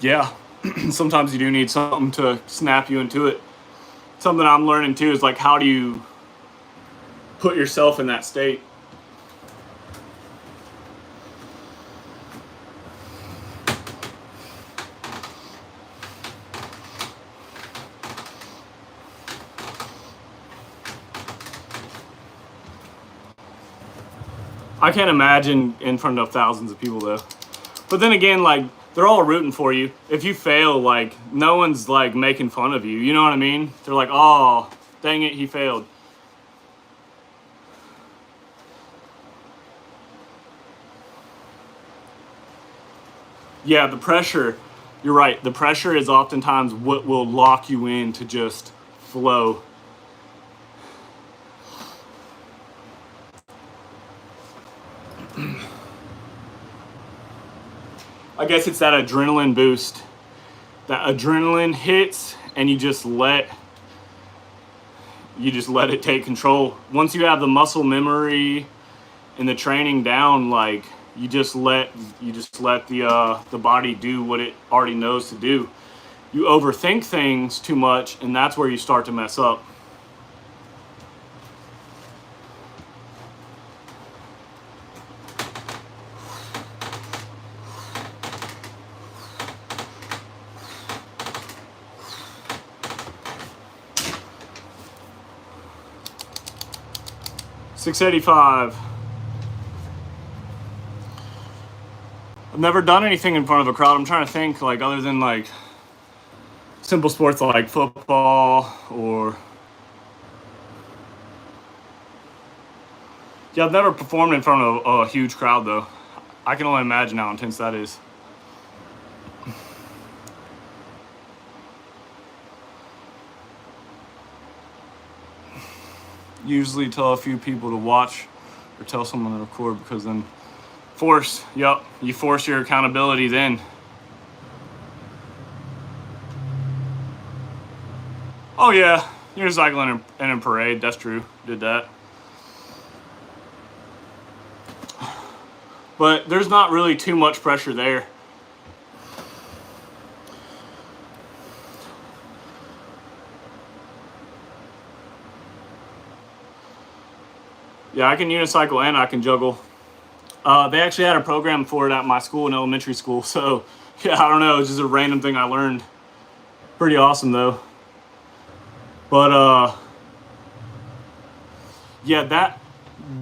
Yeah, sometimes you do need something to snap you into it. Something I'm learning too is like, how do you put yourself in that state? I can't imagine in front of thousands of people though. But then again, like, they're all rooting for you. If you fail, like, no one's like making fun of you. You know what I mean? They're like, oh, dang it, he failed. Yeah, the pressure, you're right. The pressure is oftentimes what will lock you in to just flow. I guess it's that adrenaline boost. That adrenaline hits and you just let it take control. Once you have the muscle memory and the training down, like, you just let the body do what it already knows to do. You overthink things too much, and that's where you start to mess up. $685. I've never done anything in front of a crowd. I'm trying to think, like, other than like simple sports like football or, yeah, I've never performed in front of a huge crowd though. I can only imagine how intense that is. Usually tell a few people to watch or tell someone to record, because then you force your accountability then. Oh yeah, unicycling in a parade, that's true, did that. But there's not really too much pressure there. Yeah, I can unicycle and I can juggle. They actually had a program for it at my school in elementary school. So, yeah, I don't know. It's just a random thing I learned. Pretty awesome, though. But, yeah,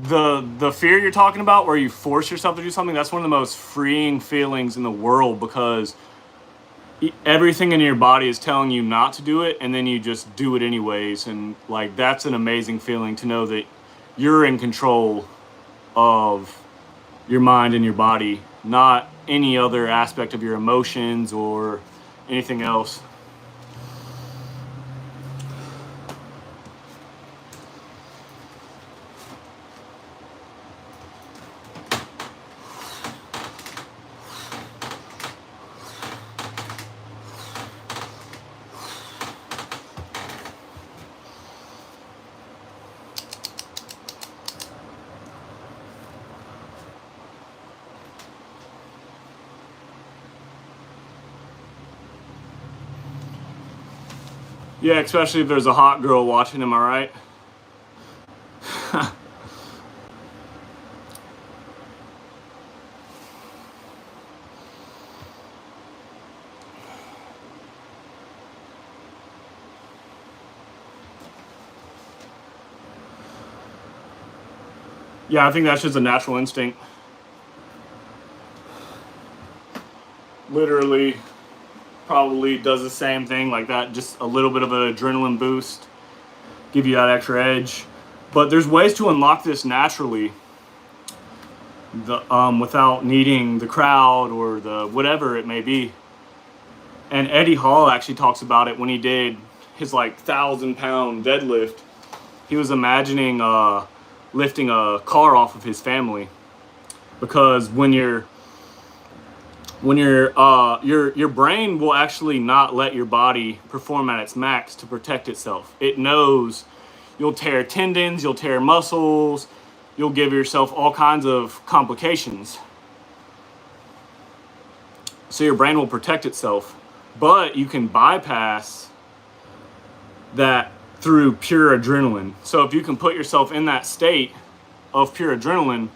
the fear you're talking about, where you force yourself to do something, that's one of the most freeing feelings in the world, because everything in your body is telling you not to do it, and then you just do it anyways. And, like, that's an amazing feeling to know that you're in control of your mind and your body, not any other aspect of your emotions or anything else. Yeah, especially if there's a hot girl watching, am I right? Yeah, I think that's just a natural instinct. Literally, probably does the same thing like that, just a little bit of an adrenaline boost, give you that extra edge. But there's ways to unlock this naturally, without needing the crowd or the whatever it may be. And Eddie Hall actually talks about it when he did his like 1,000-pound deadlift. He was imagining lifting a car off of his family, because when your brain will actually not let your body perform at its max to protect itself. It knows you'll tear tendons, you'll tear muscles, you'll give yourself all kinds of complications. So your brain will protect itself, but you can bypass that through pure adrenaline. So if you can put yourself in that state of pure adrenaline,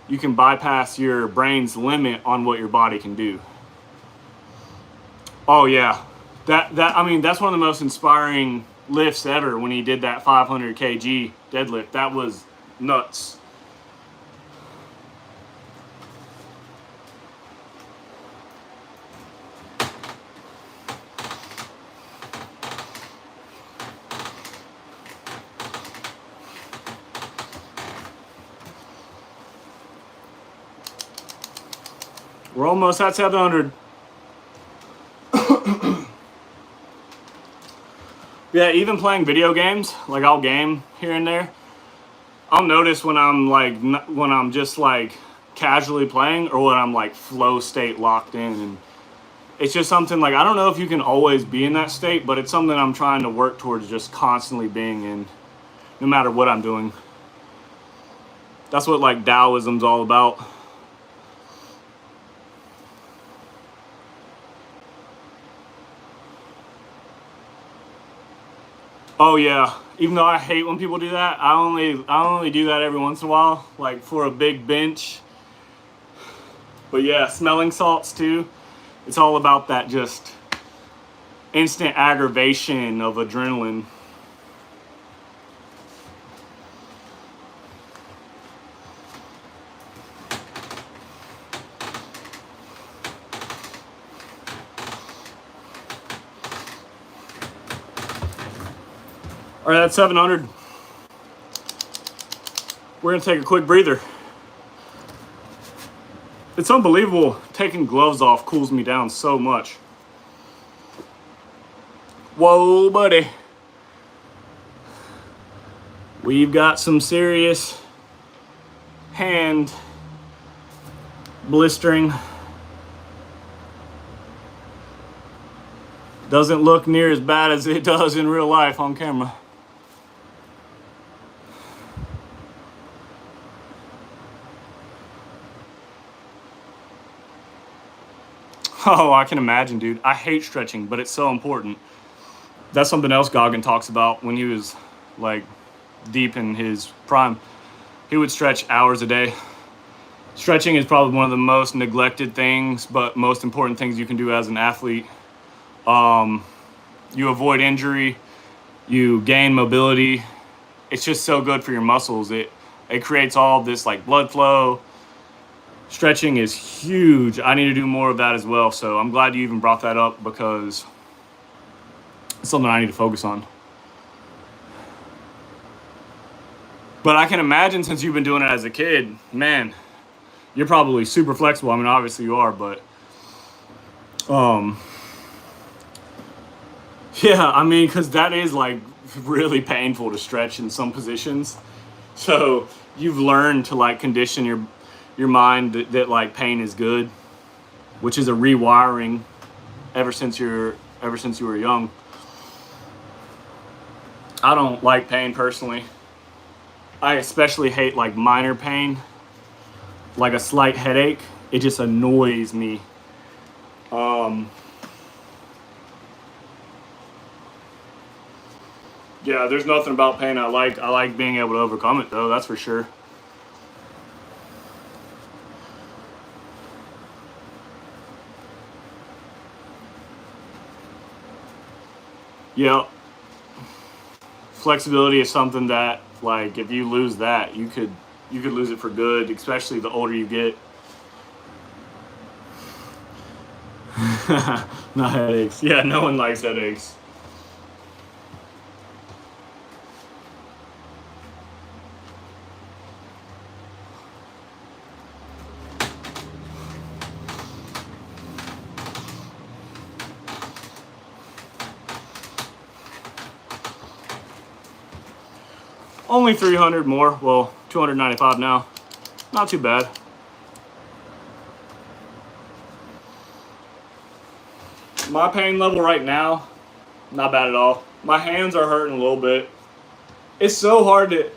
you can bypass your brain's limit on what your body can do. Oh yeah, I mean, that's one of the most inspiring lifts ever when he did that 500 kg deadlift. That was nuts. We're almost at 700. Yeah, even playing video games, like I'll game here and there. I'll notice when I'm just like casually playing, or when I'm like flow state locked in. And it's just something like, I don't know if you can always be in that state, but it's something I'm trying to work towards just constantly being in, no matter what I'm doing. That's what like Taoism's all about. Oh yeah, even though I hate when people do that, I only do that every once in a while, like for a big bench. But yeah, smelling salts too. It's all about that just instant aggravation of adrenaline. All right, that's 700. We're gonna take a quick breather. It's unbelievable. Taking gloves off cools me down so much. Whoa, buddy. We've got some serious hand blistering. Doesn't look near as bad as it does in real life on camera. Oh, I can imagine, dude. I hate stretching, but it's so important. That's something else Goggin talks about when he was like deep in his prime. He would stretch hours a day. Stretching is probably one of the most neglected things, but most important things you can do as an athlete. You avoid injury, you gain mobility. It's just so good for your muscles. It creates all this like blood flow. Stretching is huge. I need to do more of that as well. So I'm glad you even brought that up, because it's something I need to focus on. But I can imagine, since you've been doing it as a kid, man, You're probably super flexible. I mean, obviously you are, but um, yeah, I mean, because that is like really painful to stretch in some positions. So you've learned to like condition your mind that like pain is good, which is a rewiring ever since you were young. I don't like pain personally. I especially hate like minor pain, like a slight headache. It just annoys me. Yeah, there's nothing about pain I like. I like being able to overcome it though, that's for sure. Yeah. Flexibility is something that like if you lose that, you could lose it for good, especially the older you get. Not headaches. Yeah, no one likes headaches. Only 300 more. Well, 295 now. Not too bad. My pain level right now, not bad at all. My hands are hurting a little bit. It's so hard to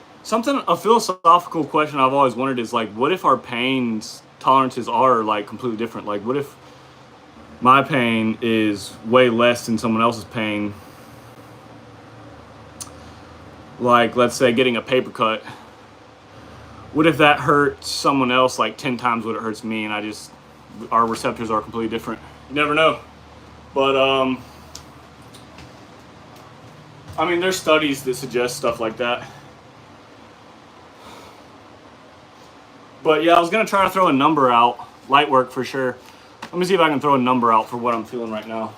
a philosophical question I've always wondered is like, what if our pains tolerances are like completely different? Like, what if my pain is way less than someone else's pain? Like, let's say getting a paper cut. What if that hurts someone else like 10 times what it hurts me, and our receptors are completely different? You never know. But I mean, there's studies that suggest stuff like that. But yeah, I was gonna try to throw a number out. Light work for sure. Let me see if I can throw a number out for what I'm feeling right now.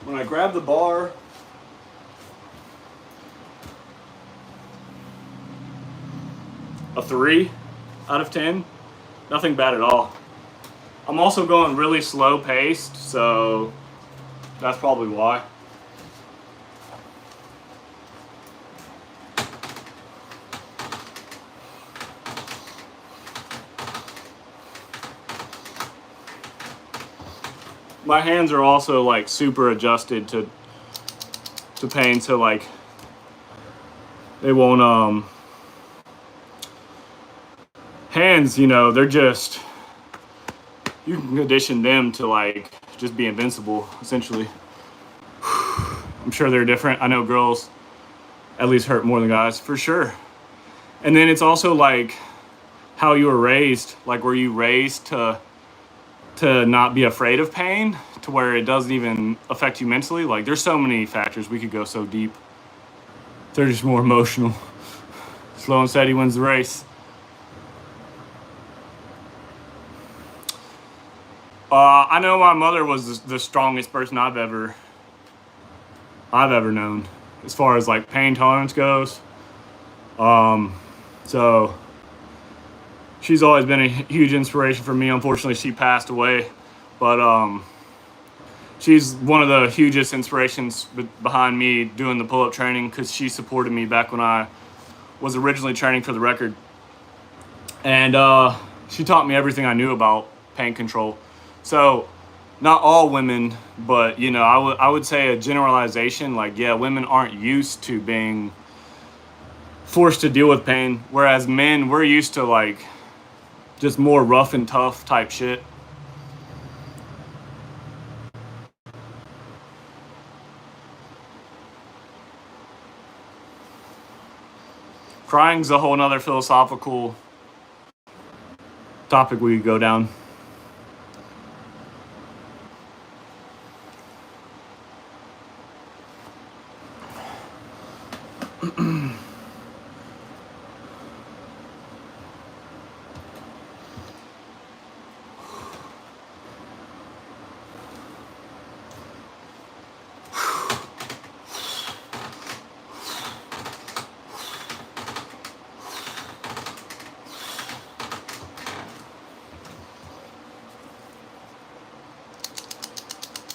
When I grab the bar, a 3 out of 10. Nothing bad at all. I'm also going really slow paced, so that's probably why. My hands are also like super adjusted to pain, so like they won't hands, you know, they're just, you can condition them to like just be invincible essentially. I'm sure they're different. I know girls at least hurt more than guys for sure. And then it's also like how you were raised. Like, were you raised to not be afraid of pain to where it doesn't even affect you mentally? Like, there's so many factors. We could go so deep. They're just more emotional. Slow and steady wins the race. I know my mother was the strongest person I've ever known as far as like pain tolerance goes. So she's always been a huge inspiration for me. Unfortunately, she passed away, but she's one of the hugest inspirations behind me doing the pull-up training, because she supported me back when I was originally training for the record, and she taught me everything I knew about pain control. So not all women, but you know, I would say a generalization, like, yeah, women aren't used to being forced to deal with pain, whereas men, we're used to like just more rough and tough type shit. Crying's a whole nother philosophical topic we could go down.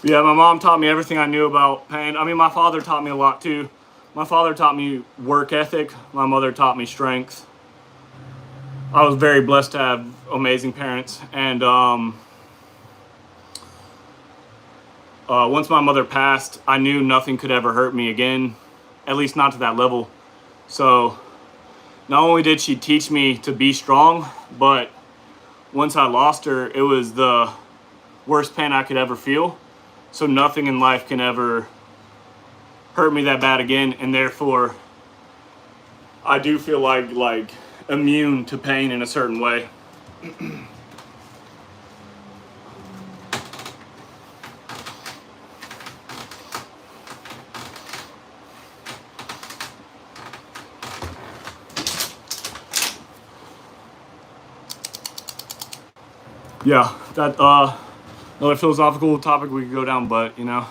Yeah, my mom taught me everything I knew about pain. I mean, my father taught me a lot too. My father taught me work ethic. My mother taught me strength. I was very blessed to have amazing parents. And once my mother passed, I knew nothing could ever hurt me again, at least not to that level. So not only did she teach me to be strong, but once I lost her, it was the worst pain I could ever feel. So nothing in life can ever hurt me that bad again, and therefore I do feel like immune to pain in a certain way. Yeah, that another philosophical topic we could go down, but you know,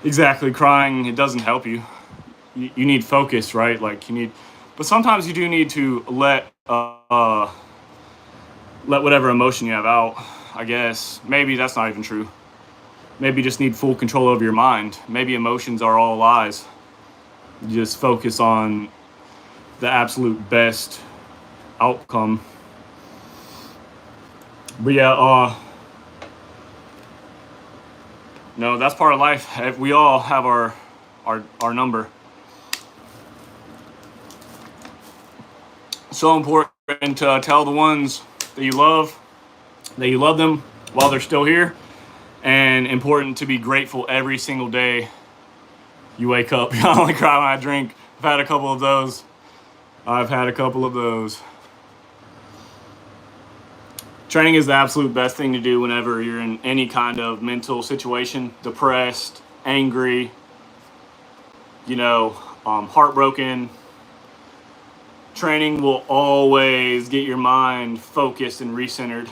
exactly, crying, it doesn't help you. You need focus, right? Like you need, but sometimes you do need to let whatever emotion you have out. I guess maybe that's not even true. Maybe you just need full control over your mind. Maybe emotions are all lies. You just focus on the absolute best outcome. But yeah, no, that's part of life. We all have our number. So important to tell the ones that you love them while they're still here, and important to be grateful every single day you wake up. I only cry when I drink. I've had a couple of those. Training is the absolute best thing to do whenever you're in any kind of mental situation, depressed, angry, heartbroken. Training will always get your mind focused and recentered.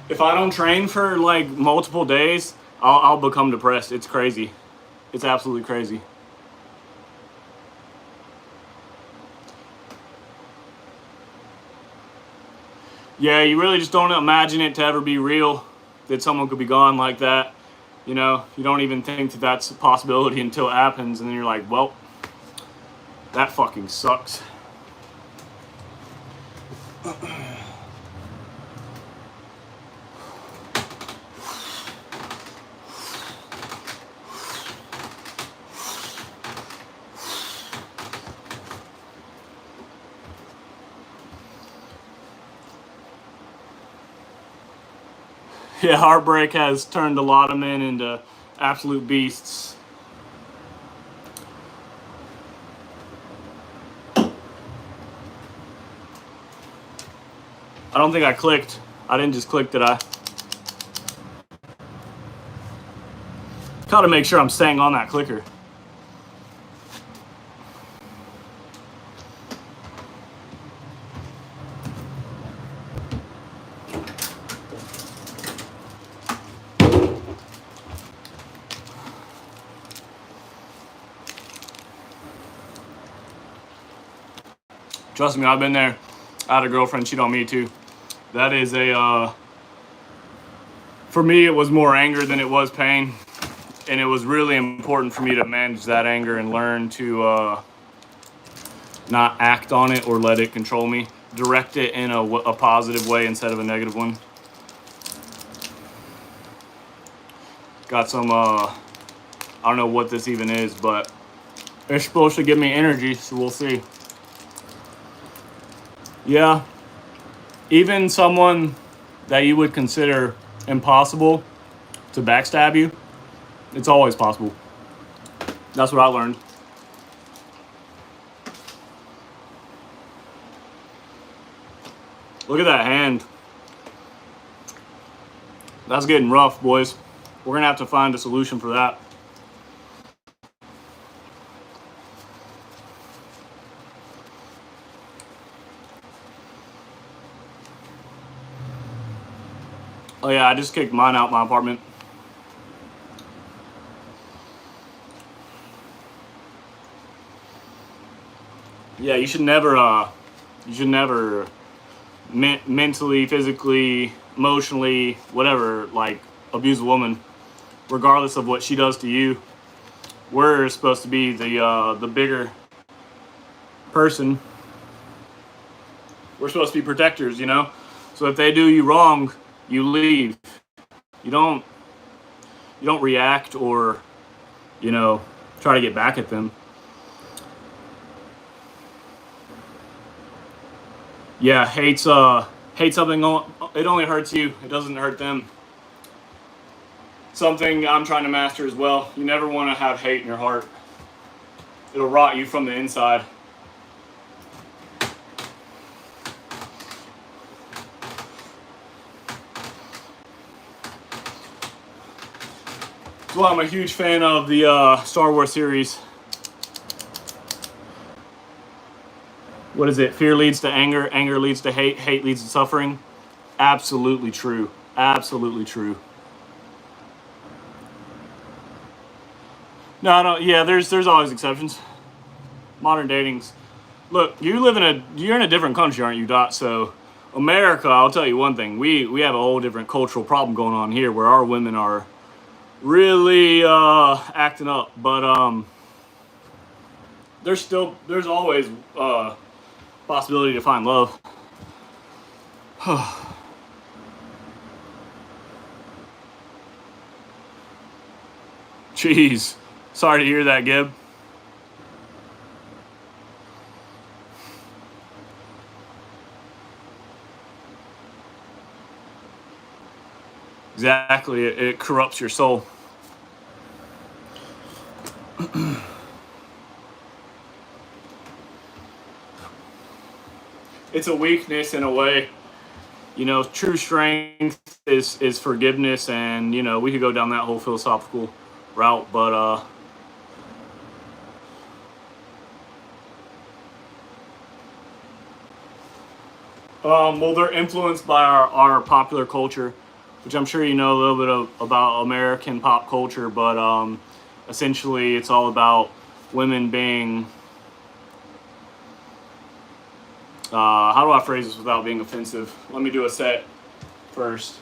If I don't train for like multiple days, I'll become depressed. It's crazy. It's absolutely crazy. Yeah, you really just don't imagine it to ever be real, that someone could be gone like that. You know, you don't even think that that's a possibility until it happens, and then you're like, well, that fucking sucks. Yeah, heartbreak has turned a lot of men into absolute beasts. I don't think I clicked. I didn't just click, did I? Gotta make sure I'm staying on that clicker. Trust me, I've been there. I had a girlfriend cheat on me too. That is for me, it was more anger than it was pain. And it was really important for me to manage that anger and learn to not act on it or let it control me. Direct it in a positive way instead of a negative one. Got some, I don't know what this even is, but it's supposed to give me energy, so we'll see. Yeah, even someone that you would consider impossible to backstab you, it's always possible. That's what I learned. Look at that hand. That's getting rough, boys. We're gonna have to find a solution for that. Oh yeah, I just kicked mine out my apartment. Yeah, you should never mentally, physically, emotionally, whatever, like abuse a woman, regardless of what she does to you. We're supposed to be the bigger person. We're supposed to be protectors, you know. So if they do you wrong, you leave. You don't react or, you know, try to get back at them. Yeah, hate something. It only hurts you. It doesn't hurt them. Something I'm trying to master as well. You never want to have hate in your heart. It'll rot you from the inside. That's why I'm a huge fan of the Star Wars series. What is it? Fear leads to anger. Anger leads to hate. Hate leads to suffering. Absolutely true. Absolutely true. No, I don't. Yeah, there's always exceptions. Modern datings. Look, you're in a different country, aren't you, Dot? So, America, I'll tell you one thing. We have a whole different cultural problem going on here, where our women are really acting up. But there's always possibility to find love. Jeez. Sorry to hear that, Gib. Exactly. It corrupts your soul. It's a weakness in a way. You know, true strength is forgiveness, and you know, we could go down that whole philosophical route, but well, they're influenced by our popular culture, which I'm sure you know a little bit about American pop culture, but essentially it's all about women being, how do I phrase this without being offensive? Let me do a set first.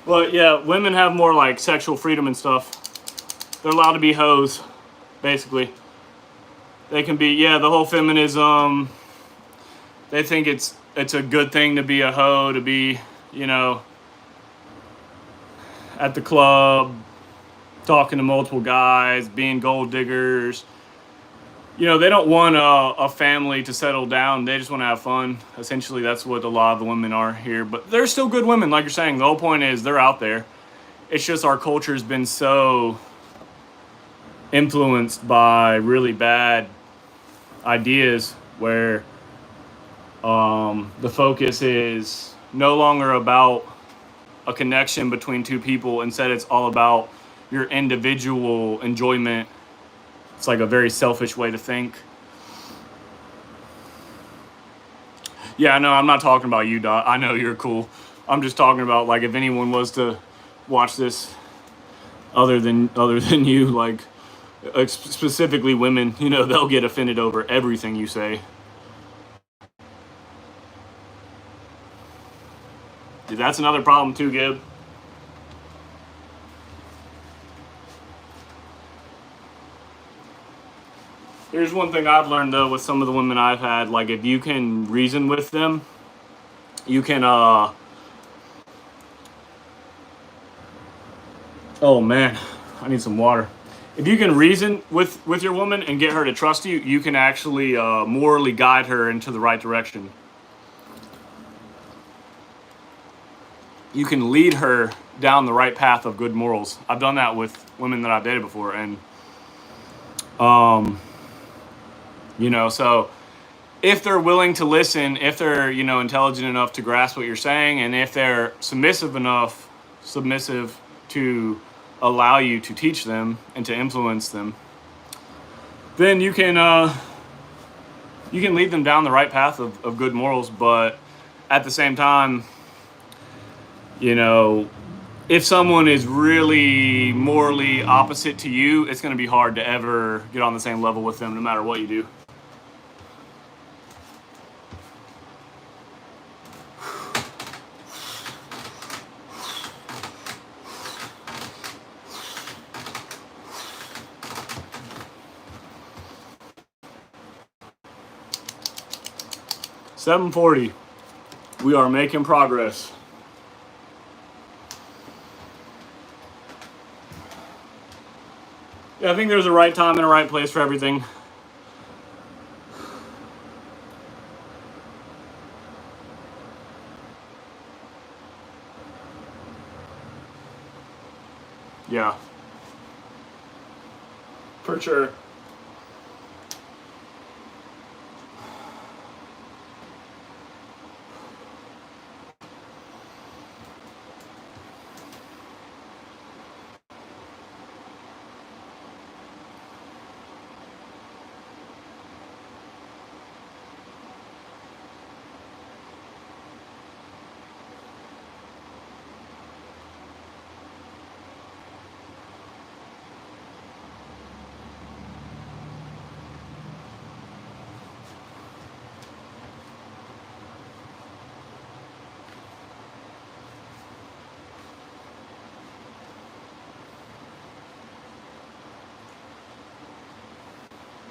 But yeah, women have more like sexual freedom and stuff. They're allowed to be hoes, basically. They can be, yeah, the whole feminism. They think it's a good thing to be a hoe, to be, you know, at the club, talking to multiple guys, being gold diggers. You know, they don't want a family to settle down. They just want to have fun. Essentially, that's what a lot of the women are here. But they're still good women, like you're saying. The whole point is they're out there. It's just our culture's been so influenced by really bad ideas where the focus is no longer about a connection between two people. Instead, it's all about your individual enjoyment. It's like a very selfish way to think. Yeah, no, I'm not talking about you, Dot. I know you're cool. I'm just talking about like if anyone was to watch this other than you, like specifically women, you know, they'll get offended over everything you say. Dude, that's another problem too, Gib. Here's one thing I've learned though with some of the women I've had, like if you can reason with them, you can oh man, I need some water. If you can reason with your woman and get her to trust you, you can actually morally guide her into the right direction. You can lead her down the right path of good morals. I've done that with women that I've dated before, and you know, so if they're willing to listen, if they're, you know, intelligent enough to grasp what you're saying, and if they're submissive to allow you to teach them and to influence them, then you can lead them down the right path of good morals. But at the same time, you know, if someone is really morally opposite to you, it's going to be hard to ever get on the same level with them no matter what you do. $740. We are making progress. Yeah, I think there's a right time and a right place for everything. Yeah. For sure.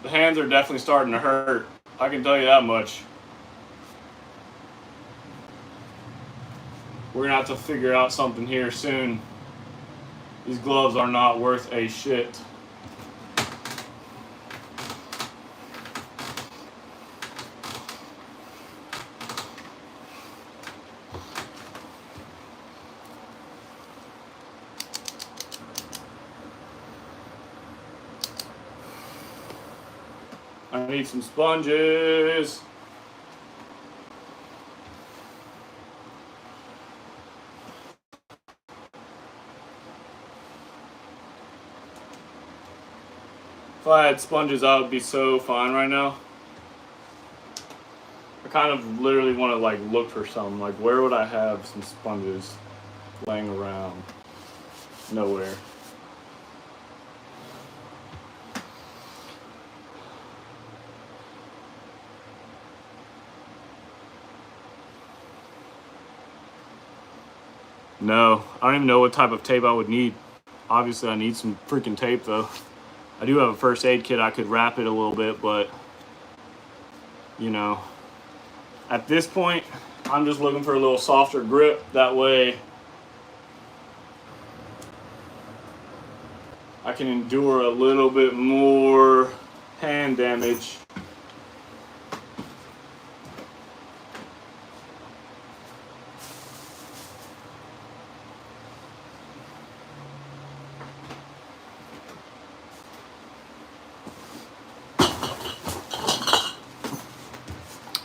The hands are definitely starting to hurt. I can tell you that much. We're gonna have to figure out something here soon. These gloves are not worth a shit. I need some sponges. If I had sponges, I would be so fine right now. I kind of literally want to like look for some. Like, where would I have some sponges laying around? Nowhere. No, I don't even know what type of tape I would need. Obviously, I need some freaking tape though. I do have a first aid kit. I could wrap it a little bit, but you know, at this point, I'm just looking for a little softer grip. That way I can endure a little bit more hand damage.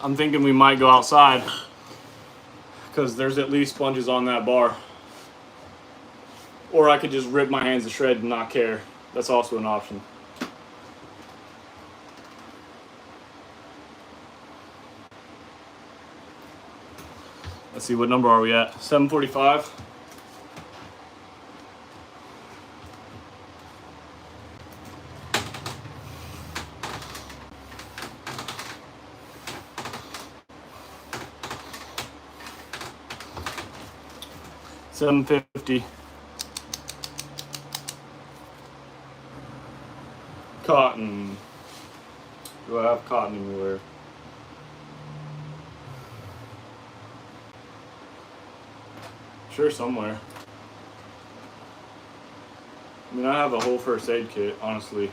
I'm thinking we might go outside because there's at least sponges on that bar. Or I could just rip my hands to shreds and not care. That's also an option. Let's see, what number are we at? 745? $750. Cotton. Do I have cotton anywhere? Sure, somewhere. I mean, I have a whole first aid kit, honestly.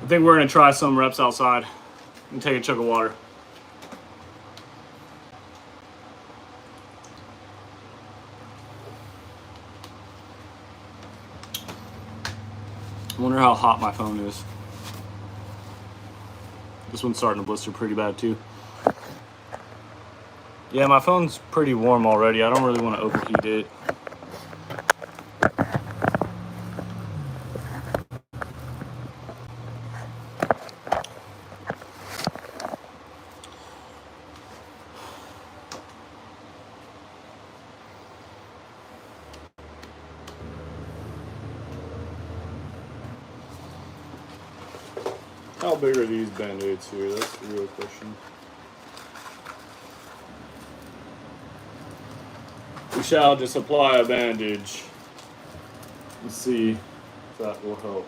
I think we're gonna try some reps outside and take a chug of water. I wonder how hot my phone is. This one's starting to blister pretty bad too. Yeah, my phone's pretty warm already. I don't really want to overheat it. How big are these Band-Aids here? That's the real question. We shall just apply a bandage and see if that will help.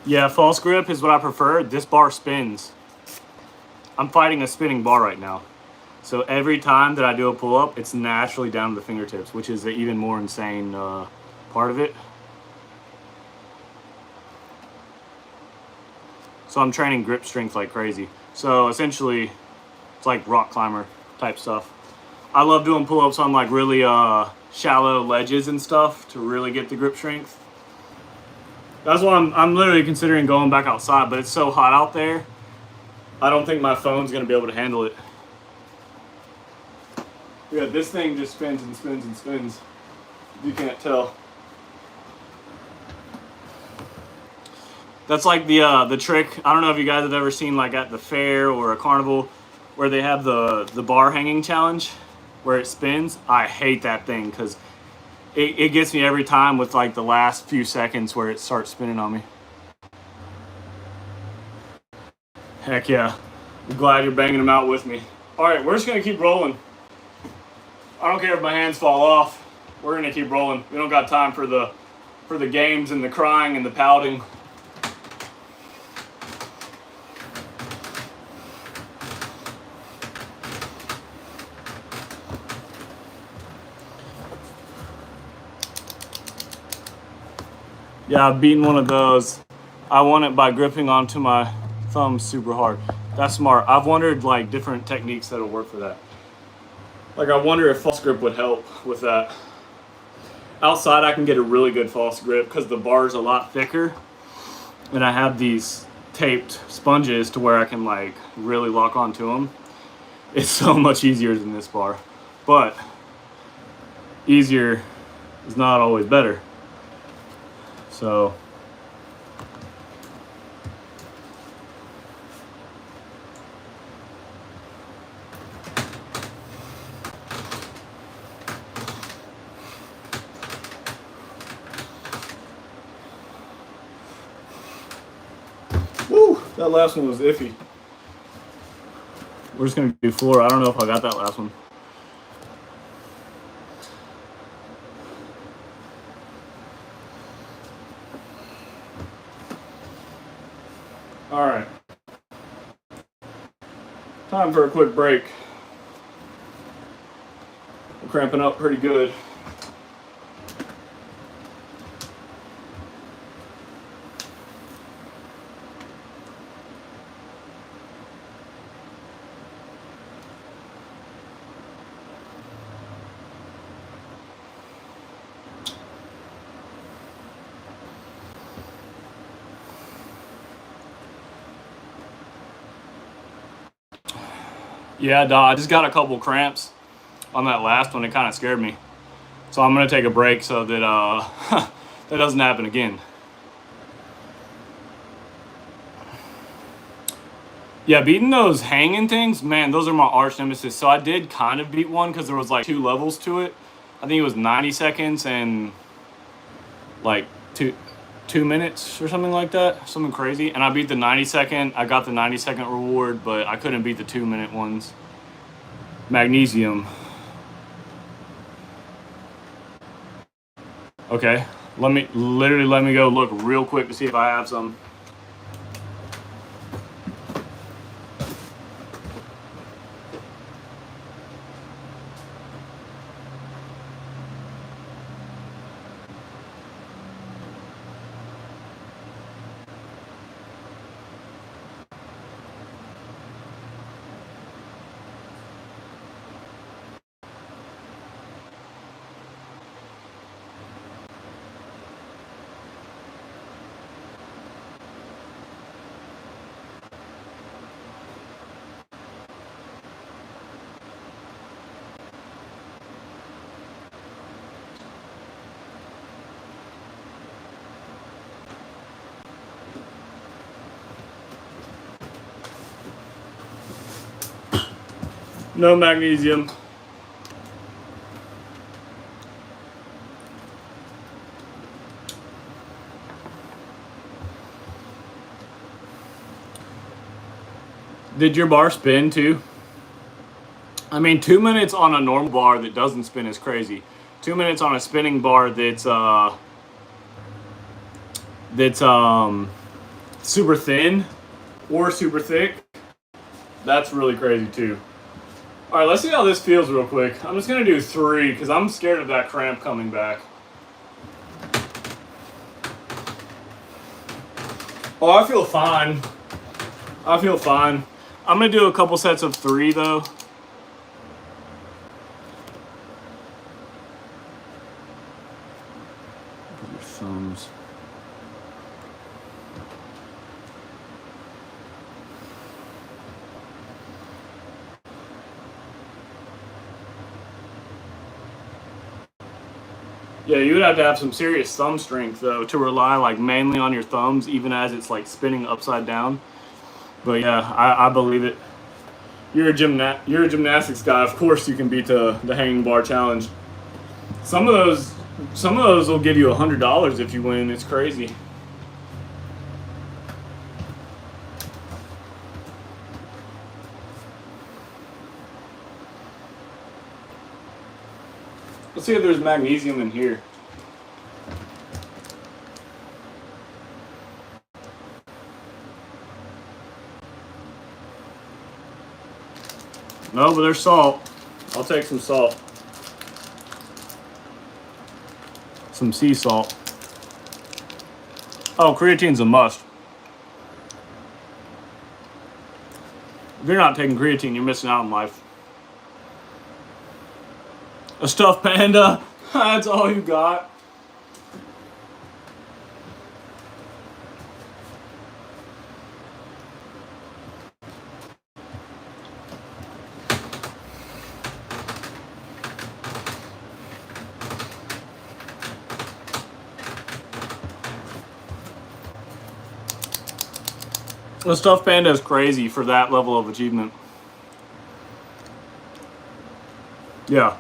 Yeah, false grip is what I prefer. This bar spins. I'm fighting a spinning bar right now. So every time that I do a pull-up, it's naturally down to the fingertips, which is the even more insane part of it. So I'm training grip strength like crazy. So essentially, it's like rock climber type stuff. I love doing pull-ups on like really shallow ledges and stuff to really get the grip strength. That's why I'm literally considering going back outside, but it's so hot out there. I don't think my phone's gonna be able to handle it. Yeah, this thing just spins and spins and spins. You can't tell. That's like the trick. I don't know if you guys have ever seen like at the fair or a carnival where they have the bar hanging challenge where it spins. I hate that thing because it gets me every time with like the last few seconds where it starts spinning on me. Heck yeah. I'm glad you're banging them out with me. All right, we're just gonna keep rolling. I don't care if my hands fall off. We're gonna keep rolling. We don't got time for the games and the crying and the pouting. Yeah, I've beaten one of those. I won it by gripping onto my thumb super hard. That's smart. I've wondered like different techniques that'll work for that. Like I wonder if false grip would help with that. Outside I can get a really good false grip because the bar is a lot thicker and I have these taped sponges to where I can like really lock onto them. It's so much easier than this bar, but easier is not always better. So woo, that last one was iffy. We're just gonna do floor. I don't know if I got that last one. All right, time for a quick break. I'm cramping up pretty good. Yeah, I just got a couple cramps on that last one. It kind of scared me. So I'm going to take a break so that that doesn't happen again. Yeah, beating those hanging things, man, those are my arch nemesis. So I did kind of beat one because there was like 2 levels to it. I think it was 90 seconds and like 2 minutes or something like that, something crazy. And I beat the 90-second. I got the 90-second reward, but I couldn't beat the 2-minute ones. Magnesium. Okay, let me go look real quick to see if I have some. No magnesium. Did your bar spin too? I mean, 2 minutes on a normal bar that doesn't spin is crazy. 2 minutes on a spinning bar that's super thin or super thick, that's really crazy too. All right, let's see how this feels real quick. I'm just gonna do 3 because I'm scared of that cramp coming back. Oh, I feel fine. I feel fine. I'm gonna do a couple sets of 3 though. Your thumbs. Yeah, you would have to have some serious thumb strength though to rely like mainly on your thumbs, even as it's like spinning upside down. But yeah, I believe it. You're a gymnastics guy. Of course, you can beat the hanging bar challenge. Some of those will give you $100 if you win. It's crazy. Let's see if there's magnesium in here. No, but there's salt. I'll take some salt. Some sea salt. Oh, creatine's a must. If you're not taking creatine, you're missing out on life. A stuffed panda? That's all you got? The stuffed panda is crazy for that level of achievement. Yeah.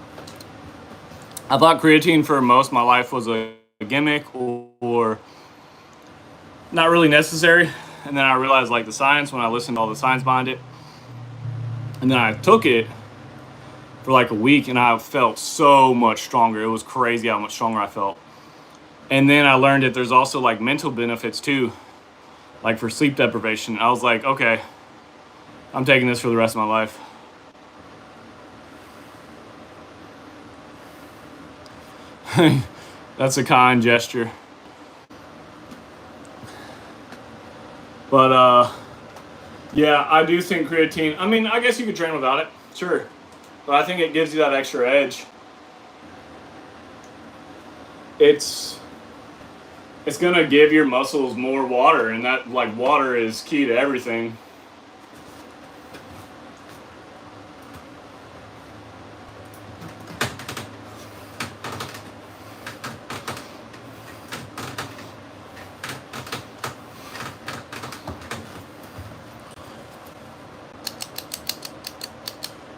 I thought creatine for most of my life was a gimmick or not really necessary. And then I realized like the science when I listened to all the science behind it. And then I took it for like a week and I felt so much stronger. It was crazy how much stronger I felt. And then I learned that there's also like mental benefits too, like for sleep deprivation. I was like, okay, I'm taking this for the rest of my life. That's a kind gesture. But yeah, I do think creatine, I mean, I guess you could train without it, sure. But I think it gives you that extra edge. It's gonna give your muscles more water, and that like water is key to everything.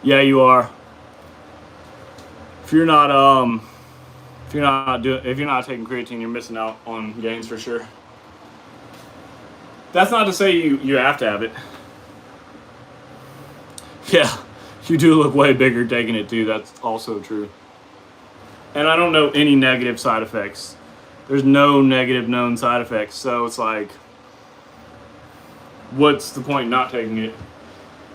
Yeah, you are. If you're not taking creatine, you're missing out on gains for sure. That's not to say you have to have it. Yeah, you do look way bigger taking it too. That's also true. And I don't know any negative side effects. There's no negative known side effects. So it's like, what's the point in not taking it?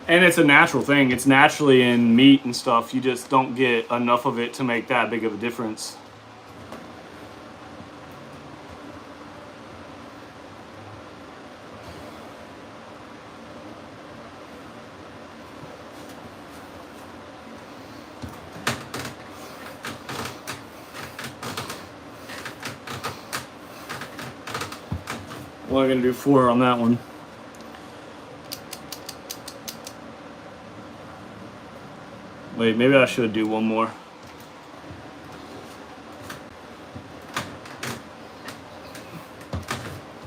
And it's a natural thing. It's naturally in meat and stuff. You just don't get enough of it to make that big of a difference. Well, I'm gonna do 4 on that one. Wait, maybe I should do one more.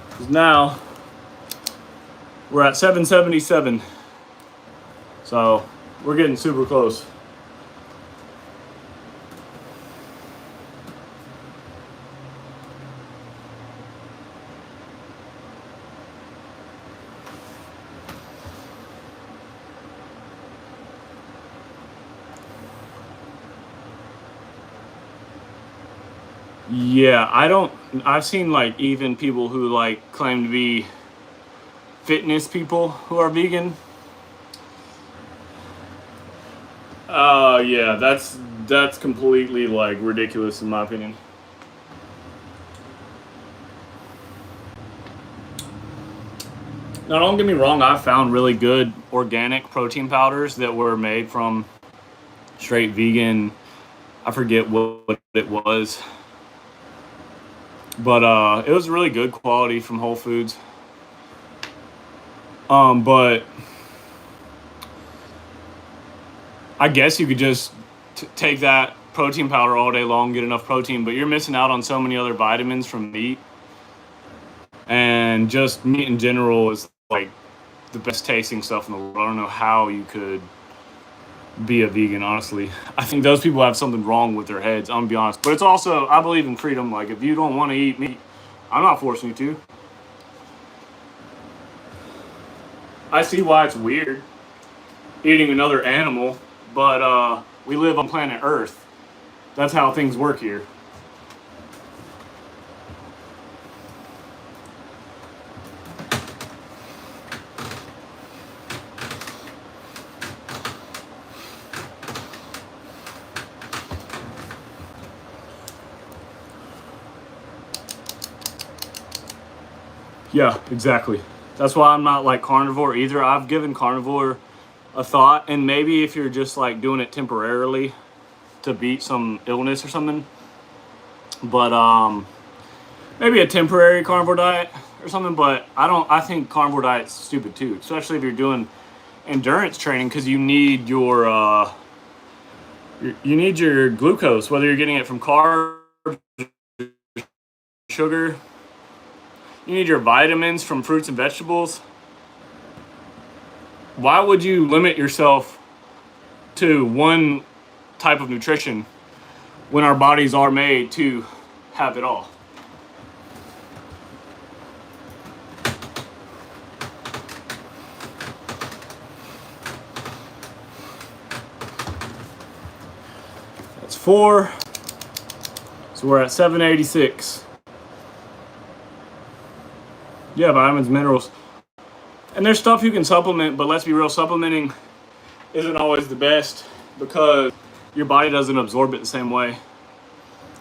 Because now we're at 777. So we're getting super close. Yeah, I've seen like even people who like claim to be fitness people who are vegan. Yeah, that's completely like ridiculous in my opinion. Now, don't get me wrong, I found really good organic protein powders that were made from straight vegan. I forget what it was, but it was really good quality from Whole Foods. But I guess you could just take that protein powder all day long, get enough protein, but you're missing out on so many other vitamins from meat. And just meat in general is like the best tasting stuff in the world. I don't know how you could be a vegan, honestly. I think those people have something wrong with their heads, I'm gonna be honest. But it's also, I believe in freedom. Like, if you don't want to eat meat, I'm not forcing you to. I see why it's weird eating another animal, but we live on planet Earth. That's how things work here. Yeah, exactly. That's why I'm not like carnivore either. I've given carnivore a thought, and maybe if you're just like doing it temporarily to beat some illness or something, but maybe a temporary carnivore diet or something. But I think carnivore diet's stupid too, especially if you're doing endurance training, because you need your glucose, whether you're getting it from carbs, sugar. You need your vitamins from fruits and vegetables. Why would you limit yourself to one type of nutrition when our bodies are made to have it all? That's 4. So we're at 786. Yeah, vitamins, minerals. And there's stuff you can supplement, but let's be real, supplementing isn't always the best because your body doesn't absorb it the same way.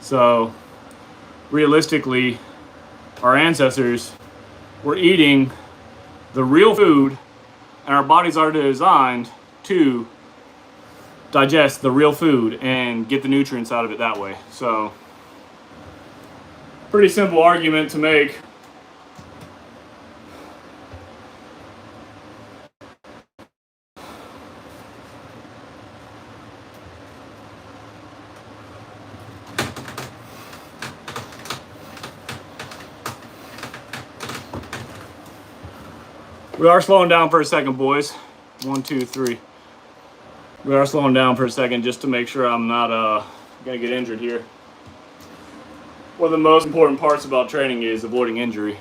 So realistically, our ancestors were eating the real food, and our bodies are designed to digest the real food and get the nutrients out of it that way. So pretty simple argument to make. We are slowing down for a second, boys. 1, 2, 3. We are slowing down for a second just to make sure I'm not gonna get injured here. One of the most important parts about training is avoiding injury.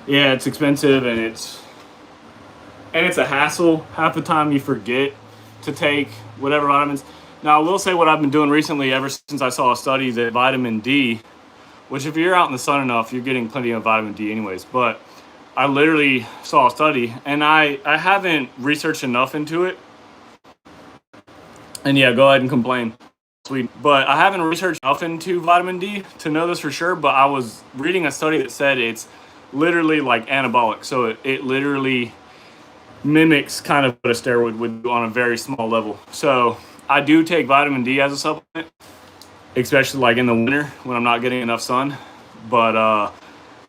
Yeah, it's expensive and it's a hassle. Half the time you forget to take whatever vitamins. Now, I will say what I've been doing recently, ever since I saw a study that vitamin D, which if you're out in the sun enough, you're getting plenty of vitamin D anyways. But I literally saw a study, and I haven't researched enough into it. And yeah, go ahead and complain. Sweet. But I haven't researched enough into vitamin D to know this for sure. But I was reading a study that said it's literally like anabolic. So it literally mimics kind of what a steroid would do on a very small level. So I do take vitamin D as a supplement, especially like in the winter when I'm not getting enough sun. But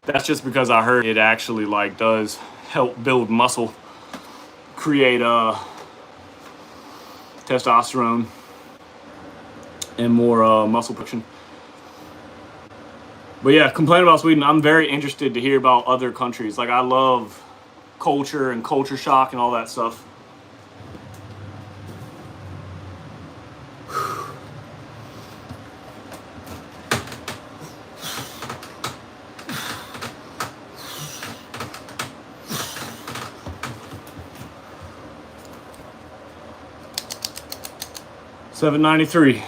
that's just because I heard it actually like does help build muscle, create testosterone and more muscle production. But yeah, complaining about Sweden, I'm very interested to hear about other countries. Like I love culture and culture shock and all that stuff. $7.93.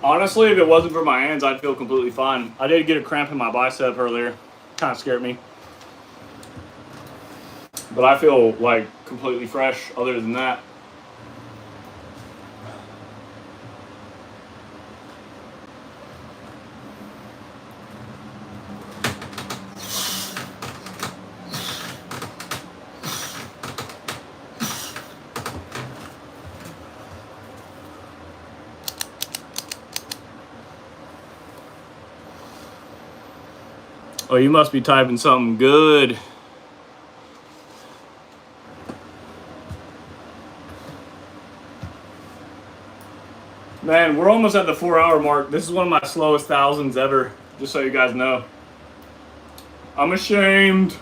Honestly, if it wasn't for my hands, I'd feel completely fine. I did get a cramp in my bicep earlier. Kind of scared me. But I feel like completely fresh other than that. Oh, you must be typing something good. Man, we're almost at the 4-hour mark. This is one of my slowest thousands ever, just so you guys know. I'm ashamed.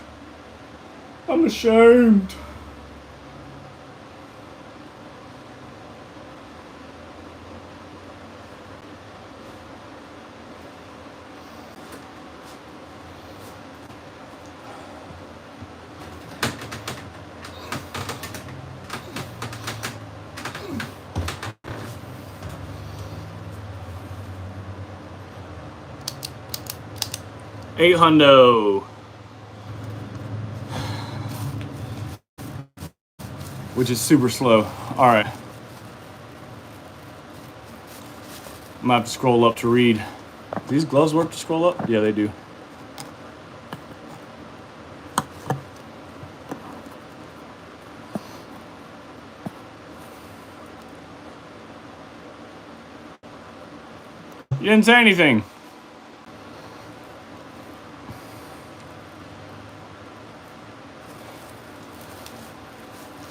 I'm ashamed. $800, which is super slow. All right, I'm gonna have to scroll up to read. Do these gloves work to scroll up? Yeah, they do. You didn't say anything.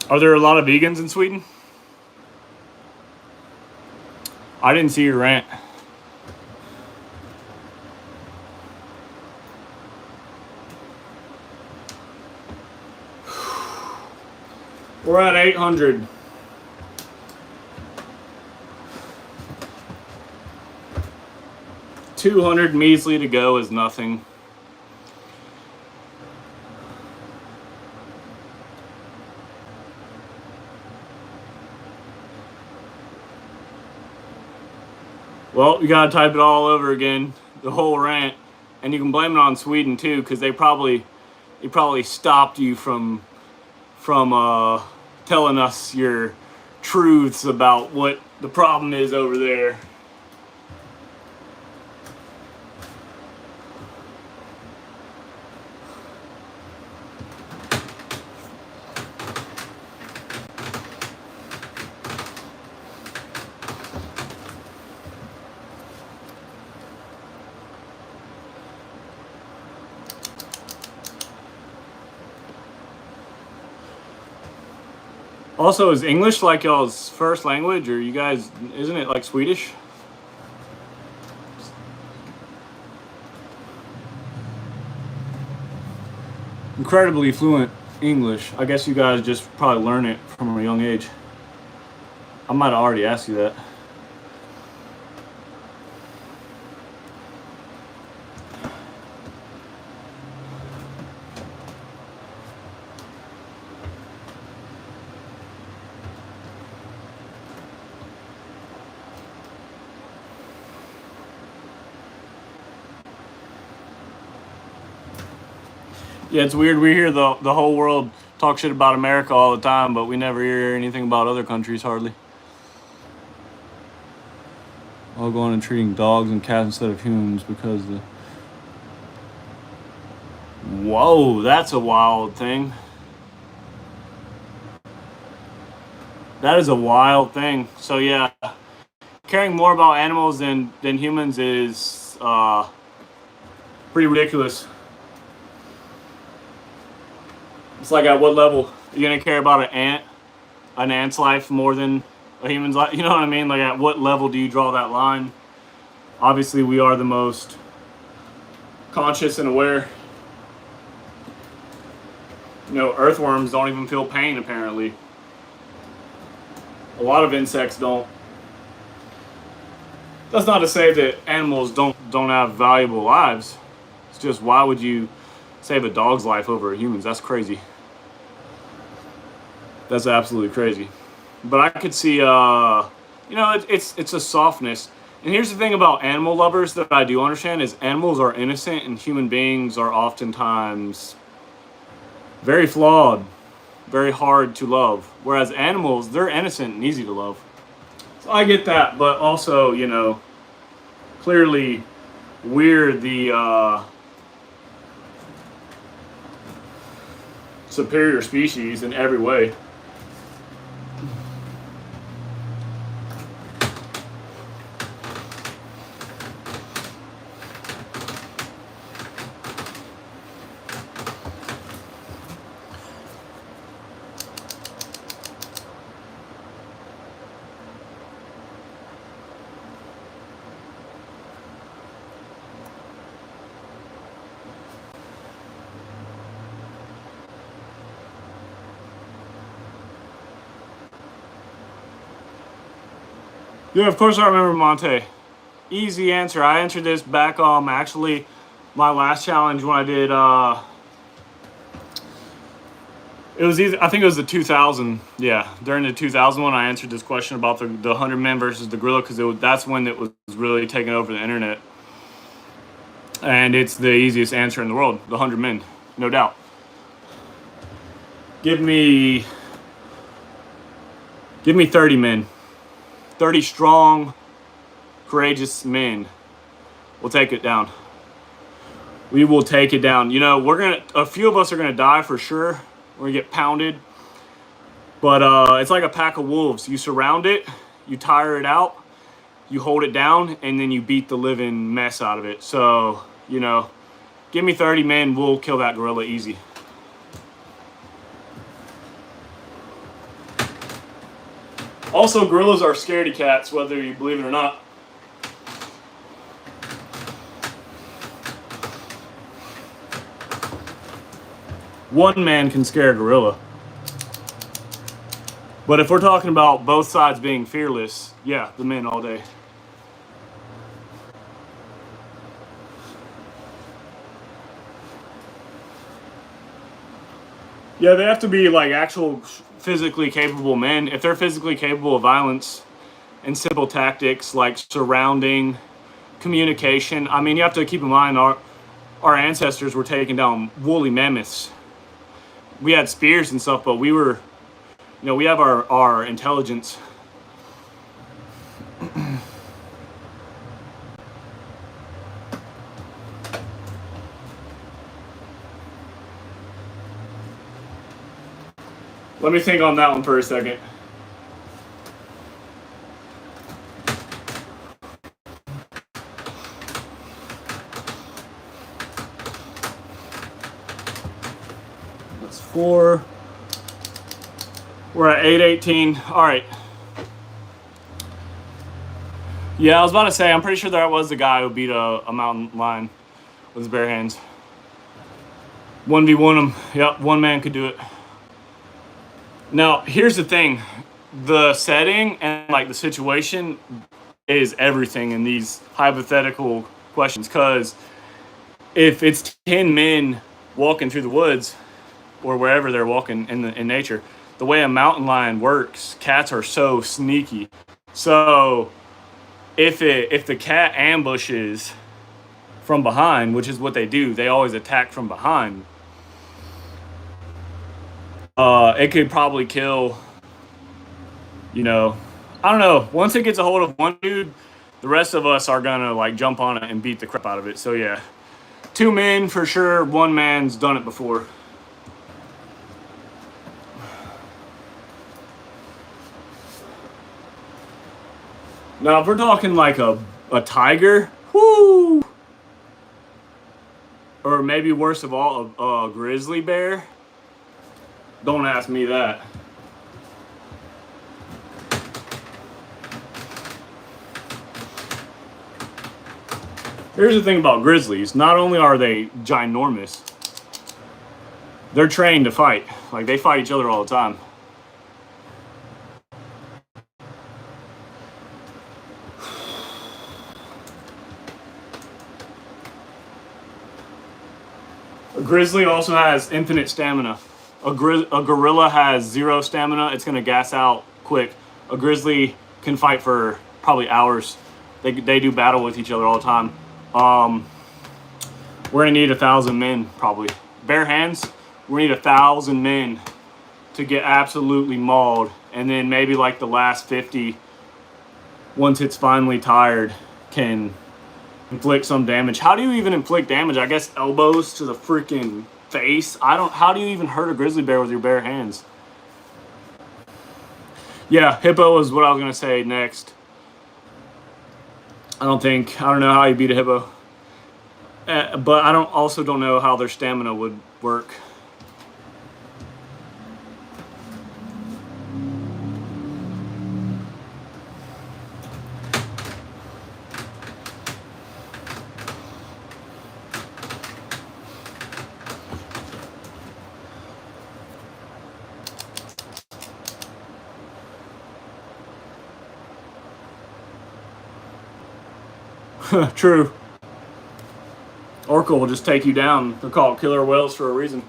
Are there a lot of vegans in Sweden? I didn't see your rant. We're at 800. $200 measly to go is nothing. Well, you gotta type it all over again, the whole rant, and you can blame it on Sweden too, because they probably stopped you from telling us your truths about what the problem is over there. Also, is English like y'all's first language, or you guys, isn't it like Swedish? Incredibly fluent English. I guess you guys just probably learn it from a young age. I might have already asked you that. Yeah, it's weird. We hear the whole world talk shit about America all the time, but we never hear anything about other countries hardly. All going and treating dogs and cats instead of humans because the... Whoa, that's a wild thing. That is a wild thing. So yeah, caring more about animals than humans is pretty ridiculous. It's like, at what level are you gonna care about an ant's life more than a human's life? You know what I mean? Like, at what level do you draw that line? Obviously, we are the most conscious and aware. You know, earthworms don't even feel pain, apparently. A lot of insects don't. That's not to say that animals don't have valuable lives. It's just, why would you save a dog's life over a human's? That's crazy. That's absolutely crazy. But I could see, you know, it's a softness. And here's the thing about animal lovers that I do understand is animals are innocent and human beings are oftentimes very flawed, very hard to love. Whereas animals, they're innocent and easy to love. So I get that, but also, you know, clearly we're the superior species in every way. Yeah, of course I remember Monte. Easy answer. I answered this back actually my last challenge when I did it was either, I think it was the 2000, yeah, during the 2000 one I answered this question about the 100 men versus the gorilla, because that's when it was really taking over the internet. And it's the easiest answer in the world, the 100 men, no doubt. Give me 30 men. 30 strong, courageous men. We'll take it down. We will take it down. You know, a few of us are gonna die for sure. We're gonna get pounded. But it's like a pack of wolves. You surround it, you tire it out, you hold it down, and then you beat the living mess out of it. So, you know, give me 30 men, we'll kill that gorilla easy. Also, gorillas are scaredy cats, whether you believe it or not. One man can scare a gorilla. But if we're talking about both sides being fearless, yeah, the men all day. Yeah, they have to be like actual physically capable men. If they're physically capable of violence and simple tactics like surrounding, communication. I mean, you have to keep in mind our ancestors were taking down woolly mammoths. We had spears and stuff, but we were, you know, we have our intelligence. Let me think on that one for a second. That's 4. We're at 8:18. All right. Yeah, I was about to say, I'm pretty sure that was the guy who beat a mountain lion with his bare hands. 1v1 him. Yep, one man could do it. Now, here's the thing. The setting and like the situation is everything in these hypothetical questions. Because if it's 10 men walking through the woods or wherever they're walking in nature, the way a mountain lion works, cats are so sneaky. So if the cat ambushes from behind, which is what they do, they always attack from behind. It could probably kill, you know, I don't know. Once it gets a hold of one dude, the rest of us are gonna like jump on it and beat the crap out of it. So yeah, 2 men for sure. 1 man's done it before. Now, if we're talking like a tiger, whoo, or maybe worst of all, a grizzly bear, don't ask me that. Here's the thing about grizzlies. Not only are they ginormous, they're trained to fight. Like, they fight each other all the time. A grizzly also has infinite stamina. A gorilla has 0 stamina. It's going to gas out quick. A grizzly can fight for probably hours. They do battle with each other all the time. We're going to need 1,000 men, probably. Bare hands, we need 1,000 men to get absolutely mauled. And then maybe like the last 50, once it's finally tired, can inflict some damage. How do you even inflict damage? I guess elbows to the freaking face. How do you even hurt a grizzly bear with your bare hands? Yeah, hippo is what I was gonna say next. I don't know how you beat a hippo. But I don't know how their stamina would work. True. Orca will just take you down. They're called killer whales for a reason.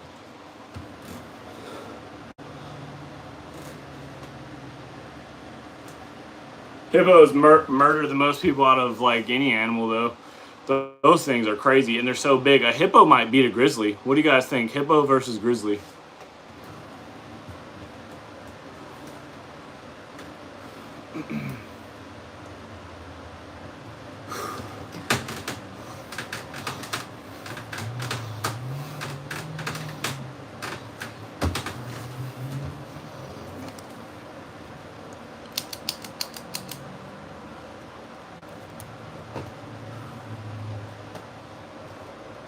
Hippos murder the most people out of like any animal, though. Those things are crazy, and they're so big. A hippo might beat a grizzly. What do you guys think? Hippo versus grizzly?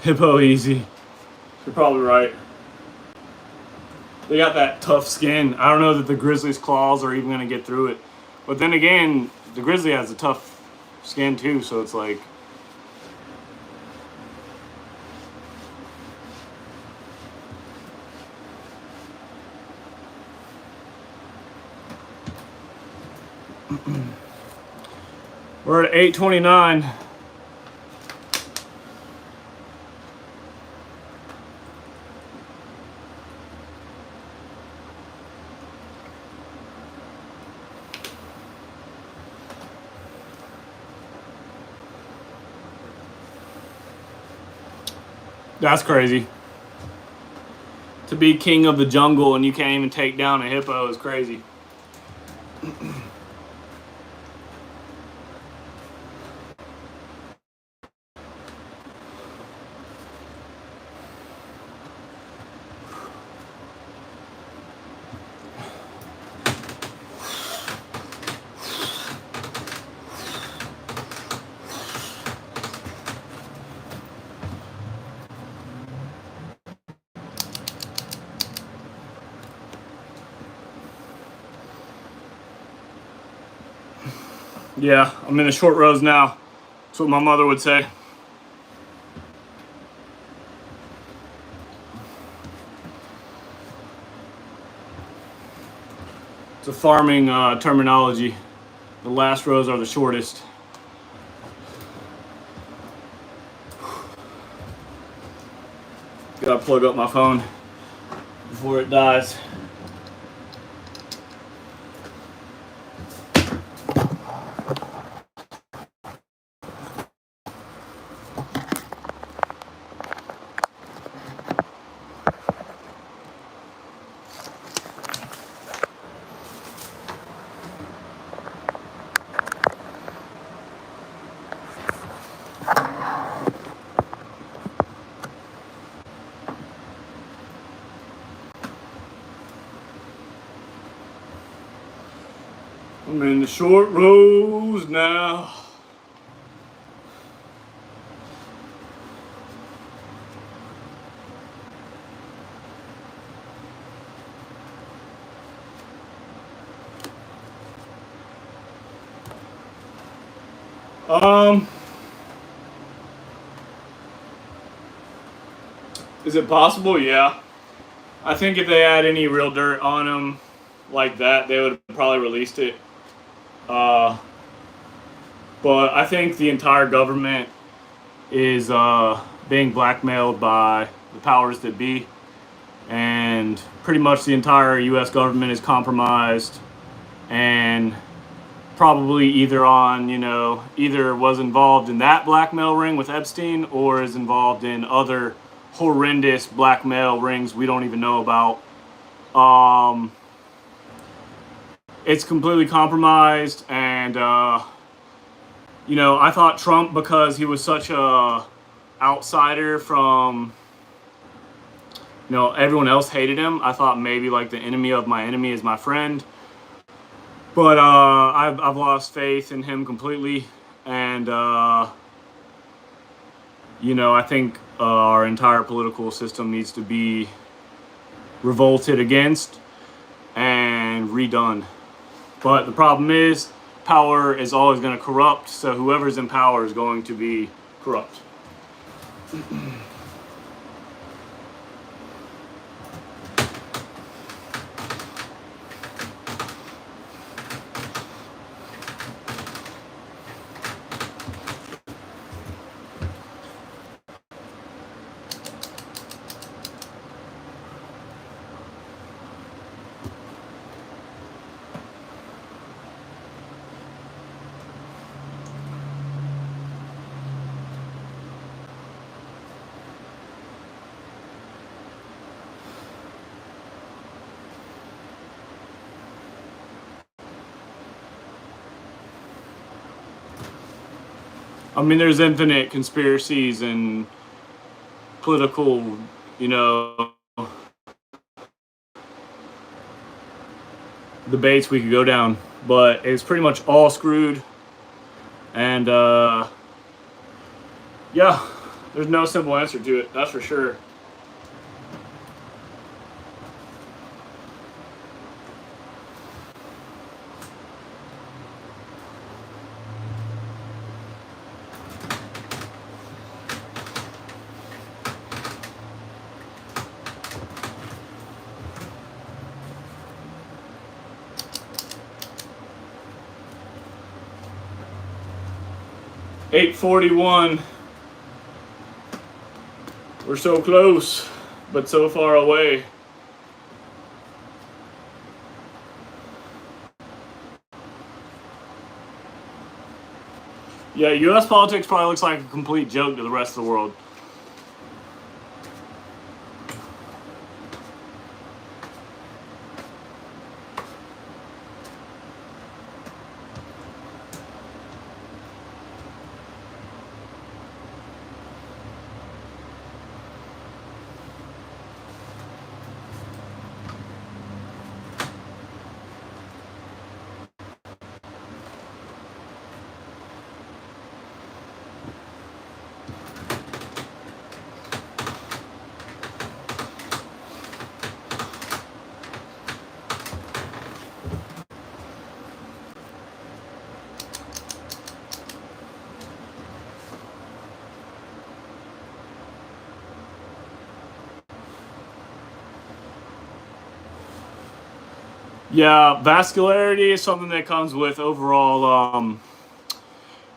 Hippo easy. You're probably right. They got that tough skin. I don't know that the grizzly's claws are even going to get through it. But then again, the grizzly has a tough skin too, so it's like... We're at 8:29. That's crazy. To be king of the jungle and you can't even take down a hippo is crazy. Yeah, I'm in the short rows now. That's what my mother would say. It's a farming terminology. The last rows are the shortest. Gotta plug up my phone before it dies. I'm in the short rows now. Is it possible? Yeah. I think if they had any real dirt on them like that, they would have probably released it. But I think the entire government is being blackmailed by the powers that be, and pretty much the entire U.S. government is compromised, and probably either was involved in that blackmail ring with Epstein, or is involved in other horrendous blackmail rings we don't even know about. It's completely compromised, and I thought Trump, because he was such a outsider from, everyone else hated him. I thought maybe like the enemy of my enemy is my friend. But I've lost faith in him completely, and I think our entire political system needs to be revolted against and redone. But the problem is, power is always going to corrupt, so whoever's in power is going to be corrupt. 'em. There's infinite conspiracies and political, debates we could go down, but it's pretty much all screwed. And yeah, there's no simple answer to it, that's for sure. $8:41. We're so close, but so far away. Yeah, U.S. politics probably looks like a complete joke to the rest of the world. Yeah, vascularity is something that comes with overall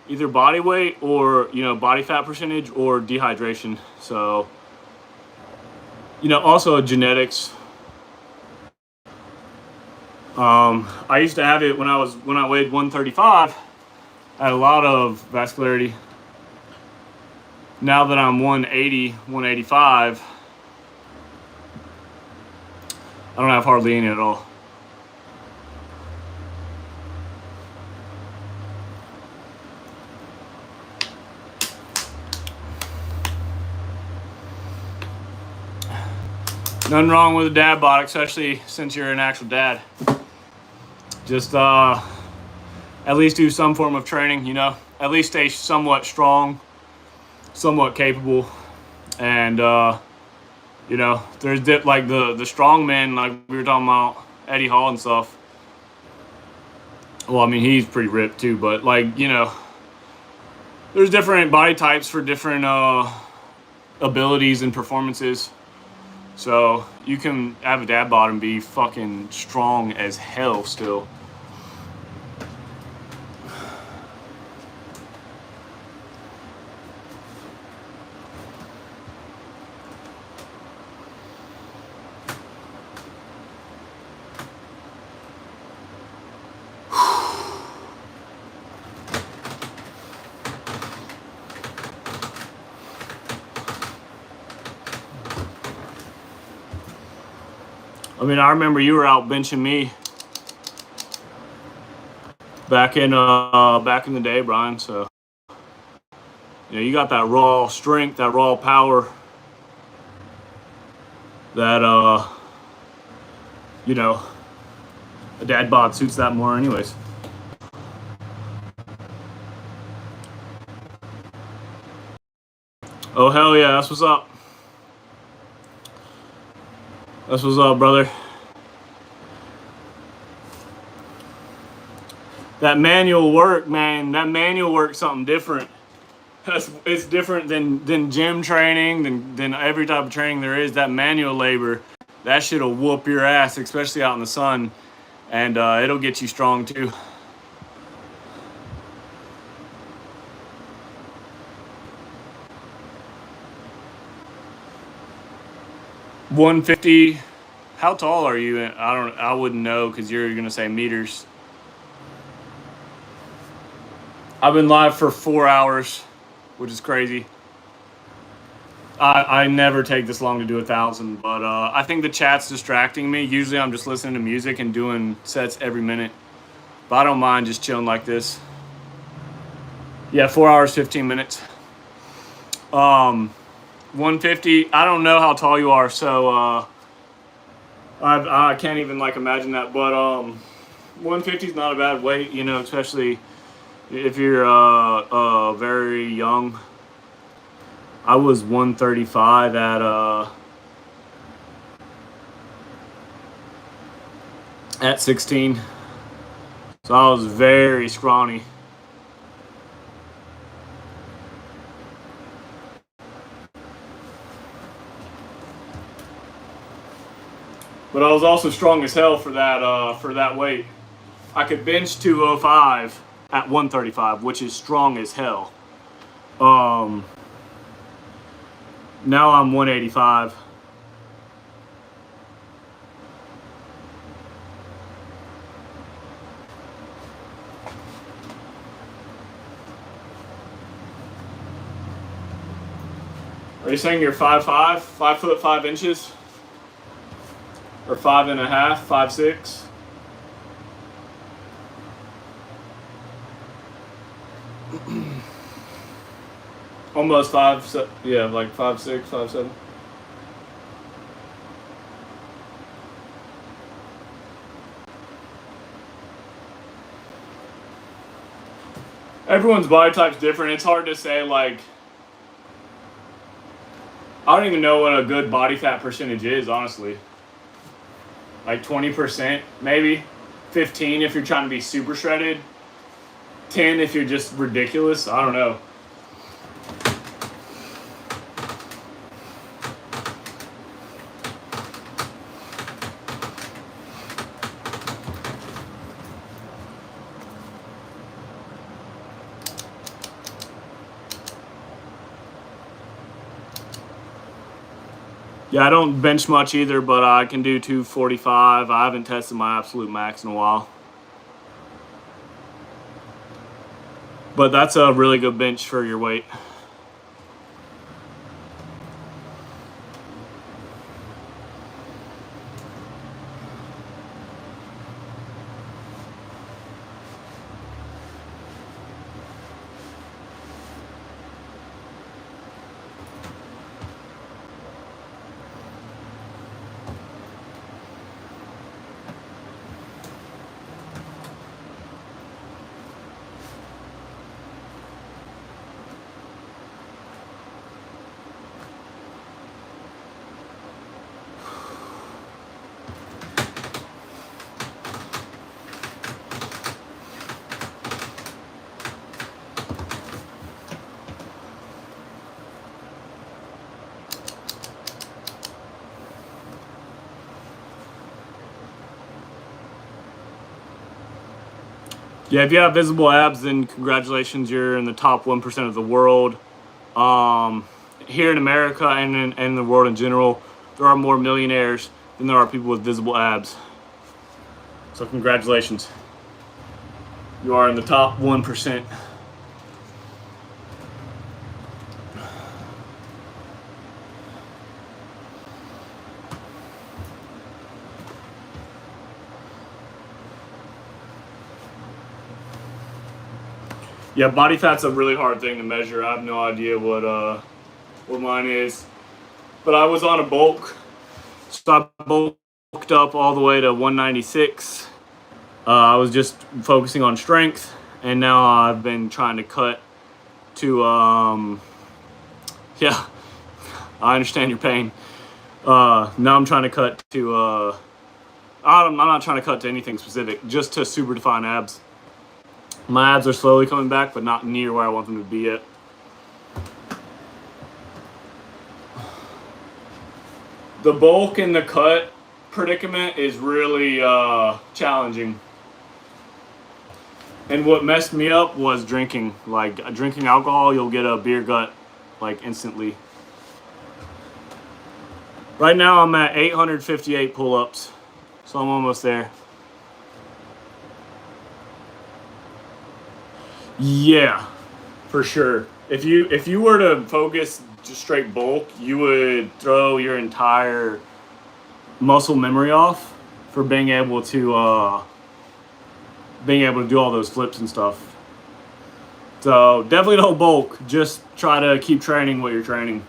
either body weight or body fat percentage or dehydration. So also genetics. I used to have it when I weighed 135. I had a lot of vascularity. Now that I'm 180, 185, I don't have hardly any at all. Nothing wrong with a dad bod, especially since you're an actual dad. Just at least do some form of training, at least stay somewhat strong, somewhat capable. And there's like the strong men, like we were talking about Eddie Hall and stuff. Well, I mean, he's pretty ripped too, but like, there's different body types for different abilities and performances. So you can have a dad bod and be fucking strong as hell still. I mean, I remember you were out benching me back in the day, Brian. So you got that raw strength, that raw power, that a dad bod suits that more, anyways. Oh hell yeah, that's what's up. That's what's up, brother. That manual work, man. That manual work's something different. It's different than gym training, than every type of training there is. That manual labor, that shit'll whoop your ass, especially out in the sun, and it'll get you strong too. $150. How tall are you? I wouldn't know because you're gonna say meters. I've been live for 4 hours, which is crazy. I never take this long to do 1,000, but I think the chat's distracting me. Usually I'm just listening to music and doing sets every minute, but I don't mind just chilling like this. Yeah, 4 hours, 15 minutes. 150. I don't know how tall you are, so I can't even like imagine that. But 150 is not a bad weight, especially if you're very young. I was 135 at 16, so I was very scrawny. But I was also strong as hell for that weight. I could bench 205 at 135, which is strong as hell. Now I'm 185. Are you saying you're 5'5", 5 foot 5 inches? Or 5.5, 5'6"? Almost 5, yeah, like 5'6", 5'7". Everyone's body type's different. It's hard to say, like, I don't even know what a good body fat percentage is, honestly. Like 20%, maybe. 15 if you're trying to be super shredded. 10 if you're just ridiculous. I don't know. Yeah, I don't bench much either, but I can do 245. I haven't tested my absolute max in a while. But that's a really good bench for your weight. Yeah, if you have visible abs, then congratulations, you're in the top 1% of the world. Here in America and in the world in general, there are more millionaires than there are people with visible abs. So congratulations. You are in the top 1%. Yeah, body fat's a really hard thing to measure. I have no idea what mine is. But I was on a bulk, so I bulked up all the way to 196. I was just focusing on strength, and now I've been trying to cut to yeah, I understand your pain. Now I'm trying to cut to I'm not trying to cut to anything specific, just to super define abs. My abs are slowly coming back, but not near where I want them to be yet. The bulk and the cut predicament is really challenging. And what messed me up was drinking. Like, drinking alcohol, you'll get a beer gut, like, instantly. Right now, I'm at 858 pull-ups, so I'm almost there. Yeah, for sure. If you were to focus just straight bulk, you would throw your entire muscle memory off for being able to do all those flips and stuff. So definitely don't bulk. Just try to keep training what you're training.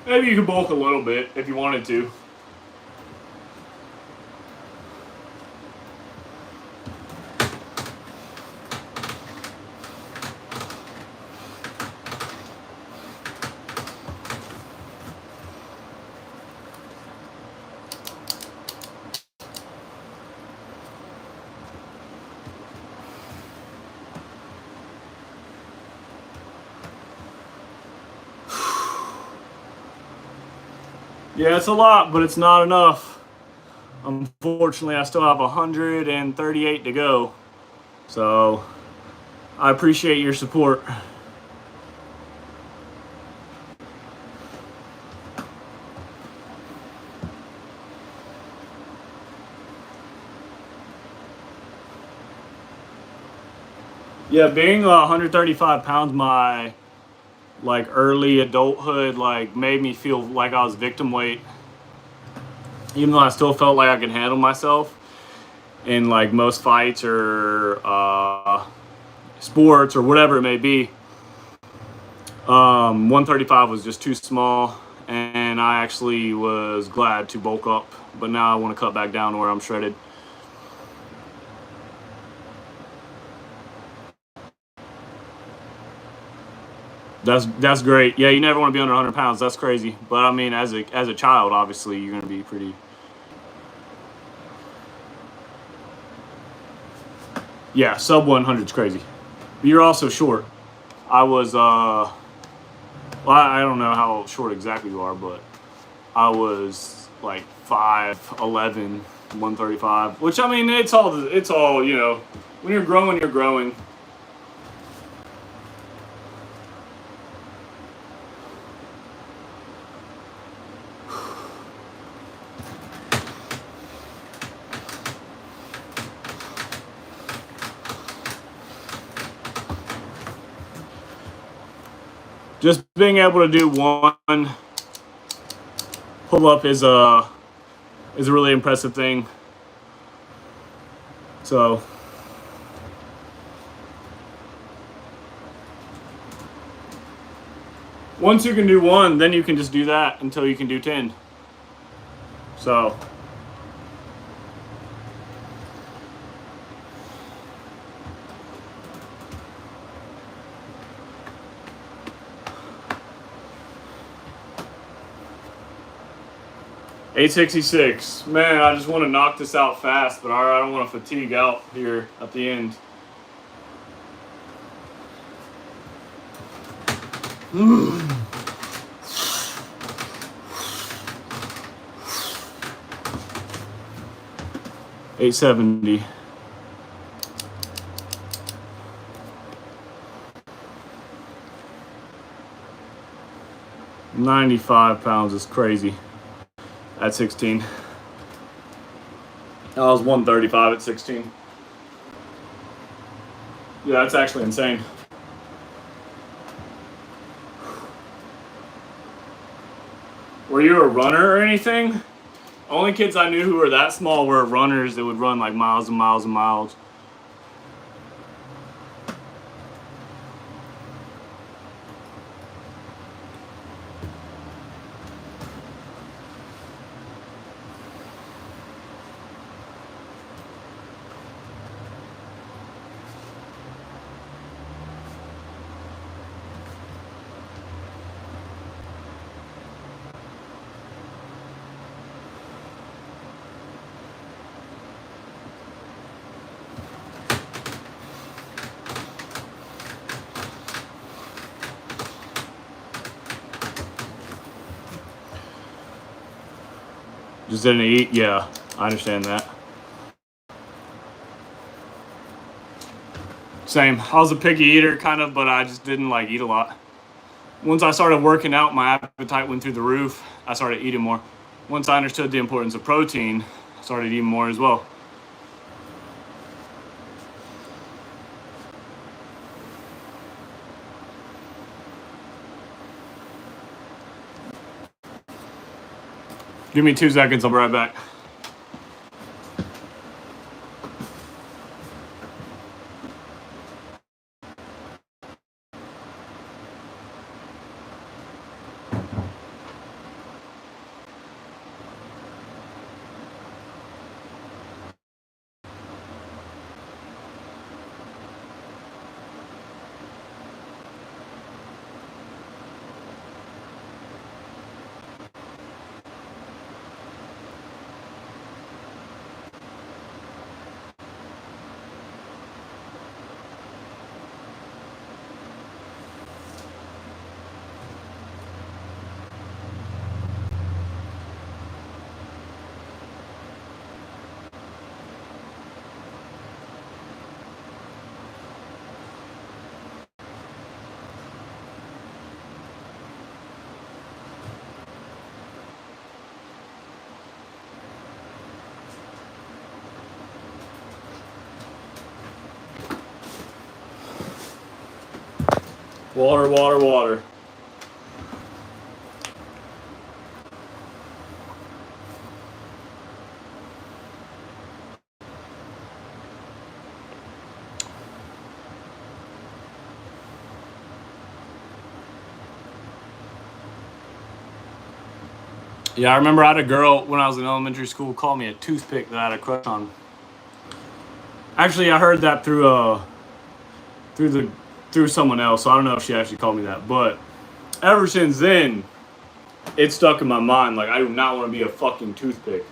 Maybe you could bulk a little bit if you wanted to. Yeah, it's a lot, but it's not enough. Unfortunately, I still have 138 to go. So I appreciate your support. Yeah, being 135 pounds, my like early adulthood, like made me feel like I was victim weight, even though I still felt like I could handle myself in like most fights or sports or whatever it may be. 135 was just too small, and I actually was glad to bulk up, but now I want to cut back down to where I'm shredded. That's great. Yeah, you never want to be under 100 pounds. That's crazy. But I mean, as a child, obviously, you're gonna be pretty. Yeah, sub 100 is crazy. But you're also short. I was well, I don't know how short exactly you are, but I was like 5'11", 135. Which I mean, it's all you know. When you're growing, you're growing. just being able to do one pull-up is a really impressive thing. So once you can do one, then you can just do that until you can do 10. So $866. Man, I just want to knock this out fast, but I don't want to fatigue out here at the end. $870. £95 is crazy. At 16. I was 135 at 16. Yeah, that's actually insane. Were you a runner or anything? Only kids I knew who were that small were runners that would run like miles and miles and miles. Just didn't eat? Yeah, I understand that. Same. I was a picky eater, kind of, but I just didn't like eat a lot. Once I started working out, my appetite went through the roof. I started eating more. Once I understood the importance of protein, I started eating more as well. Give me 2 seconds, I'll be right back. Water, water, water. Yeah, I remember I had a girl when I was in elementary school call me a toothpick that I had a crush on. Actually, I heard that through someone else, so I don't know if she actually called me that. But ever since then, it's stuck in my mind. Like, I do not want to be a fucking toothpick.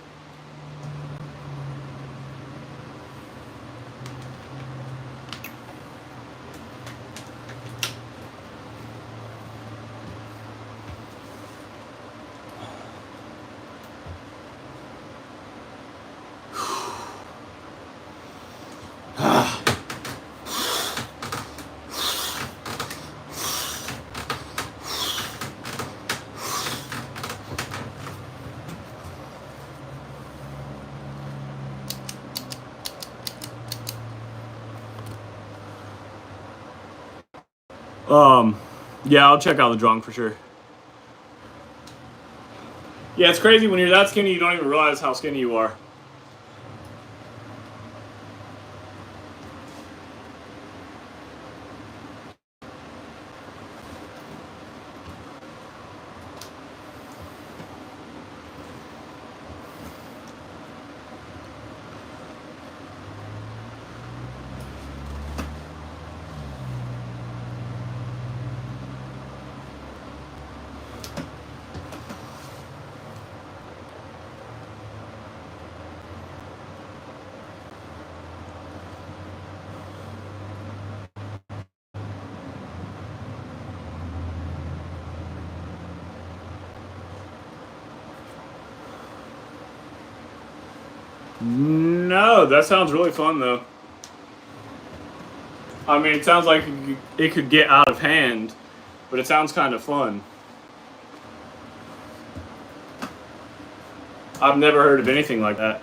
Yeah, I'll check out the drawing for sure. Yeah, it's crazy when you're that skinny, you don't even realize how skinny you are. No, that sounds really fun though. I mean, it sounds like it could get out of hand, but it sounds kind of fun. I've never heard of anything like that.